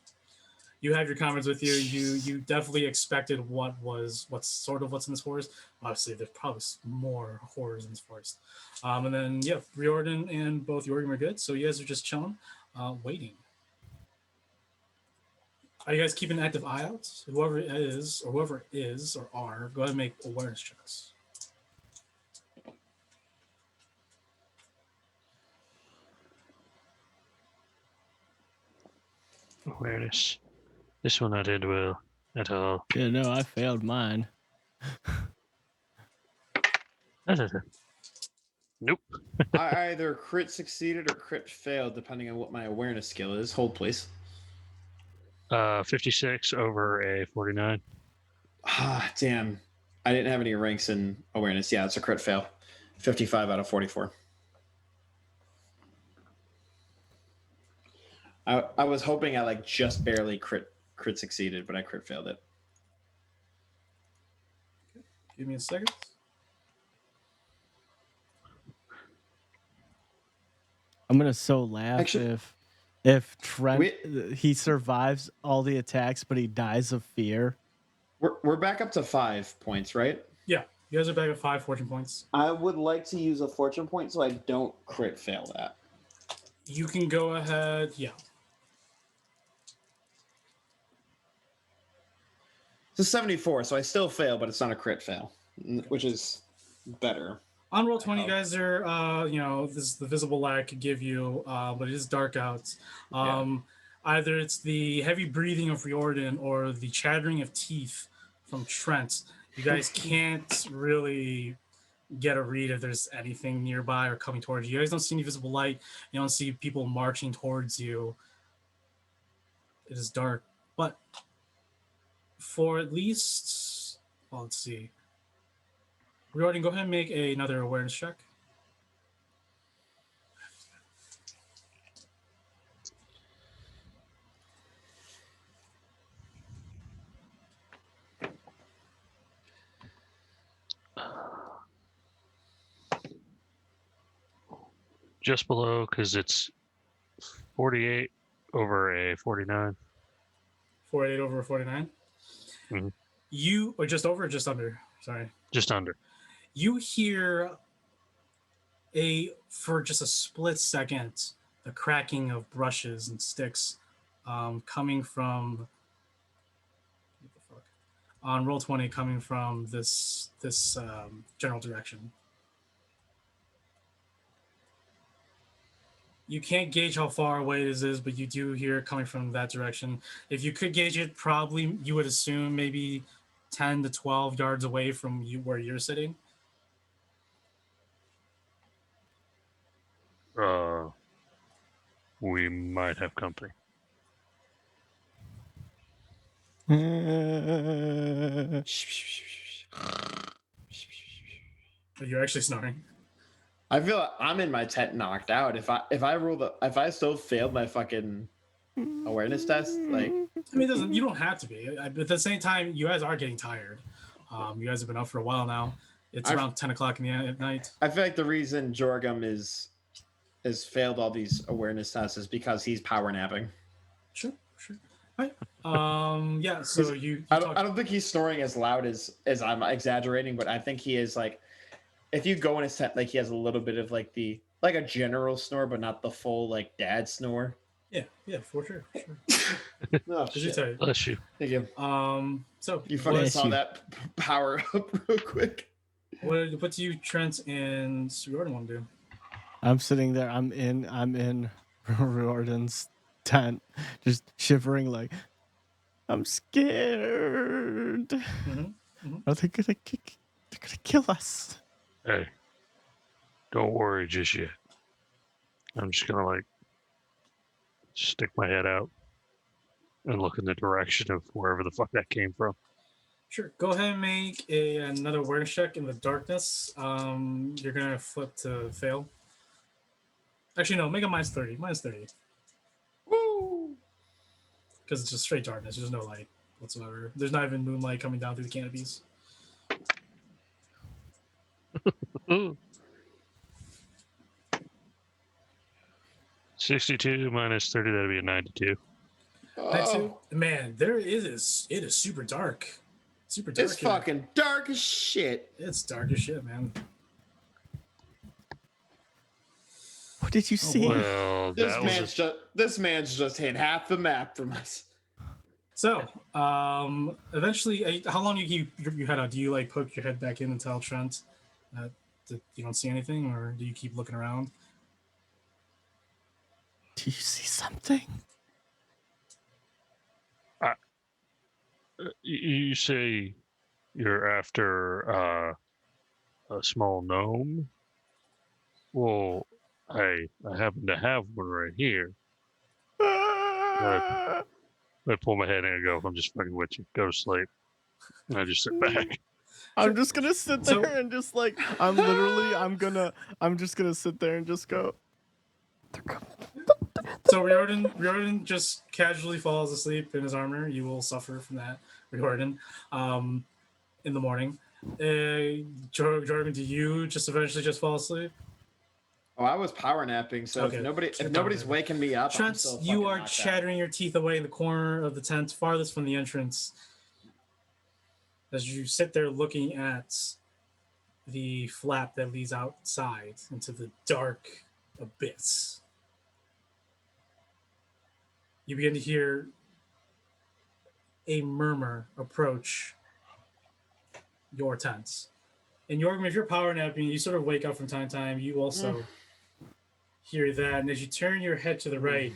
you have your comments with you. You definitely expected what's in this forest. Obviously, there's probably more horrors in this forest. And then Riordan and both Jorgen are good. So you guys are just chilling, waiting. Are you guys keeping an active eye out? Whoever it is or are, go ahead and make awareness checks. Awareness. This one I did well at all. Yeah, no, I failed mine. Nope. I either crit succeeded or crit failed, depending on what my awareness skill is. Hold, please. 56 over a 49. Ah, damn. I didn't have any ranks in awareness. Yeah, it's a crit fail. 55 out of 44. I was hoping I just barely crit succeeded, but I crit failed it. Give me a second. I'm gonna laugh if Trent he survives all the attacks, but he dies of fear. We're back up to 5 points, right? Yeah, you guys are back at 5 fortune points. I would like to use a fortune point so I don't crit fail that. You can go ahead, It's a 74, so I still fail, but it's not a crit fail, which is better. On roll 20, you guys are, this the visible light could give you, but it is dark out. Either it's the heavy breathing of Riordan or the chattering of teeth from Trent. You guys can't really get a read if there's anything nearby or coming towards you. You guys don't see any visible light. You don't see people marching towards you. It is dark, but for at least, well, let's see. Riordan, go ahead and make another awareness check. Just below, because it's 48 over a 49. 48 over 49? Mm-hmm. You, or just over or just under? Sorry. Just under. You hear for just a split second, the cracking of brushes and sticks coming from, what the fuck? On roll 20, coming from this general direction. You can't gauge how far away this is, but you do hear it coming from that direction. If you could gauge it, probably you would assume maybe 10 to 12 yards away from you where you're sitting. We might have company. Are you actually snoring? I feel like I'm in my tent knocked out. If I still failed my fucking awareness test, like, I mean, you don't have to be. But at the same time, you guys are getting tired. You guys have been up for a while now. It's around 10 o'clock at night. I feel like the reason Jorgum has failed all these awareness tests is because he's power napping. Sure. Right. Yeah. So I don't think he's snoring as loud as I'm exaggerating, but I think he is like. If you go in his tent, like he has a little bit of like a general snore, but not the full like dad snore. Yeah, for sure. Oh, shit. Bless you. Thank you. So you fucking saw that power up real quick. What do you, Trent and Riordan, want to do? I'm sitting there. I'm in Riordan's tent, just shivering like I'm scared. Mm-hmm. Are they gonna kill us? Hey, don't worry just yet. I'm just gonna like stick my head out and look in the direction of wherever the fuck that came from. Sure. Go ahead and make another awareness check in the darkness. You're gonna flip to fail. Actually, no. Make a minus 30. Minus 30. Woo! Because it's just straight darkness. There's no light whatsoever. There's not even moonlight coming down through the canopies. 62 minus 30, that'd be a 92. Man, it is super dark. Super dark. It's fucking dark as shit. It's dark as shit, man. What did you see? Well, this man's just hit half the map from us. So, eventually, how long do you keep your head out? Do you like poke your head back in and tell Trent that you don't see anything, or do you keep looking around? Do you see something? You say you're after a small gnome? Well, I happen to have one right here. I pull my head in and go, I'm just fucking with you. Go to sleep. And I just sit back. I'm just gonna sit there and just like I'm just gonna sit there and just go. So Riordan just casually falls asleep in his armor. You will suffer from that, Riordan, in the morning. Jordan, do you just eventually just fall asleep? Oh, I was power napping, so Okay. if nobody's waking me up, Trent, I'm still you fucking are knocked out. chattering your teeth away in the corner of the tent, farthest from the entrance. As you sit there looking at the flap that leads outside into the dark abyss, you begin to hear a murmur approach your tents. And Yorgrim, if you're power napping, you sort of wake up from time to time. You also hear that. And as you turn your head to the right,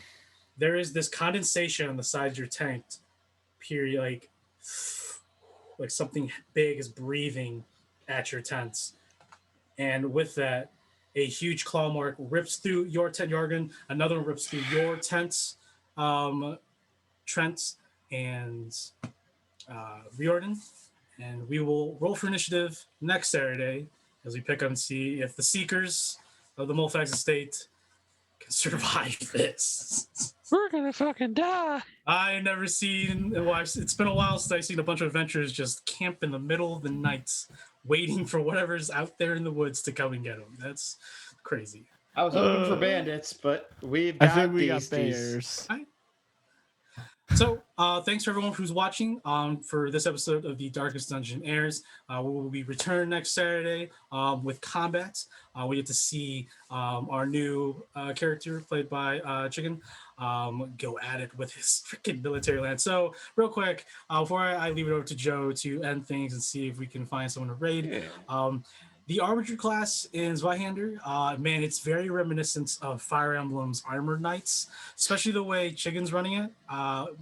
there is this condensation on the side of your tent. Period, like something big is breathing at your tents. And with that, a huge claw mark rips through your tent, Yorgrim. Another one rips through your tents, Trent and Riordan. And we will roll for initiative next Saturday as we pick up and see if the Seekers of the Mulfax Estate can survive this. We're gonna fucking die. I never seen. Well, it's been a while since I've seen a bunch of adventurers just camp in the middle of the night, waiting for whatever's out there in the woods to come and get them. That's crazy. I was hoping for bandits, but we've got I think we got beasties. bears. So, thanks for everyone who's watching for this episode of the Darkest Dungeon Heirs. We will be returning next Saturday with combat. We get to see our new character played by Chicken go at it with his freaking military land. So, real quick, before I leave it over to Joe to end things and see if we can find someone to raid. The Arbinger class in Zweihander, man, it's very reminiscent of Fire Emblem's Armored Knights, especially the way Chicken's running it.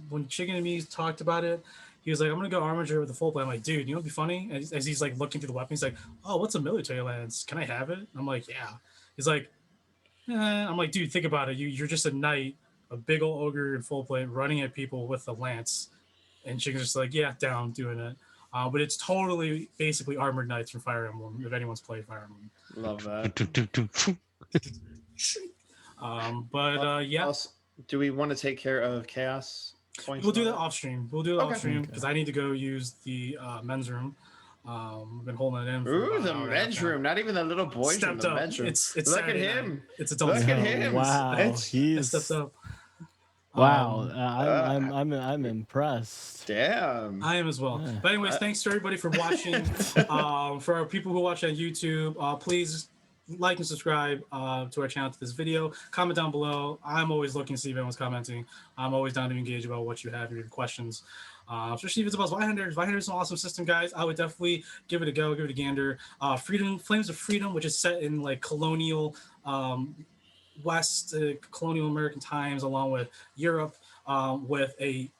When Chicken and me talked about it, he was like, I'm going to go Armiger with the full play. I'm like, dude, you know what'd be funny? As he's like looking through the weapon, he's like, oh, what's a military lance? Can I have it? I'm like, yeah. He's like, I'm like, dude, think about it. You're just a knight, a big old ogre in full plate running at people with a lance. And Chicken's just like, yeah, down, doing it. But it's totally basically Armored Knights from Fire Emblem, if anyone's played Fire Emblem. Love that. Yeah. Also, do we want to take care of chaos points? We'll do that off stream. Okay. Off stream because I need to go use the men's room. I've been holding it in. Ooh, the men's room. Not even the little boys room. The men's room. It's Look Saturday at him. Night. It's adult. Look at him. Wow, He's stepped up. Wow, I'm impressed. Damn, I am as well. But anyways, thanks to everybody for watching. For our people who watch on YouTube, please like and subscribe to our channel, to this video. Comment down below. I'm always looking to see if anyone's commenting. I'm always down to engage about what you have, your questions. Especially if it's about Zweihander. Zweihander is an awesome system, guys. I would definitely give it a go, give it a gander. Flames of Freedom, which is set in like colonial West colonial American times, along with Europe, with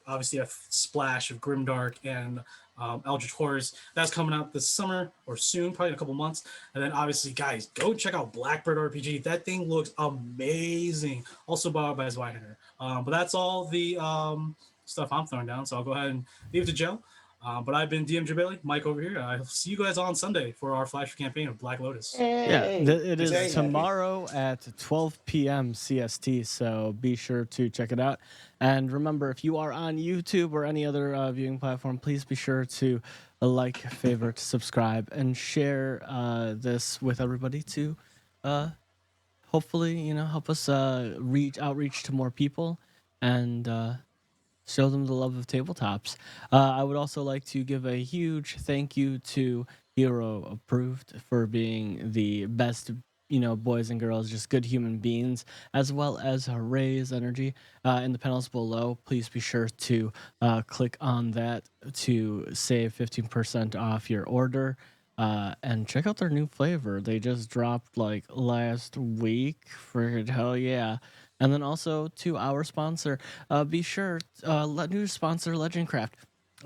obviously a splash of grimdark and Eldritch Horrors. That's coming out this summer or soon, probably in a couple months. And then obviously, guys, go check out Blackbird RPG. That thing looks amazing. Also bought by Zweihander. But that's all the stuff I'm throwing down. So I'll go ahead and leave it to Joe. But I've been DM Bailey, Mike over here. I'll see you guys on Sunday for our Flash campaign of Black Lotus. Yeah, it is tomorrow at 12 p.m. CST, so be sure to check it out. And remember, if you are on YouTube or any other viewing platform, please be sure to like, favorite, subscribe, and share this with everybody to hopefully, help us outreach to more people and show them the love of tabletops. I would also like to give a huge thank you to Hero Approved for being the best, boys and girls, just good human beings, as well as Ray's Energy. In the panels below, please be sure to click on that to save 15% off your order. And check out their new flavor. They just dropped like last week. Friggin' hell yeah. And then also to our sponsor, be sure, new sponsor, Legendcraft.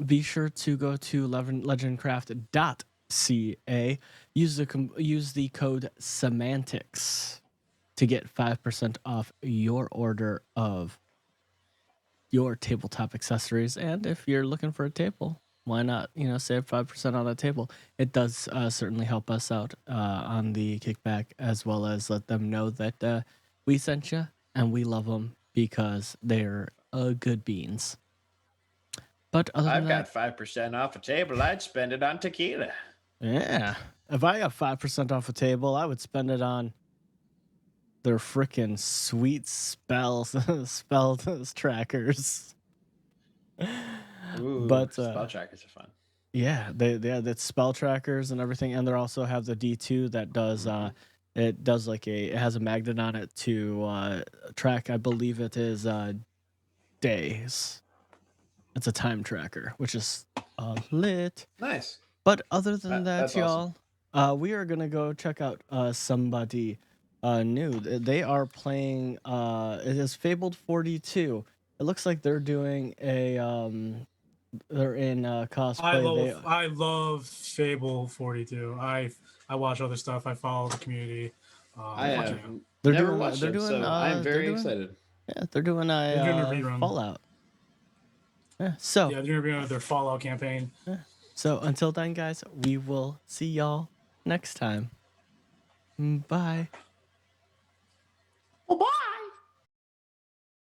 Be sure to go to legendcraft.ca. Use the code SEMANTICS to get 5% off your order of your tabletop accessories. And if you're looking for a table, why not, save 5% on that table? It does certainly help us out on the kickback, as well as let them know that we sent you. And we love them because they're good beans. But other than I've got 5% off a table. I'd spend it on tequila. Yeah. If I got 5% off a table, I would spend it on their freaking sweet spell trackers. Ooh, but spell trackers are fun. Yeah, that's spell trackers and everything, and they also have the D2 that does it does it has a magnet on it to track, I believe it is days. It's a time tracker, which is lit. Nice. But other than that, That's y'all, we are gonna go check out somebody new. They are playing. It is Fabled 42. It looks like they're doing a. They're in cosplay. I love Fable 42. I watch other stuff. I follow the community. I have They're never doing, watched they're it, doing, so I am very they're doing- excited. Yeah, they're doing a rerun. Fallout. Yeah, so yeah, they're doing their Fallout campaign. So until then, guys, we will see y'all next time. Bye. Bye.